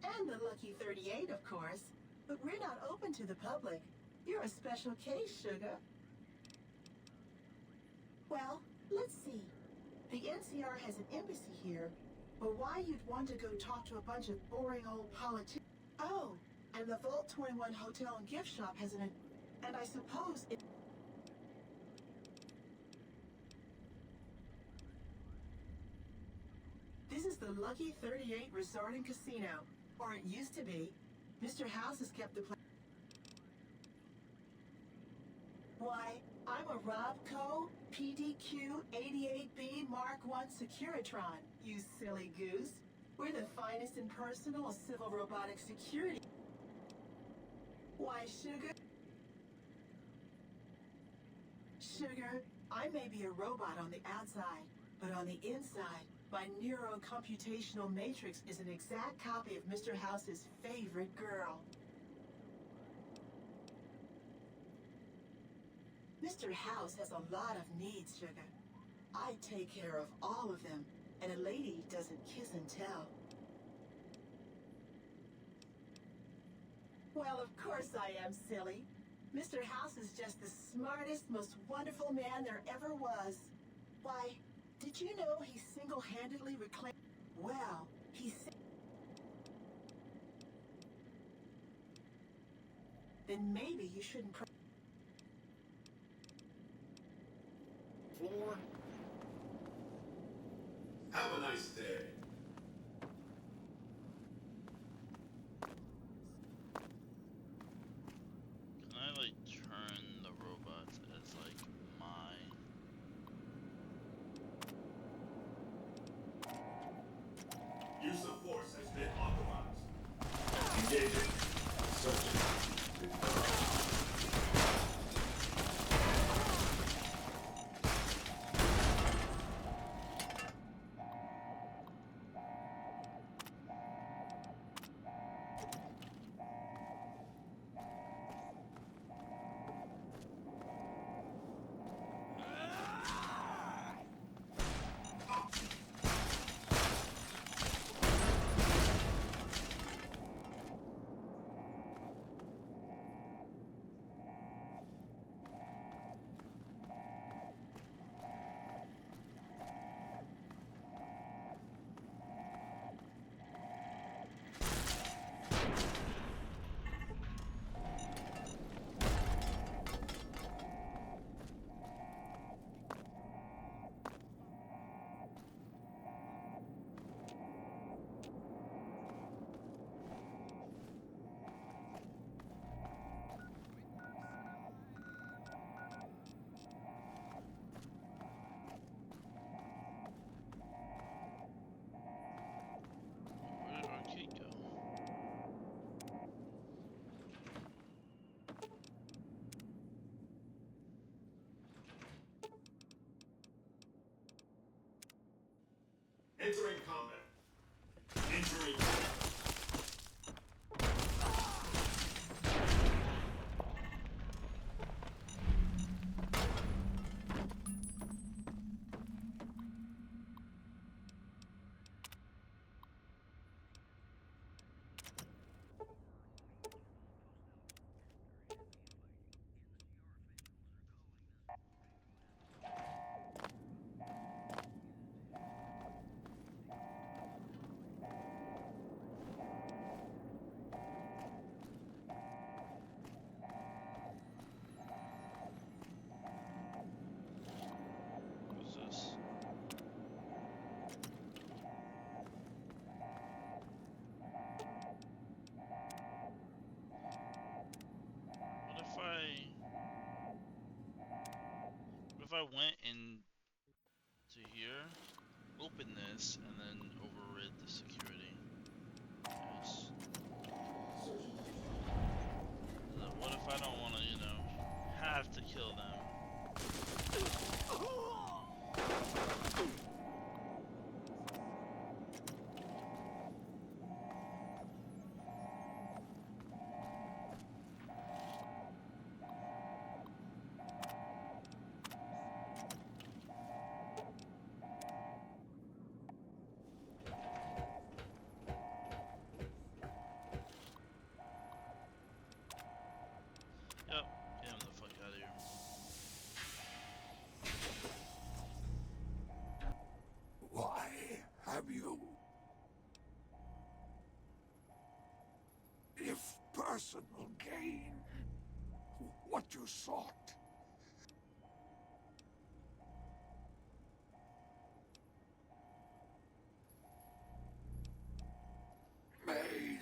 Speaker 18: And the Lucky 38, of course. But we're not open to the public. You're a special case, sugar. Well, let's see. The NCR has an embassy here, but why you'd want to go talk to a bunch of boring old politicians? Oh, and the Vault 21 Hotel and Gift Shop has an... And I suppose it... This is the Lucky 38 Resort and Casino, or it used to be. Mr. House has kept the place. Why, I'm a Robco PDQ 88B Mark I Securitron, you silly goose. We're the finest in personal civil robotic security. Why, sugar? Sugar, I may be a robot on the outside, but on the inside, my neurocomputational matrix is an exact copy of Mr. House's favorite girl. Mr. House has a lot of needs, sugar. I take care of all of them, and a lady doesn't kiss and tell. Well, of course I am silly. Mr. House is just the smartest, most wonderful man there ever was. Why, did you know he single-handedly reclaimed... Well, he... Then maybe you shouldn't...
Speaker 5: floor?
Speaker 6: Have a nice day.
Speaker 1: Can I like turn the robots as like my?
Speaker 6: Use of force has been authorized. Engaging. Searching.
Speaker 1: Where did Arcade go?
Speaker 6: Entering combat. Entering.
Speaker 1: Who's this? What if I went into here, open this, and then overrid the security? Yes. Then what if I don't want to, you know, have to kill them? Yep, get him the fuck out of here.
Speaker 5: Why have you? If personal gain, what you sought. May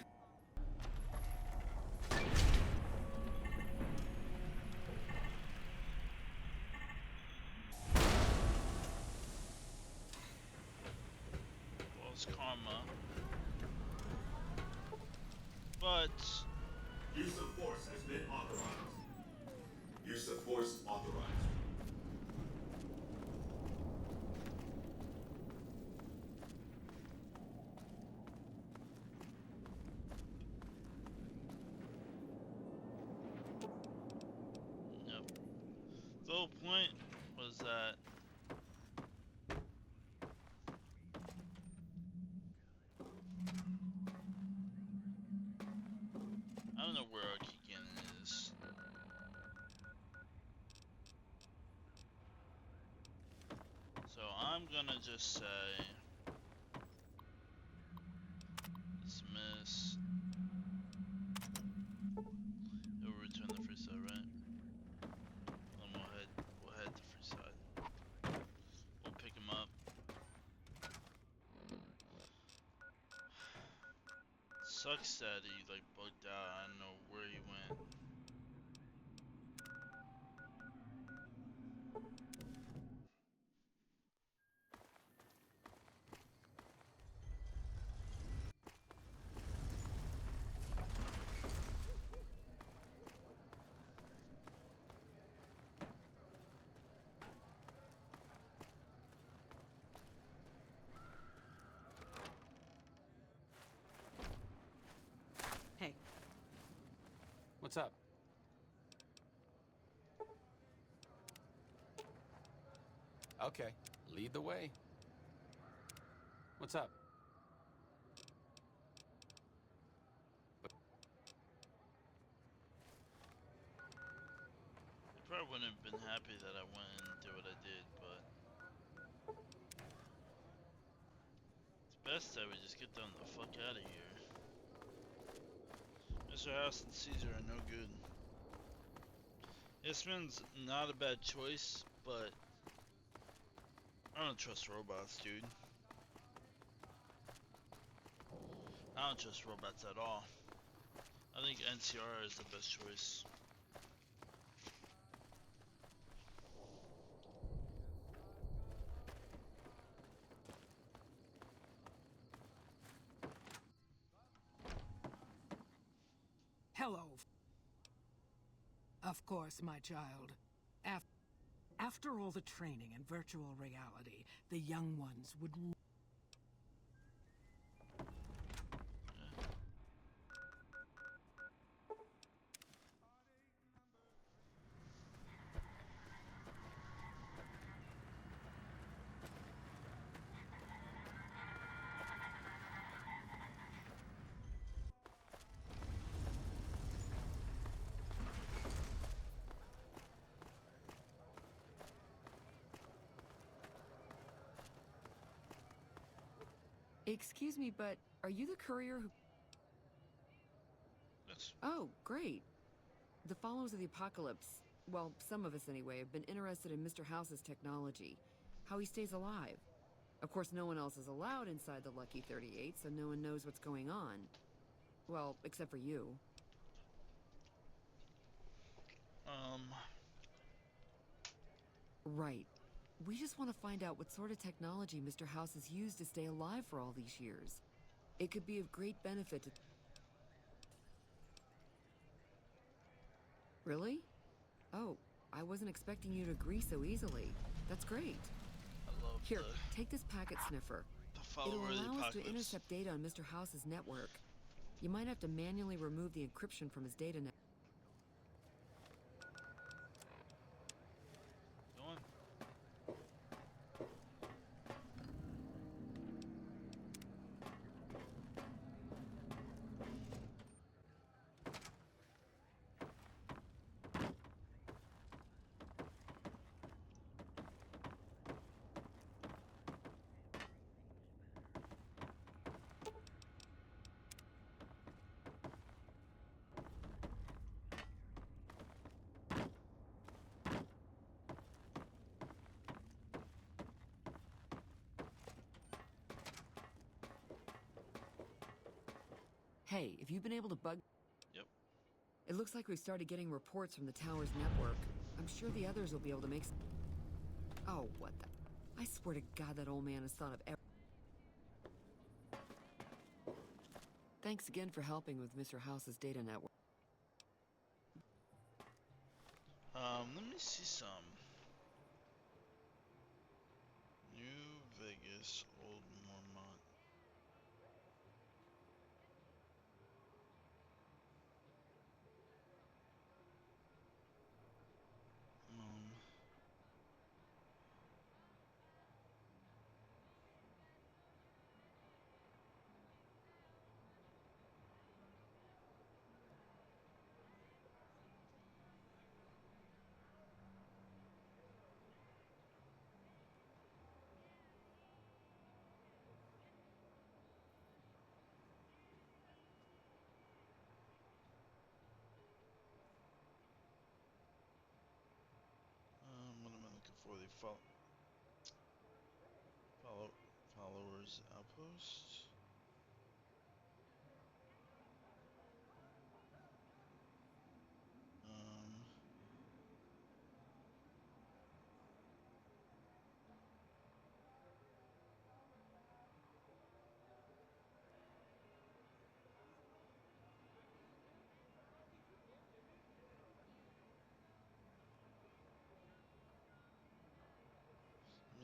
Speaker 1: Lost karma. But
Speaker 6: Use of force has been authorized. Use of force authorized.
Speaker 1: yep. The whole point was that I don't know where our key cannon is. So I'm gonna just say dismiss. It will return the free side, right? And we'll head to free side. sucks that he like bugged out. I don't know where he went.
Speaker 15: Hey.
Speaker 2: What's up? Okay, lead the way. What's up?
Speaker 1: He probably wouldn't have been happy that I went and did what I did, but it's best that we just get them the fuck out of here. Mr. House and Caesar are no good. Isman's not a bad choice, but I don't trust robots, dude. I don't trust robots at all. I think NCR is the best choice.
Speaker 3: Hello. Of course, my child. After all the training in virtual reality, the young ones would...
Speaker 19: Excuse me, but are you the courier who...
Speaker 1: Yes.
Speaker 19: Oh, great. The followers of the apocalypse, well, some of us anyway, have been interested in Mr. House's technology, how he stays alive. Of course, no one else is allowed inside the Lucky 38, so no one knows what's going on. Well, except for you. Right. We just want to find out what sort of technology Mr. House has used to stay alive for all these years. It could be of great benefit to... Really? Oh, I wasn't expecting you to agree so easily. That's great. Here, take this packet sniffer. It'll allow us to intercept data on Mr. House's network. You might have to manually remove the encryption from his data net.
Speaker 1: Go on.
Speaker 19: Hey, if you've been able to bug...
Speaker 1: Yep.
Speaker 19: It looks like we've started getting reports from the tower's network. I'm sure the others will be able to make... Oh, what the... I swear to God that old man has thought of every... Thanks again for helping with Mr. House's data network.
Speaker 1: Let me see some. New Vegas, Old Mormont. What am I looking for? The followers outpost.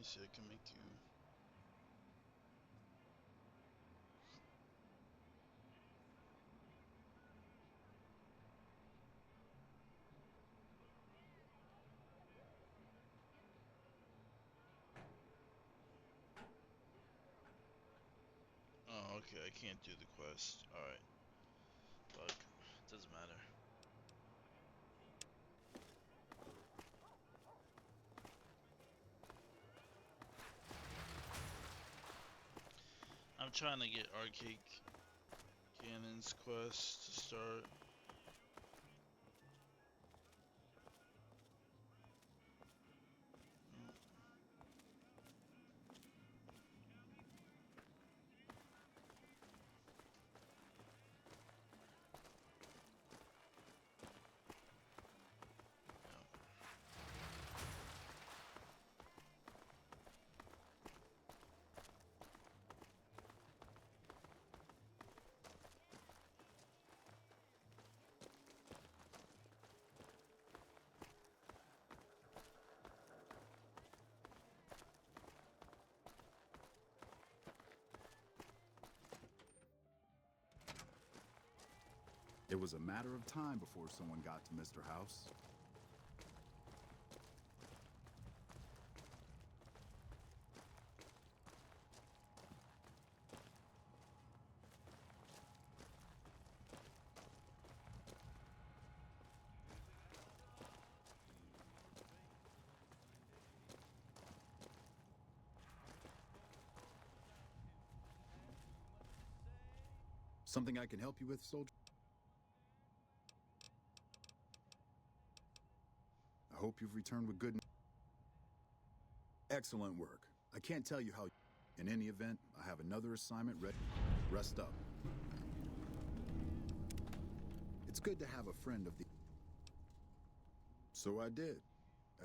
Speaker 16: me see, I can make you.
Speaker 1: Oh, okay, I can't do the quest. Alright. Fuck. Doesn't matter. I'm trying to get Arcade Cannon's quest to start.
Speaker 4: It was a matter of time before someone got to Mr. House. Something I can help you with, soldier? I hope you've returned with good news. Excellent work. I can't tell you how. In any event, I have another assignment ready. Rest up. It's good to have a friend of the... So I did.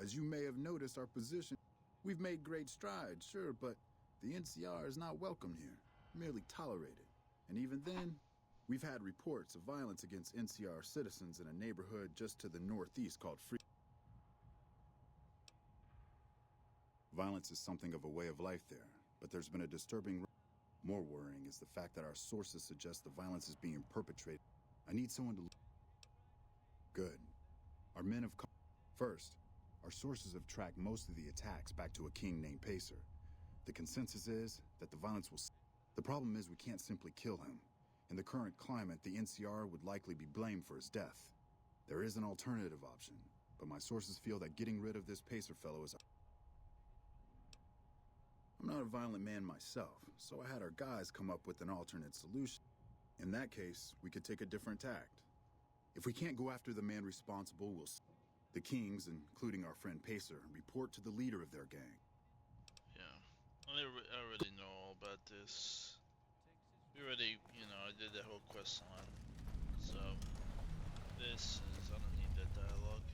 Speaker 4: As you may have noticed, our position... We've made great strides, sure, but the NCR is not welcome here, merely tolerated. And even then, we've had reports of violence against NCR citizens in a neighborhood just to the northeast called Free. Violence is something of a way of life there, but there's been a disturbing... More worrying is the fact that our sources suggest the violence is being perpetrated. I need someone to... Good. Our men have come... First, our sources have tracked most of the attacks back to a king named Pacer. The consensus is that the violence will... The problem is we can't simply kill him. In the current climate, the NCR would likely be blamed for his death. There is an alternative option, but my sources feel that getting rid of this Pacer fellow is... I'm not a violent man myself, so I had our guys come up with an alternate solution. In that case, we could take a different tact. If we can't go after the man responsible, we'll... The Kings, including our friend Pacer, report to the leader of their gang.
Speaker 1: Yeah. I already know all about this. We already, I did that whole quest line. So, this is... I don't need that dialogue.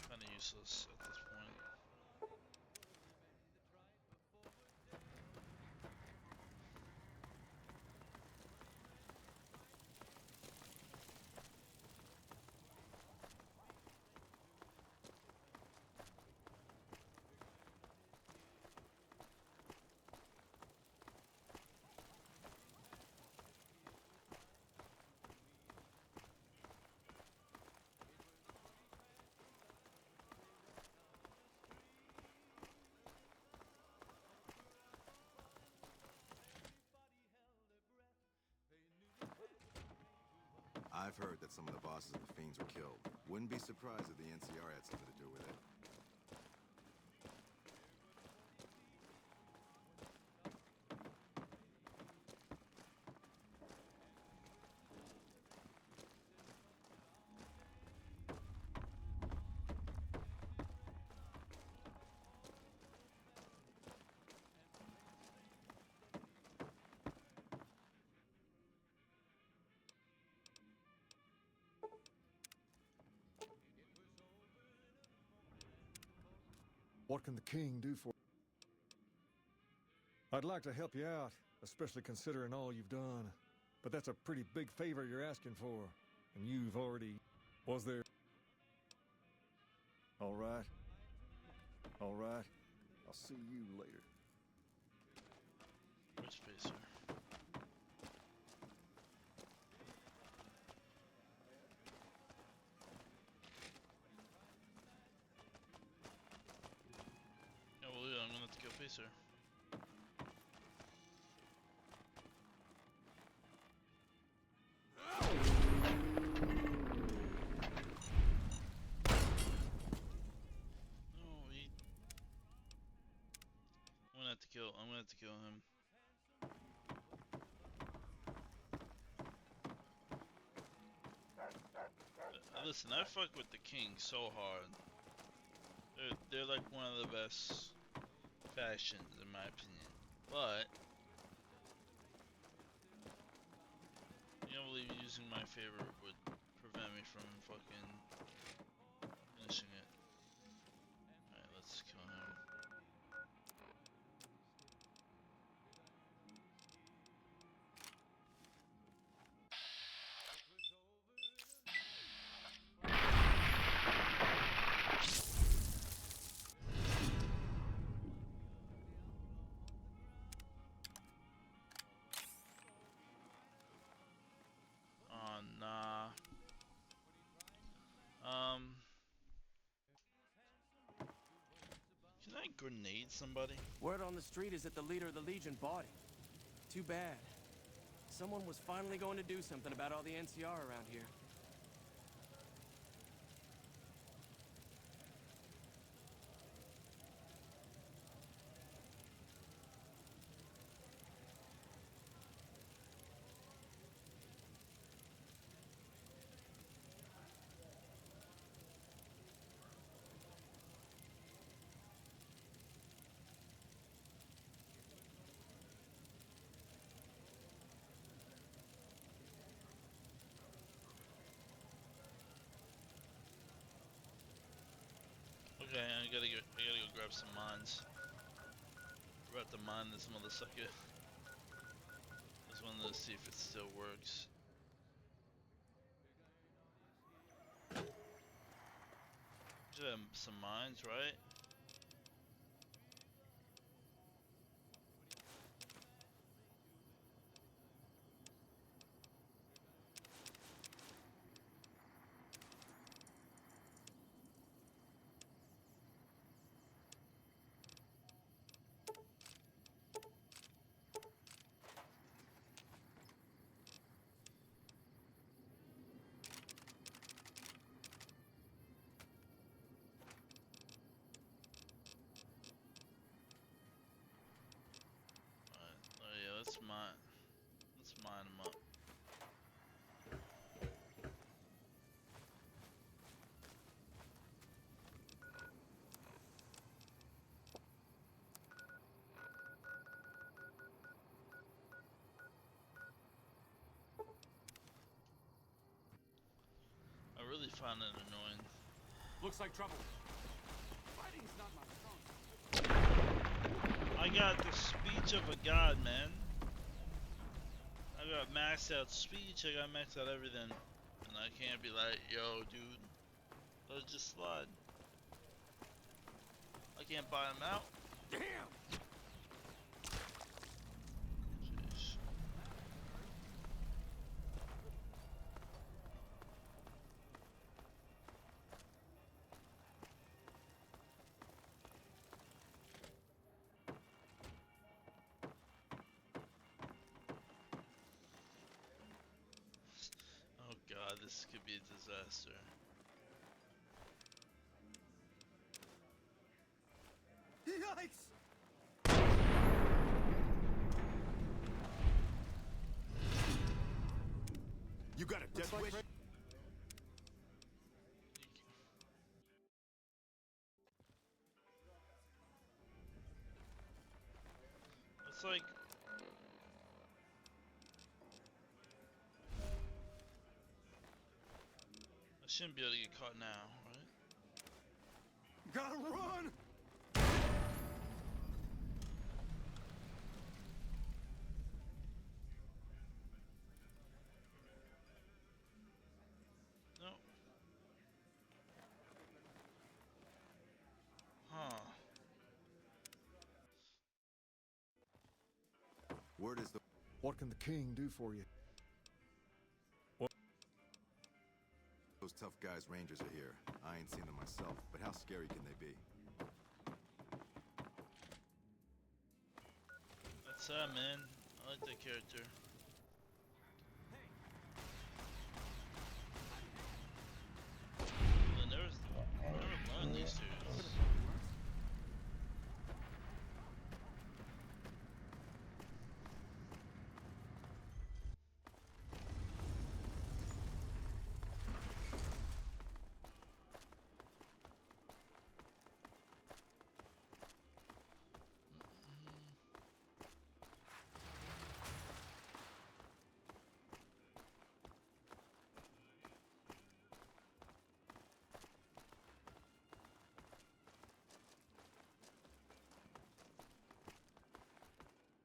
Speaker 1: Kinda useless at this point.
Speaker 9: I've heard that some of the bosses of the Fiends were killed. Wouldn't be surprised if the NCR had something to do with it.
Speaker 22: What can the king do for... I'd like to help you out, especially considering all you've done. But that's a pretty big favor you're asking for. And you've already... Was there... All right. All right. I'll see you later.
Speaker 1: Where's Pacer? Yeah, well, yeah, I'm gonna have to kill Pacer. I'm gonna have to kill him. Listen, I fuck with the king so hard. They're like one of the best factions in my opinion. But I can't believe using my favor would prevent me from fucking finishing it. Alright, let's kill him. Oh, nah. Can I grenade somebody?
Speaker 20: Word on the street is that the leader of the Legion bought it. Too bad. Someone was finally going to do something about all the NCR around here.
Speaker 1: Okay, I gotta go grab some mines. We're about to mine this motherfucker. Just wanted to see if it still works. Should have some mines, right? Oh yeah, let's mine them up. I really find it annoying.
Speaker 2: Looks like trouble. Fighting's not my strong.
Speaker 1: I got the speech of a god, man. I got maxed out speech, I got maxed out everything. And I can't be like, yo, dude, let's just slide. I can't buy them out.
Speaker 2: Damn!
Speaker 1: Jeez. Oh god, this could be a disaster.
Speaker 11: Yikes!
Speaker 17: You got a death wish?
Speaker 1: It's like I shouldn't be able to get caught now, right?
Speaker 11: Gotta run!
Speaker 1: No. Huh.
Speaker 9: Word is the...
Speaker 22: What can the king do for you?
Speaker 9: Those tough guys Rangers are here. I ain't seen them myself, but how scary can they be?
Speaker 1: What's up, man? I like that character. I never learned these two.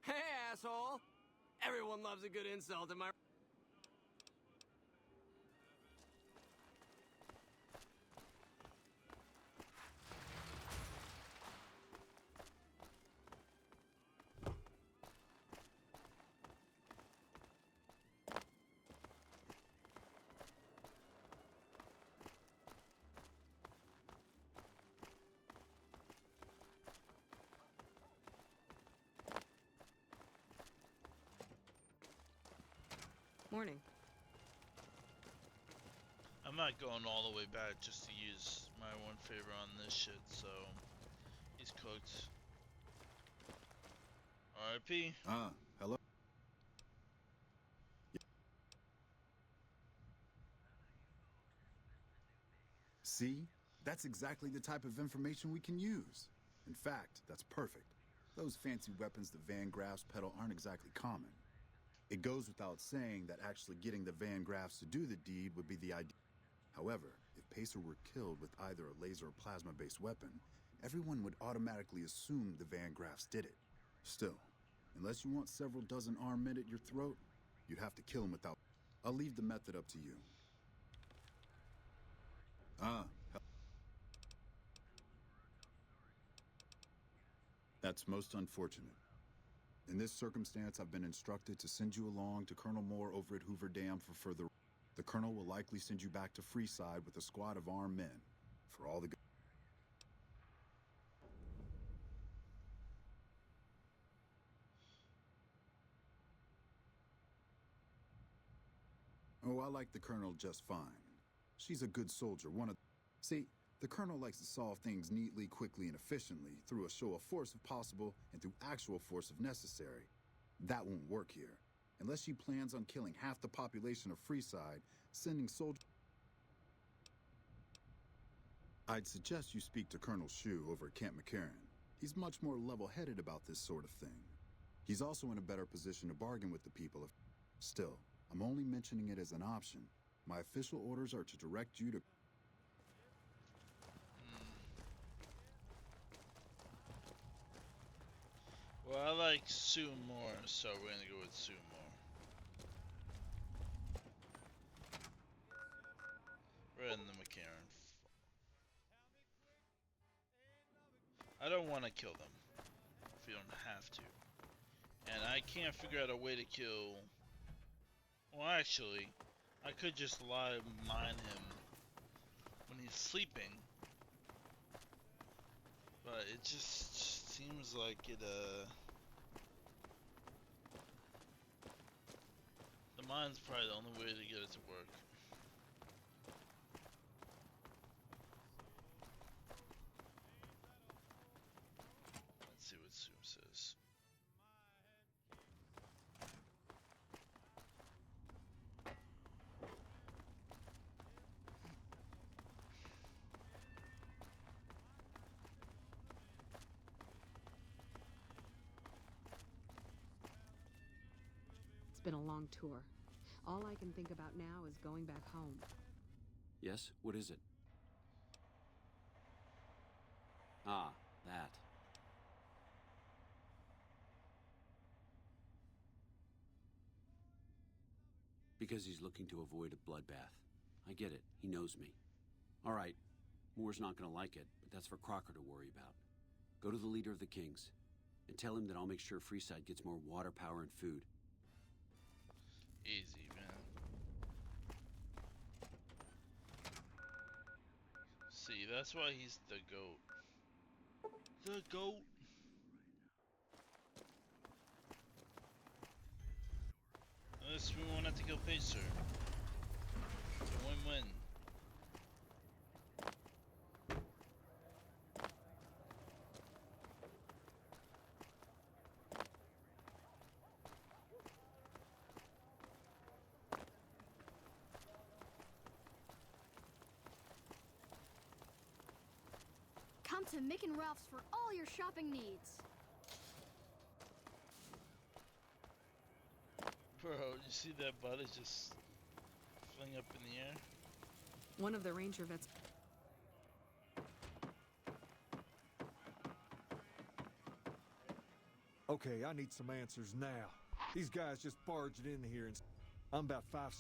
Speaker 20: Hey, asshole! Everyone loves a good insult, am I...
Speaker 15: Morning.
Speaker 1: I'm not going all the way back just to use my one favor on this shit, so he's cooked. R.I.P.
Speaker 4: Hello? See? That's exactly the type of information we can use. In fact, that's perfect. Those fancy weapons the Van Graffs peddle aren't exactly common. It goes without saying that actually getting the Van Graffs to do the deed would be the idea. However, if Pacer were killed with either a laser or plasma-based weapon, everyone would automatically assume the Van Graffs did it. Still, unless you want several dozen armed men at your throat, you'd have to kill him without... I'll leave the method up to you. That's most unfortunate. In this circumstance, I've been instructed to send you along to Colonel Moore over at Hoover Dam for further... The Colonel will likely send you back to Freeside with a squad of armed men. For all the good... Oh, I like the Colonel just fine. She's a good soldier, one of... See, the Colonel likes to solve things neatly, quickly, and efficiently, through a show of force if possible, and through actual force if necessary. That won't work here. Unless she plans on killing half the population of Freeside, sending soldiers... I'd suggest you speak to Colonel Shu over at Camp McCarran. He's much more level-headed about this sort of thing. He's also in a better position to bargain with the people of... Still, I'm only mentioning it as an option. My official orders are to direct you to...
Speaker 1: Well, I like Sue more, so we're gonna go with Sue more. Rather than the McCarran. I don't want to kill them if you don't have to. And I can't figure out a way to kill... Well, actually, I could just lie mine him when he's sleeping. But it just seems like it, the mine's probably the only way to get it to work. Let's see what Sue says.
Speaker 15: It's been a long tour. All I can think about now is going back home.
Speaker 14: Yes? What is it? Ah, that. Because he's looking to avoid a bloodbath. I get it. He knows me. All right. Moore's not going to like it, but that's for Crocker to worry about. Go to the leader of the Kings.
Speaker 12: And tell him that I'll make sure Freeside gets more water, power, and food.
Speaker 1: Easy, man. See, that's why he's the GOAT. The GOAT. Unless we won't have to kill Pacer. It's a win-win.
Speaker 16: Come to Mick and Ralph's for all your shopping needs.
Speaker 1: Bro, you see that butt is just fling up in the air?
Speaker 15: One of the ranger vets.
Speaker 22: Okay, I need some answers now. These guys just barged in here and I'm about 5.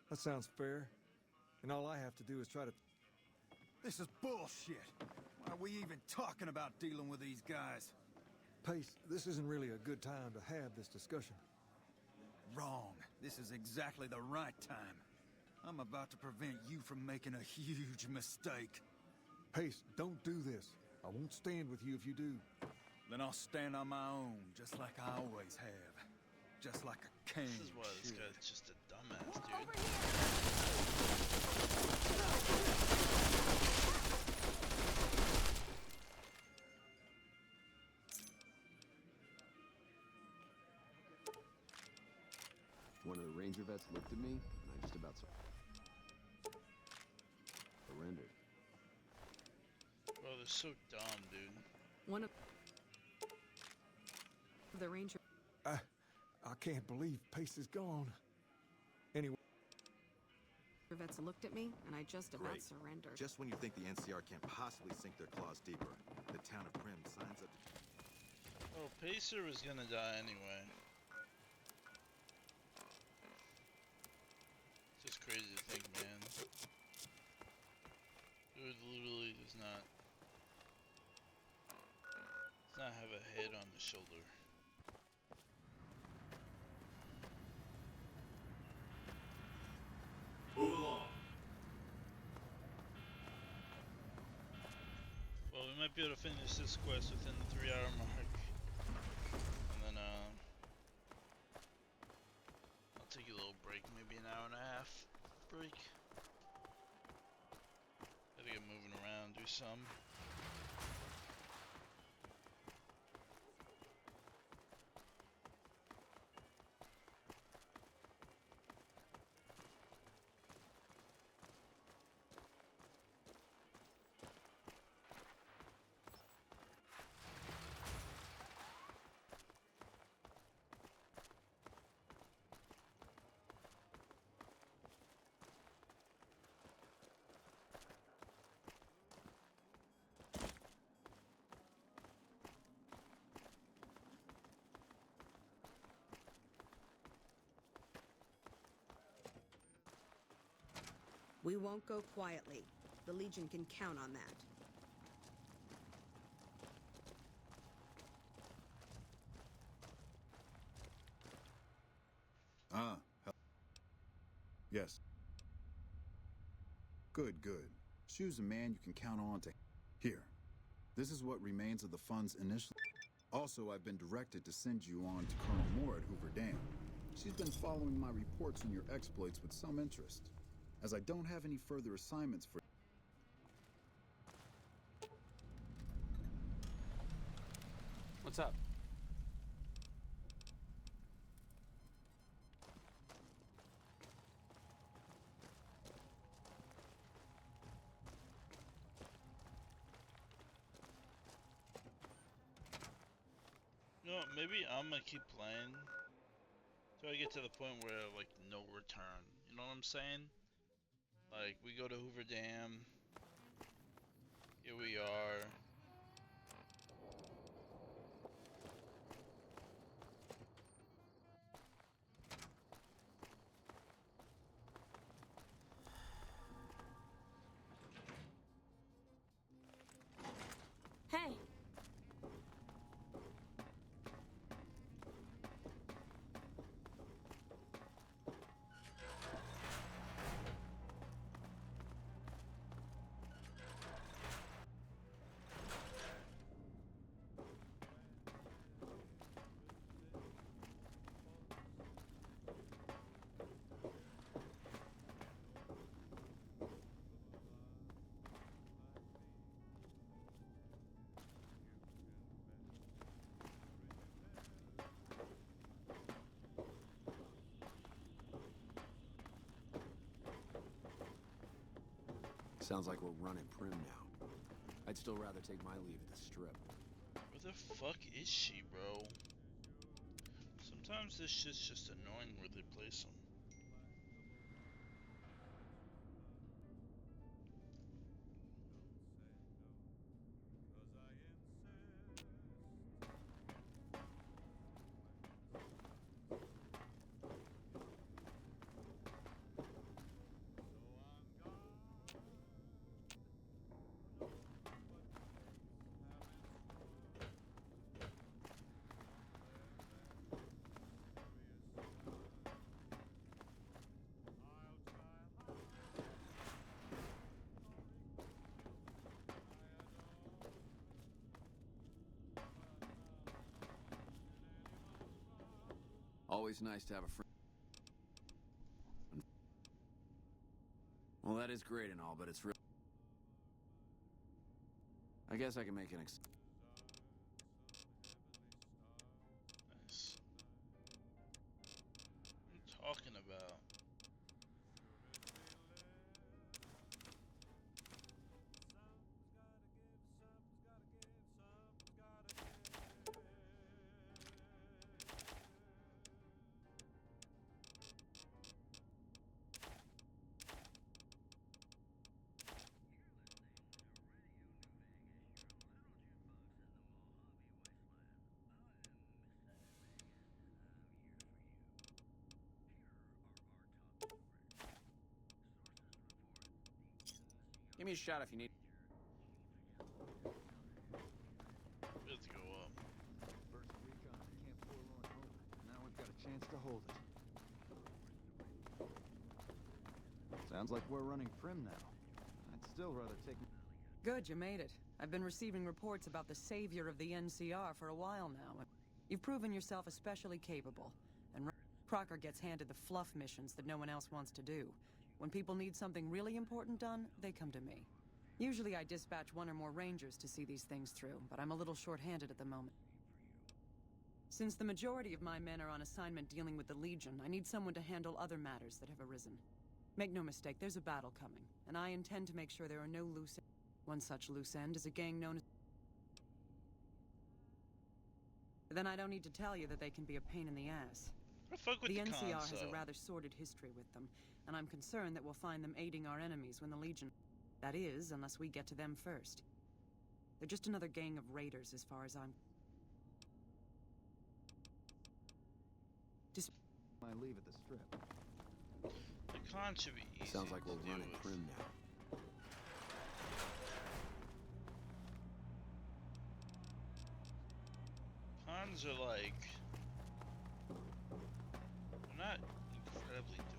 Speaker 22: That sounds fair. And all I have to do is try to...
Speaker 23: This is bullshit. Why are we even talking about dealing with these guys?
Speaker 22: Pace, this isn't really a good time to have this discussion.
Speaker 23: Wrong. This is exactly the right time. I'm about to prevent you from making a huge mistake.
Speaker 22: Pace, don't do this. I won't stand with you if you do.
Speaker 23: Then I'll stand on my own, just like I always have. Just like a king.
Speaker 1: This is why this guy's just a dumbass, dude.
Speaker 12: One of the ranger vets looked at me, and I just about surrendered.
Speaker 1: Bro, they're so dumb, dude.
Speaker 15: One of the ranger.
Speaker 22: I can't believe Pace is gone. Anyway.
Speaker 15: Vets looked at me, and I just about
Speaker 9: Great.
Speaker 15: surrendered.
Speaker 9: Just when you think the NCR can't possibly sink their claws deeper, the town of Primm signs up to...
Speaker 1: Oh, Pacer was gonna die anyway. Just crazy to think, man. Dude literally does not have a head on the shoulder.
Speaker 6: Move along.
Speaker 1: Well, we might be able to finish this quest within the 3-hour mark. And then, I'll take a little break, maybe an hour and a half break. Gotta get moving around, do some.
Speaker 15: We won't go quietly. The Legion can count on that.
Speaker 4: Yes. Good, good. Choose a man you can count on to... Here. This is what remains of the funds initially. Also, I've been directed to send you on to Colonel Moore at Hoover Dam. She's been following my reports on your exploits with some interest. As I don't have any further assignments for...
Speaker 2: What's up?
Speaker 1: You know what, maybe I'm gonna keep playing till I get to the point where, like, no return. You know what I'm saying? Like, we go to Hoover Dam. Here we are.
Speaker 14: Sounds like we're running prim now. I'd still rather take my leave at the strip.
Speaker 1: Where the fuck is she, bro? Sometimes this shit's just annoying where they place them.
Speaker 14: Always nice to have a friend. Well, that is great and all, but it's real. I guess I can make an Nice.
Speaker 1: What are you talking about?
Speaker 14: Give me a shot if you need.
Speaker 1: Let's go up.
Speaker 12: First recon at Camp Forlorn Hope. Now we've got a chance to hold it. Sounds like we're running prim now. I'd still rather take...
Speaker 7: Good, you made it. I've been receiving reports about the savior of the NCR for a while now. You've proven yourself especially capable, and Crocker gets handed the fluff missions that no one else wants to do. When people need something really important done, they come to me. Usually I dispatch one or more rangers to see these things through, but I'm a little short-handed at the moment. Since the majority of my men are on assignment dealing with the Legion, I need someone to handle other matters that have arisen. Make no mistake, there's a battle coming, and I intend to make sure there are no loose ends. One such loose end is a gang known as... Then I don't need to tell you that they can be a pain in the ass. The NCR has a rather sordid history with them, and I'm concerned that we'll find them aiding our enemies when the Legion... That is, unless we get to them first. They're just another gang of raiders as far as I'm...
Speaker 12: My leave at the strip.
Speaker 1: The con should be easy.
Speaker 14: Sounds like we're running
Speaker 1: with.
Speaker 14: prim now.
Speaker 1: Cons are like... They're not incredibly difficult.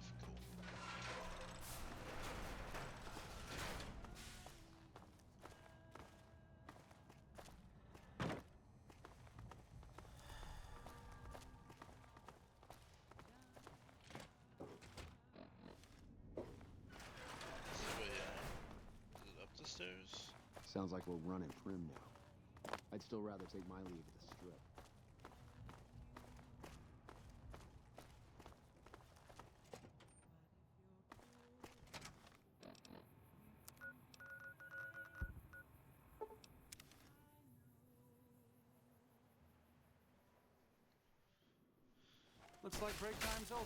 Speaker 1: Is it up the stairs?
Speaker 14: Sounds like we're running prim now. I'd still rather take my leave at the strip.
Speaker 2: Looks like break time's over.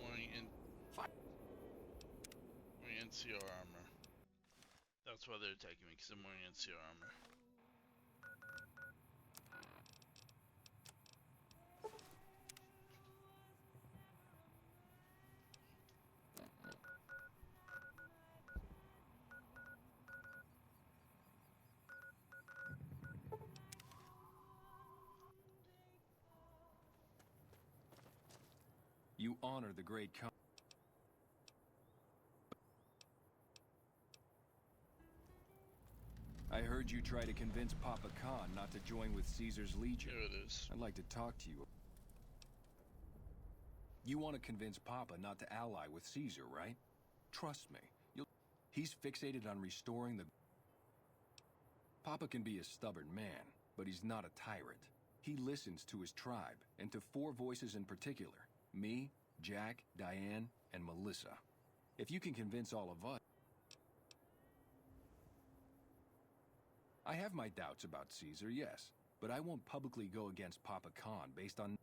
Speaker 1: Wearing NCR armor. That's why they're attacking me, because I'm wearing NCR armor.
Speaker 8: You honor the great Khan. I heard you try to convince Papa Khan not to join with Caesar's Legion.
Speaker 1: There it is.
Speaker 8: I'd like to talk to you. You want to convince Papa not to ally with Caesar, right? Trust me. He's fixated on restoring the... Papa can be a stubborn man, but he's not a tyrant. He listens to his tribe, and to four voices in particular. Me, Jack, Diane, and Melissa. If you can convince all of us... I have my doubts about Caesar, yes, but I won't publicly go against Papa Khan based on...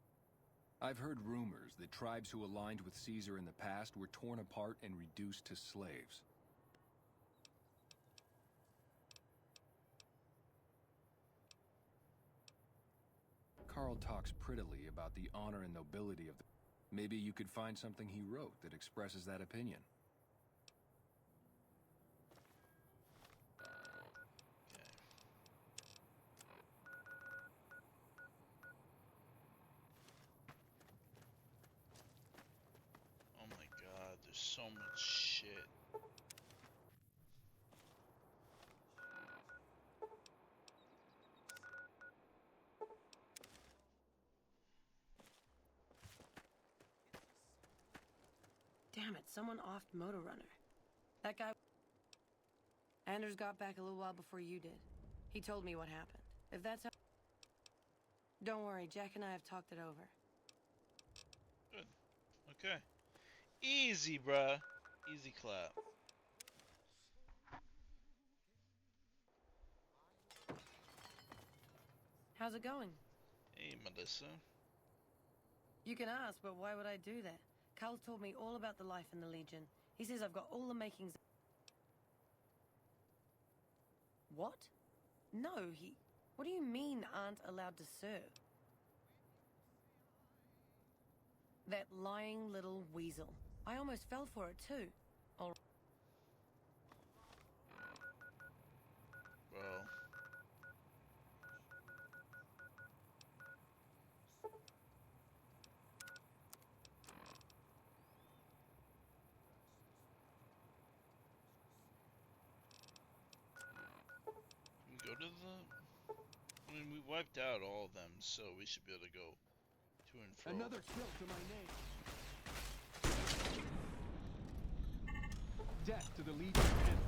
Speaker 8: I've heard rumors that tribes who aligned with Caesar in the past were torn apart and reduced to slaves. Carl talks prettily about the honor and nobility of the... Maybe you could find something he wrote that expresses that opinion.
Speaker 1: Oh my god, there's so much shit.
Speaker 10: Damn it, someone offed Motor Runner. That guy... Anders got back a little while before you did. He told me what happened. If that's how... Don't worry, Jack and I have talked it over.
Speaker 1: Good. Okay. Easy, bruh. Easy clap.
Speaker 10: How's it going?
Speaker 1: Hey, Melissa.
Speaker 10: You can ask, but why would I do that? Cal told me all about the life in the Legion. He says I've got all the makings... What? No, he... What do you mean aren't allowed to serve? That lying little weasel. I almost fell for it too. All...
Speaker 1: Well... Go to the... I mean, we wiped out all of them, so we should be able to go to and fro.
Speaker 20: Another kill to my name. Death to the Legion and...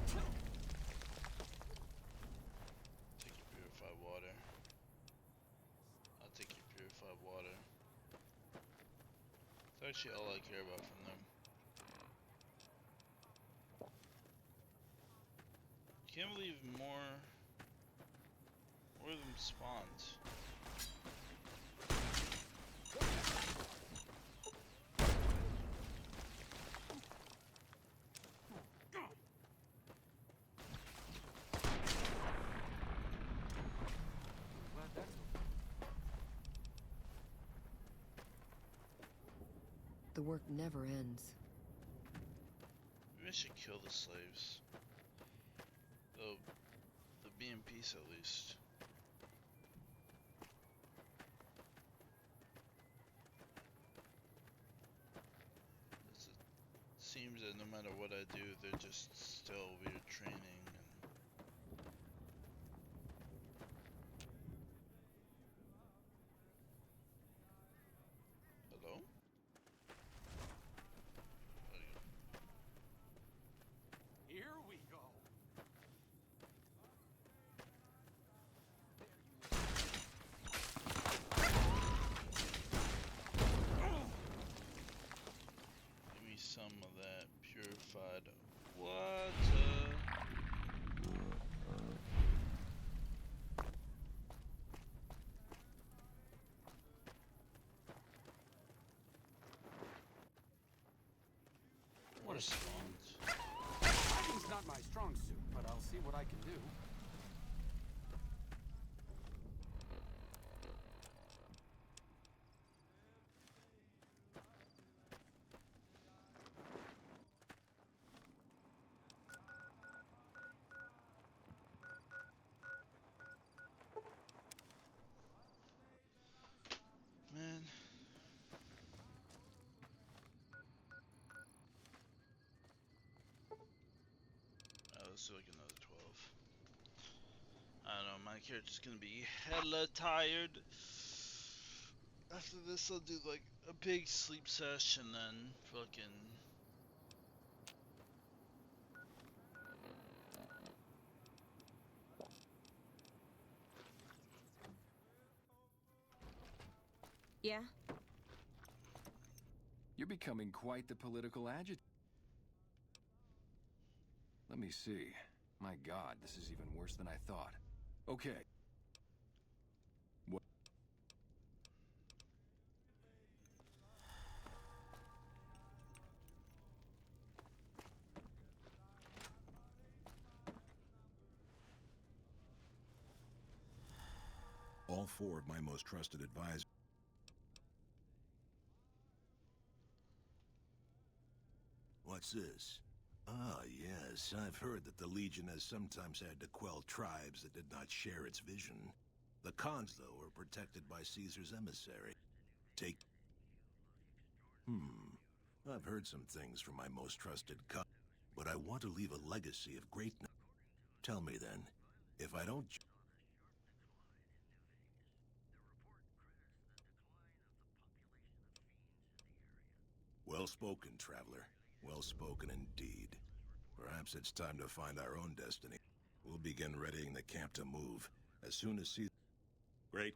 Speaker 1: Take your purified water. I'll take your purified water. It's actually all I care about from them. Can't believe more of them spawned.
Speaker 19: The work never ends.
Speaker 1: Maybe I should kill the slaves. They'll be in peace at least. It seems that no matter what I do, they're just still weird training and... Hello?
Speaker 2: Here we go.
Speaker 1: Give me some of that purified water. What a spawned.
Speaker 2: Fighting's not my strong suit, but I'll see what I can do.
Speaker 1: Man. Let's do like another 12. I don't know, my character's gonna be hella tired. After this, I'll do like a big sleep session, then fucking...
Speaker 15: Yeah?
Speaker 8: You're becoming quite the political agitator. Let me see. My God, this is even worse than I thought. Okay. What?
Speaker 13: All four of my most trusted advisors. What's this? Ah, yes, I've heard that the Legion has sometimes had to quell tribes that did not share its vision. The Khans, though, are protected by Caesar's emissary. Take... I've heard some things from my most trusted Khan, but I want to leave a legacy of greatness. Tell me then, if I don't... Well spoken, traveler. Well spoken indeed. Perhaps it's time to find our own destiny. We'll begin readying the camp to move as soon as Caesar... Great.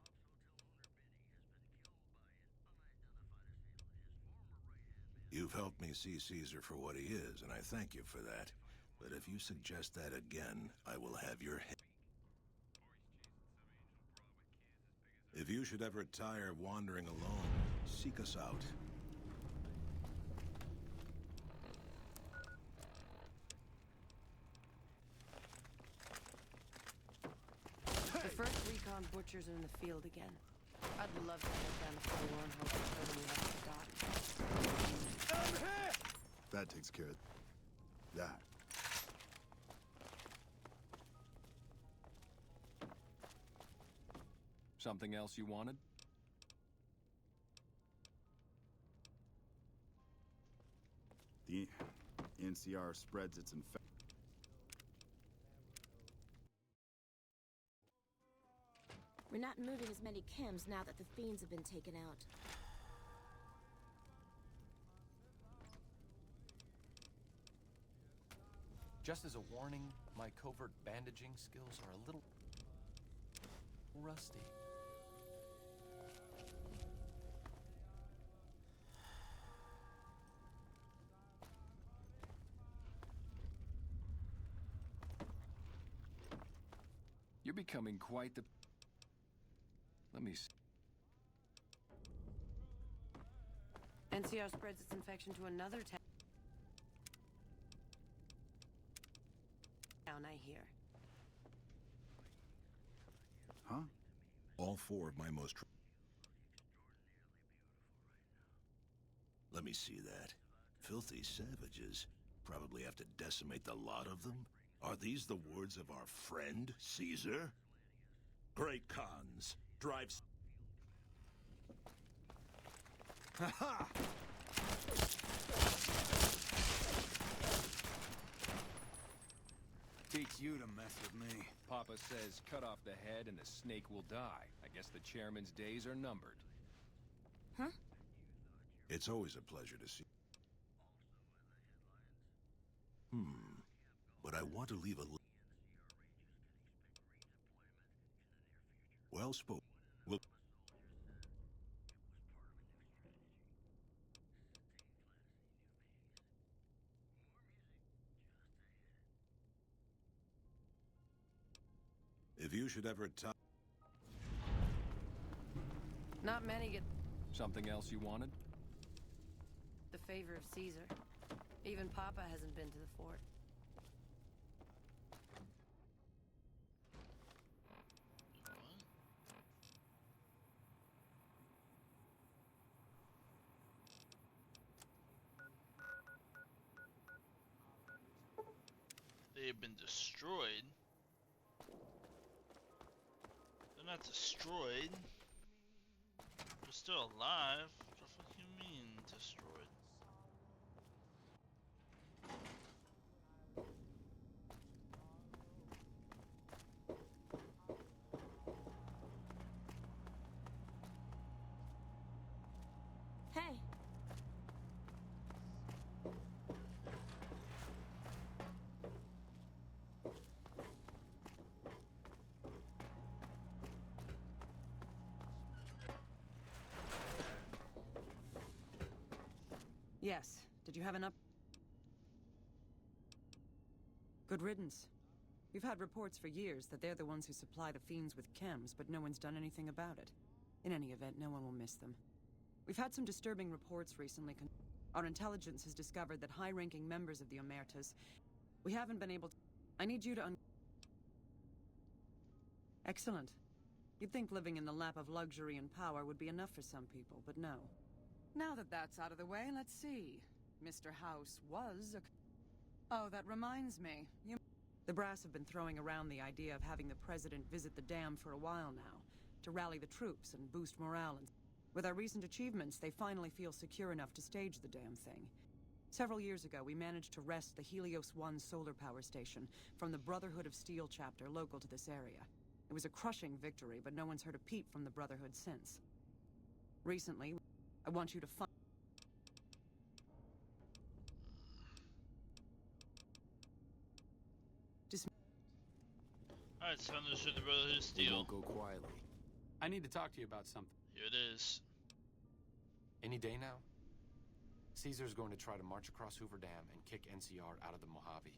Speaker 13: You've helped me see Caesar for what he is, and I thank you for that. But if you suggest that again, I will have your head. If you should ever tire of wandering alone, seek us out.
Speaker 10: The first recon butchers are in the field again. I'd love to head down to Forlorn Hope and show them we haven't forgotten.
Speaker 4: That takes care of that.
Speaker 8: Something else you wanted?
Speaker 4: The NCR spreads its infection.
Speaker 18: We're not moving as many chems now that the fiends have been taken out.
Speaker 2: Just as a warning, my covert bandaging skills are a little rusty.
Speaker 8: You're becoming quite the... Let me see.
Speaker 10: NCR spreads its infection to another town, I hear.
Speaker 4: Huh?
Speaker 13: All four of my most... Let me see that. Filthy savages. Probably have to decimate the lot of them. Are these the words of our friend, Caesar? Great Khans, drive...
Speaker 23: Ha-ha! Beats you to mess with me.
Speaker 8: Papa says cut off the head and the snake will die. I guess the chairman's days are numbered.
Speaker 18: Huh?
Speaker 13: It's always a pleasure to see... But I want to leave a... Well spoken. Well... If you should ever tell...
Speaker 10: Not many get
Speaker 8: Something else you wanted?
Speaker 10: the favor of Caesar. Even Papa hasn't been to the fort.
Speaker 1: They've been destroyed. They're not destroyed. They're still alive. What the fuck you mean destroyed?
Speaker 18: Hey.
Speaker 7: Yes. Did you have an up... Good riddance. We've had reports for years that they're the ones who supply the fiends with chems, but no one's done anything about it. In any event, no one will miss them. We've had some disturbing reports recently. Our intelligence has discovered that high-ranking members of the Omertas... We haven't been able to... I need you to Excellent. You'd think living in the lap of luxury and power would be enough for some people, but no. Now that that's out of the way, let's see. Mr. House was a... Oh, that reminds me. The brass have been throwing around the idea of having the president visit the dam for a while now, to rally the troops and boost morale. And with our recent achievements, they finally feel secure enough to stage the damn thing. Several years ago, we managed to wrest the Helios 1 solar power station from the Brotherhood of Steel chapter local to this area. It was a crushing victory, but no one's heard a peep from the Brotherhood since. Recently, I want you to find...
Speaker 1: Alright, it's time to destroy the Brotherhood of Steel.
Speaker 2: Go quietly. I need to talk to you about something.
Speaker 1: Here it is.
Speaker 2: Any day now? Caesar's going to try to march across Hoover Dam and kick NCR out of the Mojave.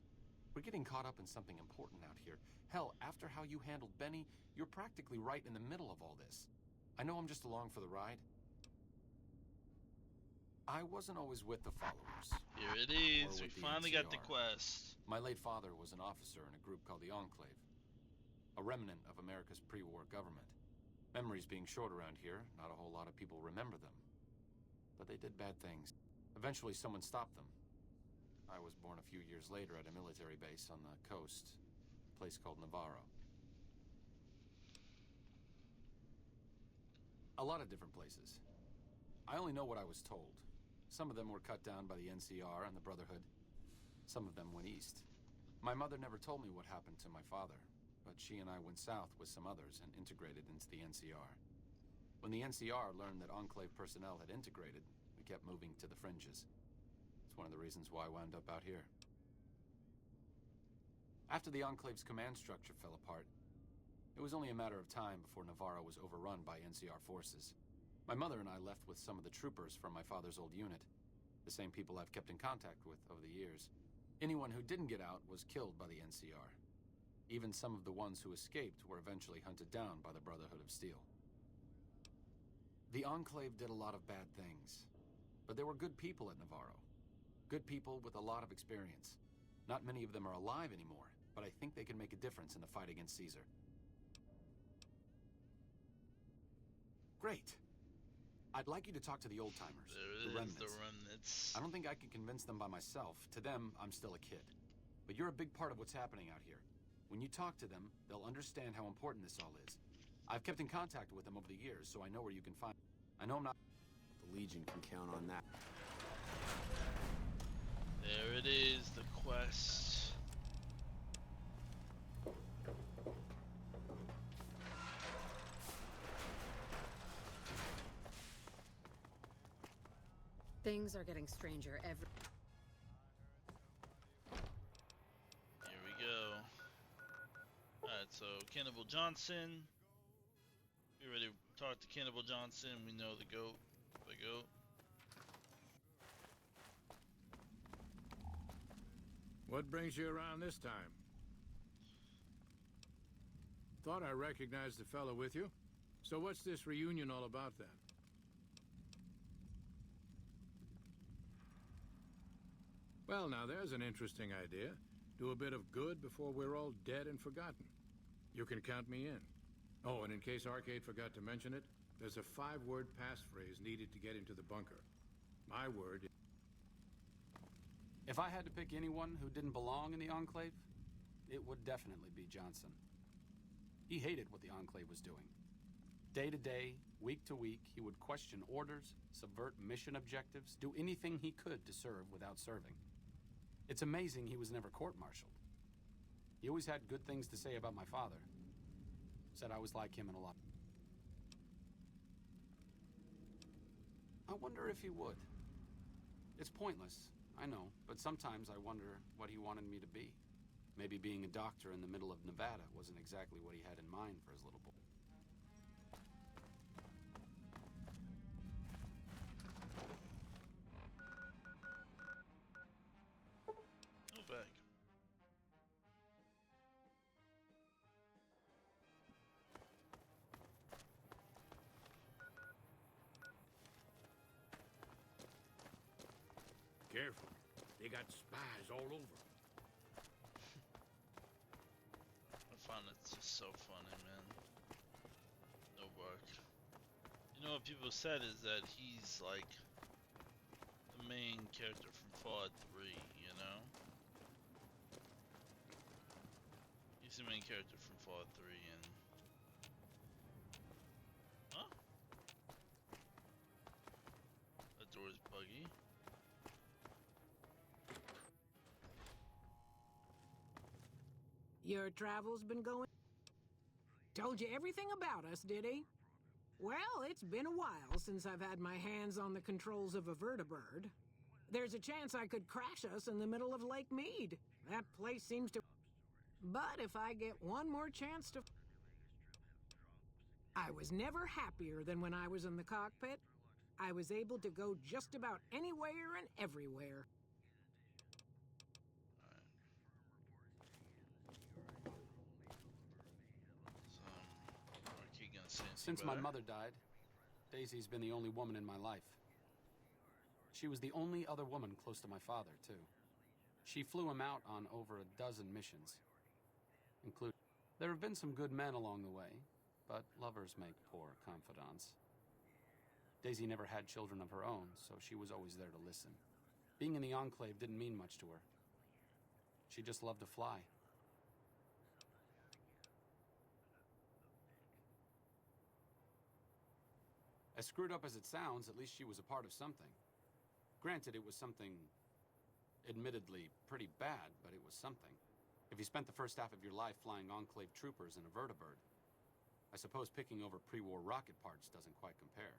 Speaker 2: We're getting caught up in something important out here. Hell, after how you handled Benny, you're practically right in the middle of all this. I know I'm just along for the ride. I wasn't always with the followers.
Speaker 1: Here it is. We finally got the quest.
Speaker 2: My late father was an officer in a group called the Enclave. A remnant of America's pre-war government. Memories being short around here, not a whole lot of people remember them. But they did bad things. Eventually someone stopped them. I was born a few years later at a military base on the coast, a place called Navarro. A lot of different places. I only know what I was told. Some of them were cut down by the NCR and the Brotherhood. Some of them went east. My mother never told me what happened to my father, but she and I went south with some others and integrated into the NCR. When the NCR learned that Enclave personnel had integrated, we kept moving to the fringes. It's one of the reasons why I wound up out here. After the Enclave's command structure fell apart, it was only a matter of time before Navarro was overrun by NCR forces. My mother and I left with some of the troopers from my father's old unit, the same people I've kept in contact with over the years. Anyone who didn't get out was killed by the NCR. Even some of the ones who escaped were eventually hunted down by the Brotherhood of Steel. The Enclave did a lot of bad things, but there were good people at Navarro. Good people with a lot of experience. Not many of them are alive anymore, but I think they can make a difference in the fight against Caesar. Great. I'd like you to talk to the old-timers, the remnants. I don't think I can convince them by myself. To them, I'm still a kid. But you're a big part of what's happening out here. When you talk to them, they'll understand how important this all is. I've kept in contact with them over the years, so I know where you can find... I know I'm not...
Speaker 14: The Legion can count on that.
Speaker 1: There it is, the quest.
Speaker 15: Things are getting stranger every...
Speaker 1: Here we go. Alright, so Cannibal Johnson. We already talked to Cannibal Johnson. We know the goat. The goat.
Speaker 3: What brings you around this time? Thought I recognized the fellow with you. So what's this reunion all about then? Well, now there's an interesting idea. Do a bit of good before we're all dead and forgotten. You can count me in. Oh, and in case Arcade forgot to mention it, there's a 5-word passphrase needed to get into the bunker. My word...
Speaker 2: If I had to pick anyone who didn't belong in the Enclave, it would definitely be Johnson. He hated what the Enclave was doing. Day to day, week to week, he would question orders, subvert mission objectives, do anything he could to serve without serving. It's amazing he was never court-martialed. He always had good things to say about my father. Said I was like him in a lot. I wonder if he would. It's pointless, I know, but sometimes I wonder what he wanted me to be. Maybe being a doctor in the middle of Nevada wasn't exactly what he had in mind for his little boy.
Speaker 3: Careful. They got spies all over.
Speaker 1: I find it just so funny, man. No work. You know what people said is that he's like the main character from Fallout 3, you know? He's the main character from Fallout 3 and... Huh? That door is buggy.
Speaker 5: Your travels been going? Told you everything about us, did he? Well, it's been a while since I've had my hands on the controls of a vertibird. There's a chance I could crash us in the middle of Lake Mead. That place seems to... But if I get one more chance to... I was never happier than when I was in the cockpit. I was able to go just about anywhere and everywhere.
Speaker 2: Since my mother died, Daisy's been the only woman in my life. She was the only other woman close to my father, too. She flew him out on over a dozen missions, including... There have been some good men along the way, but lovers make poor confidants. Daisy never had children of her own, so she was always there to listen. Being in the Enclave didn't mean much to her. She just loved to fly. As screwed up as it sounds, at least she was a part of something. Granted, it was something admittedly pretty bad, but it was something. If you spent the first half of your life flying Enclave troopers in a vertibird, I suppose picking over pre-war rocket parts doesn't quite compare.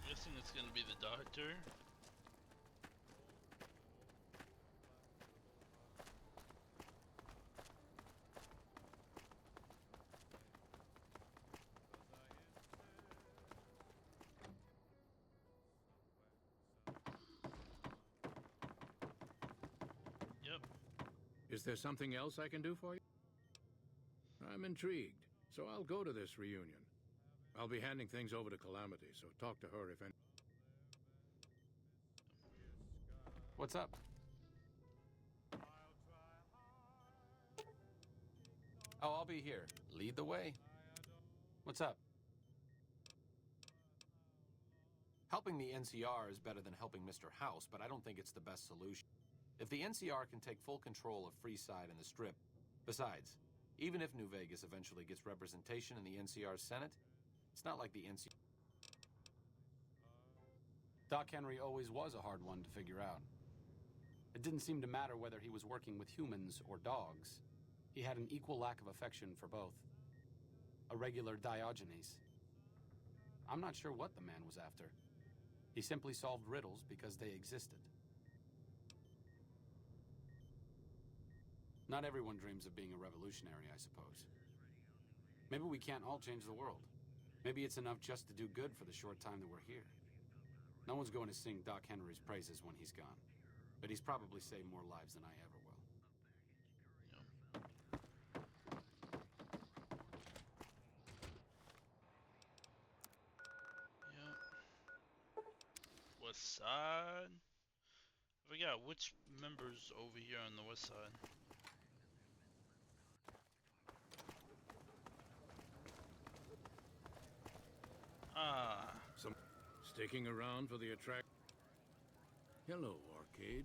Speaker 1: Guessing it's gonna be the doctor. Yep.
Speaker 3: Is there something else I can do for you? I'm intrigued, so I'll go to this reunion. I'll be handing things over to Calamity, so talk to her if any...
Speaker 2: What's up? Oh, I'll be here. Lead the way. What's up? Helping the NCR is better than helping Mr. House, but I don't think it's the best solution. If the NCR can take full control of Freeside and the Strip... Besides, even if New Vegas eventually gets representation in the NCR's Senate, it's not like the NCR... Doc Henry always was a hard one to figure out. It didn't seem to matter whether he was working with humans or dogs. He had an equal lack of affection for both. A regular Diogenes. I'm not sure what the man was after. He simply solved riddles because they existed. Not everyone dreams of being a revolutionary, I suppose. Maybe we can't all change the world. Maybe it's enough just to do good for the short time that we're here. No one's going to sing Doc Henry's praises when he's gone. But he's probably saved more lives than I ever will.
Speaker 1: Yep. West side. I forgot which members over here on the west side. Ah.
Speaker 3: Some sticking around for the attract. Hello, Arcade.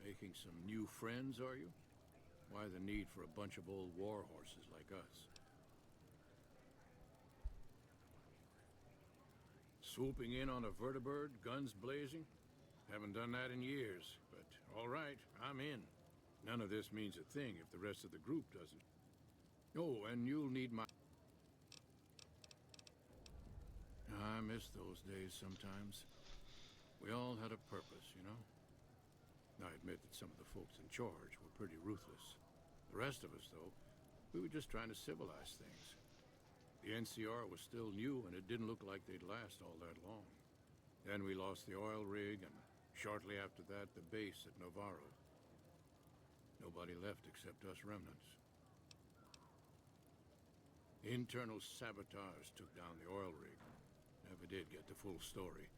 Speaker 3: Making some new friends, are you? Why the need for a bunch of old war horses like us? Swooping in on a vertibird, guns blazing? Haven't done that in years, but all right, I'm in. None of this means a thing if the rest of the group doesn't. Oh, and you'll need my... I miss those days sometimes. We all had a purpose, you know? I admit that some of the folks in charge were pretty ruthless. The rest of us, though, we were just trying to civilize things. The NCR was still new, and it didn't look like they'd last all that long. Then we lost the oil rig, and shortly after that, the base at Navarro. Nobody left except us remnants. Internal sabotage took down the oil rig. Never did get the full story.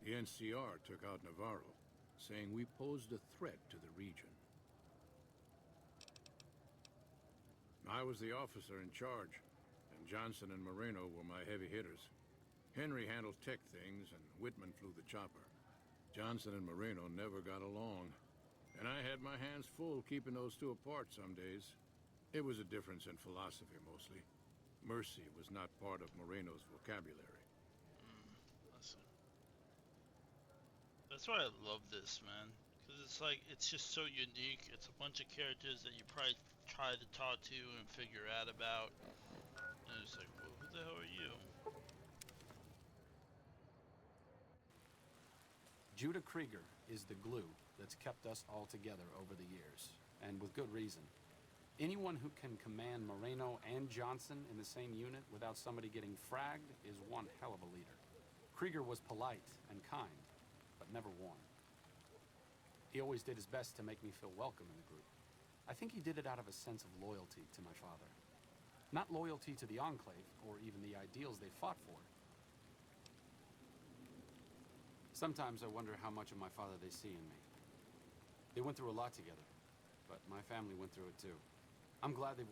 Speaker 3: The NCR took out Navarro, saying we posed a threat to the region. I was the officer in charge, and Johnson and Moreno were my heavy hitters. Henry handled tech things, and Whitman flew the chopper. Johnson and Moreno never got along, and I had my hands full keeping those two apart some days. It was a difference in philosophy, mostly. Mercy was not part of Moreno's vocabulary.
Speaker 1: Listen. That's why I love this, man. Because it's like, it's just so unique. It's a bunch of characters that you probably try to talk to and figure out about. And it's like, well, who the hell are you?
Speaker 2: Judah Krieger is the glue that's kept us all together over the years, and with good reason. Anyone who can command Moreno and Johnson in the same unit without somebody getting fragged is one hell of a leader. Krieger was polite and kind, but never warm. He always did his best to make me feel welcome in the group. I think he did it out of a sense of loyalty to my father. Not loyalty to the Enclave, or even the ideals they fought for. Sometimes I wonder how much of my father they see in me. They went through a lot together, but my family went through it too. I'm glad they...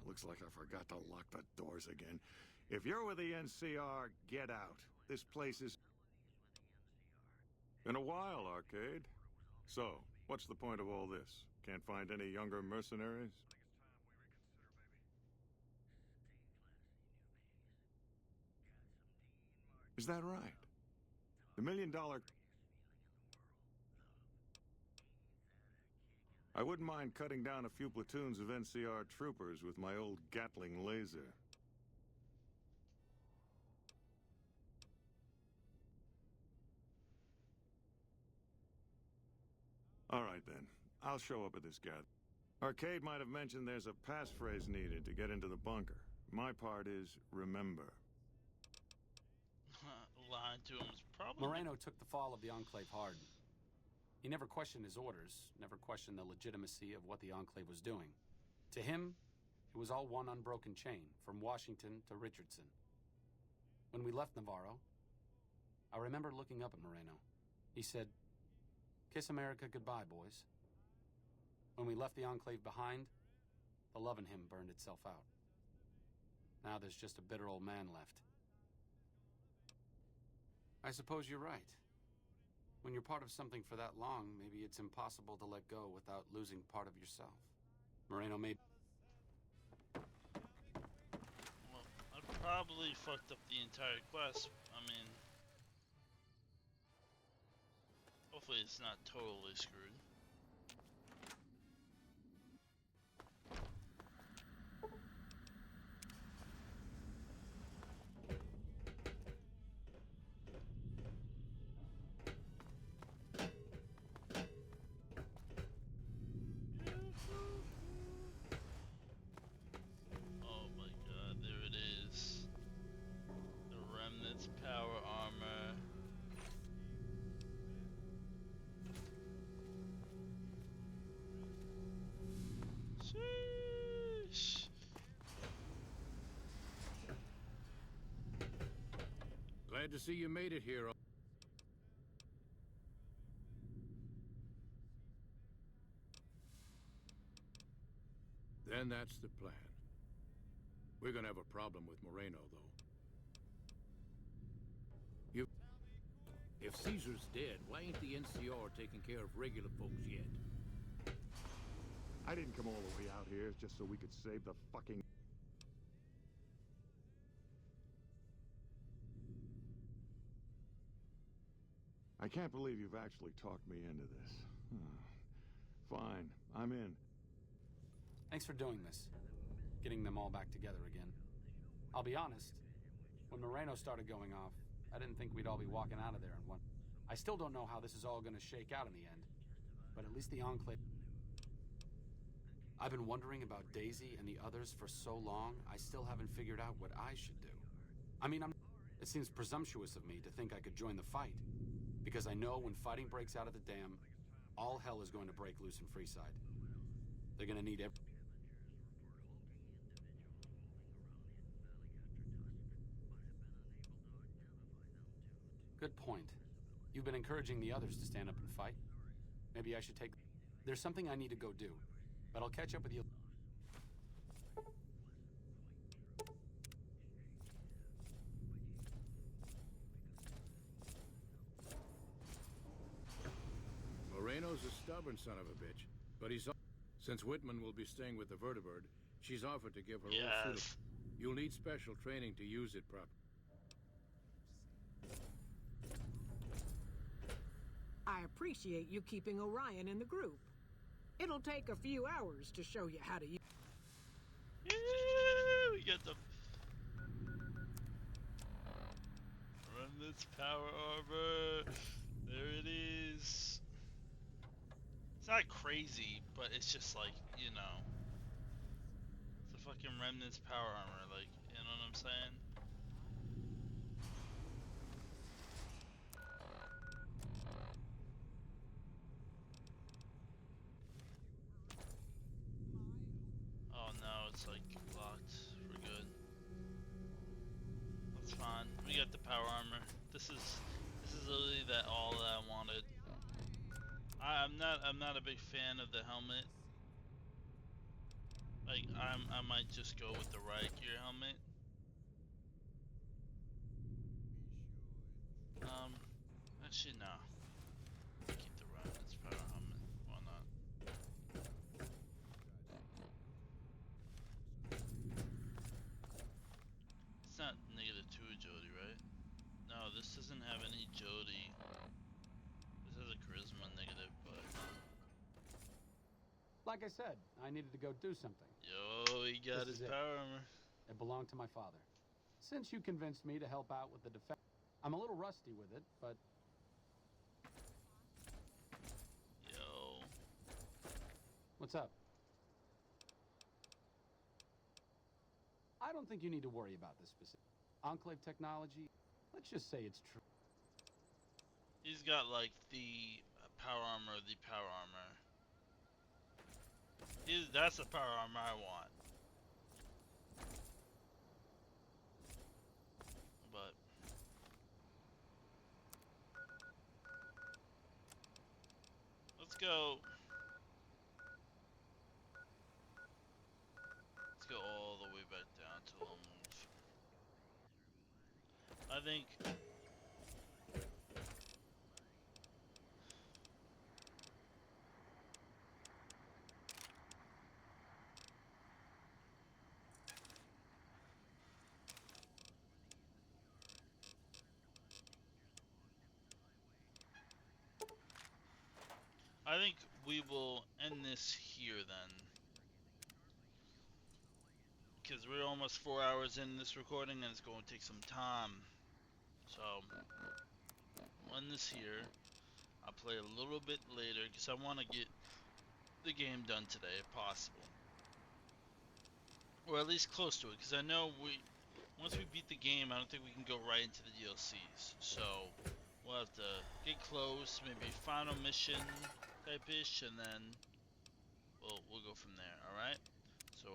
Speaker 22: Looks like I forgot to lock the doors again. If you're with the NCR, get out. This place is... Been a while, Arcade. So, what's the point of all this? Can't find any younger mercenaries? Is that right? The $1 million... I wouldn't mind cutting down a few platoons of NCR troopers with my old Gatling laser. All right, then. I'll show up at this gathering. Arcade might have mentioned there's a passphrase needed to get into the bunker. My part is remember.
Speaker 1: Lying to him is probably...
Speaker 2: Moreno took the fall of the Enclave hard. He never questioned his orders, never questioned the legitimacy of what the Enclave was doing. To him, it was all one unbroken chain, from Washington to Richardson. When we left Navarro, I remember looking up at Moreno. He said, "Kiss America goodbye, boys." When we left the Enclave behind, the love in him burned itself out. Now there's just a bitter old man left. I suppose you're right. When you're part of something for that long, maybe it's impossible to let go without losing part of yourself. Moreno may...
Speaker 1: Well, I probably fucked up the entire quest. I mean... Hopefully it's not totally screwed. Oh my god, there it is. The Remnant's power armor. Sheesh.
Speaker 3: Glad to see you made it here. Then that's the plan. We're gonna have a problem with Moreno, though. If Caesar's dead, why ain't the NCR taking care of regular folks yet?
Speaker 22: I didn't come all the way out here just so we could save the fucking... I can't believe you've actually talked me into this. Fine, I'm in.
Speaker 2: Thanks for doing this. Getting them all back together again. I'll be honest, when Moreno started going off, I didn't think we'd all be walking out of there in one. I still don't know how this is all going to shake out in the end, but at least the Enclave... I've been wondering about Daisy and the others for so long, I still haven't figured out what I should do. I mean, it seems presumptuous of me to think I could join the fight, because I know when fighting breaks out at the dam, all hell is going to break loose in Freeside. They're going to need every... Good point. You've been encouraging the others to stand up and fight. Maybe I should take... There's something I need to go do, but I'll catch up with you.
Speaker 3: Moreno's a stubborn son of a bitch, but he's... Since Whitman will be staying with the vertibird, she's offered to give her all suit. You'll need special training to use it properly.
Speaker 5: I appreciate you keeping Orion in the group. It'll take a few hours to show you how to use...
Speaker 1: We get the... Remnant's power armor. There it is. It's not crazy, but it's just like, you know. It's the fucking Remnant's power armor, like, you know what I'm saying? Oh no, it's like locked. We're good. That's fine. We got the power armor. This is literally all that I wanted. I'm not a big fan of the helmet. Like I might just go with the riot gear helmet. Actually no. Keep the Remnant's power helmet. Why not? It's not -2 agility, right? No, this doesn't have any agility. This has a charisma negative, but...
Speaker 2: Like I said, I needed to go do something.
Speaker 1: Yo, he got his power armor.
Speaker 2: It belonged to my father. Since you convinced me to help out with the defense, I'm a little rusty with it, but...
Speaker 1: Yo.
Speaker 2: What's up? I don't think you need to worry about this specific. Enclave technology, let's just say it's true.
Speaker 1: He's got like the power armor, that's the power armor I want. But let's go. Let's go all the way back down to Lone Wolf. I think we will end this here then. Because we're almost 4 hours in this recording and it's going to take some time. So, we'll end this here. I'll play a little bit later because I want to get the game done today if possible. Or at least close to it, because I know once we beat the game, I don't think we can go right into the DLCs. So, we'll have to get close, maybe final mission type-ish, and then we'll go from there, alright? So,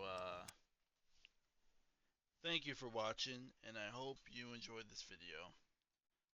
Speaker 1: thank you for watching, and I hope you enjoyed this video.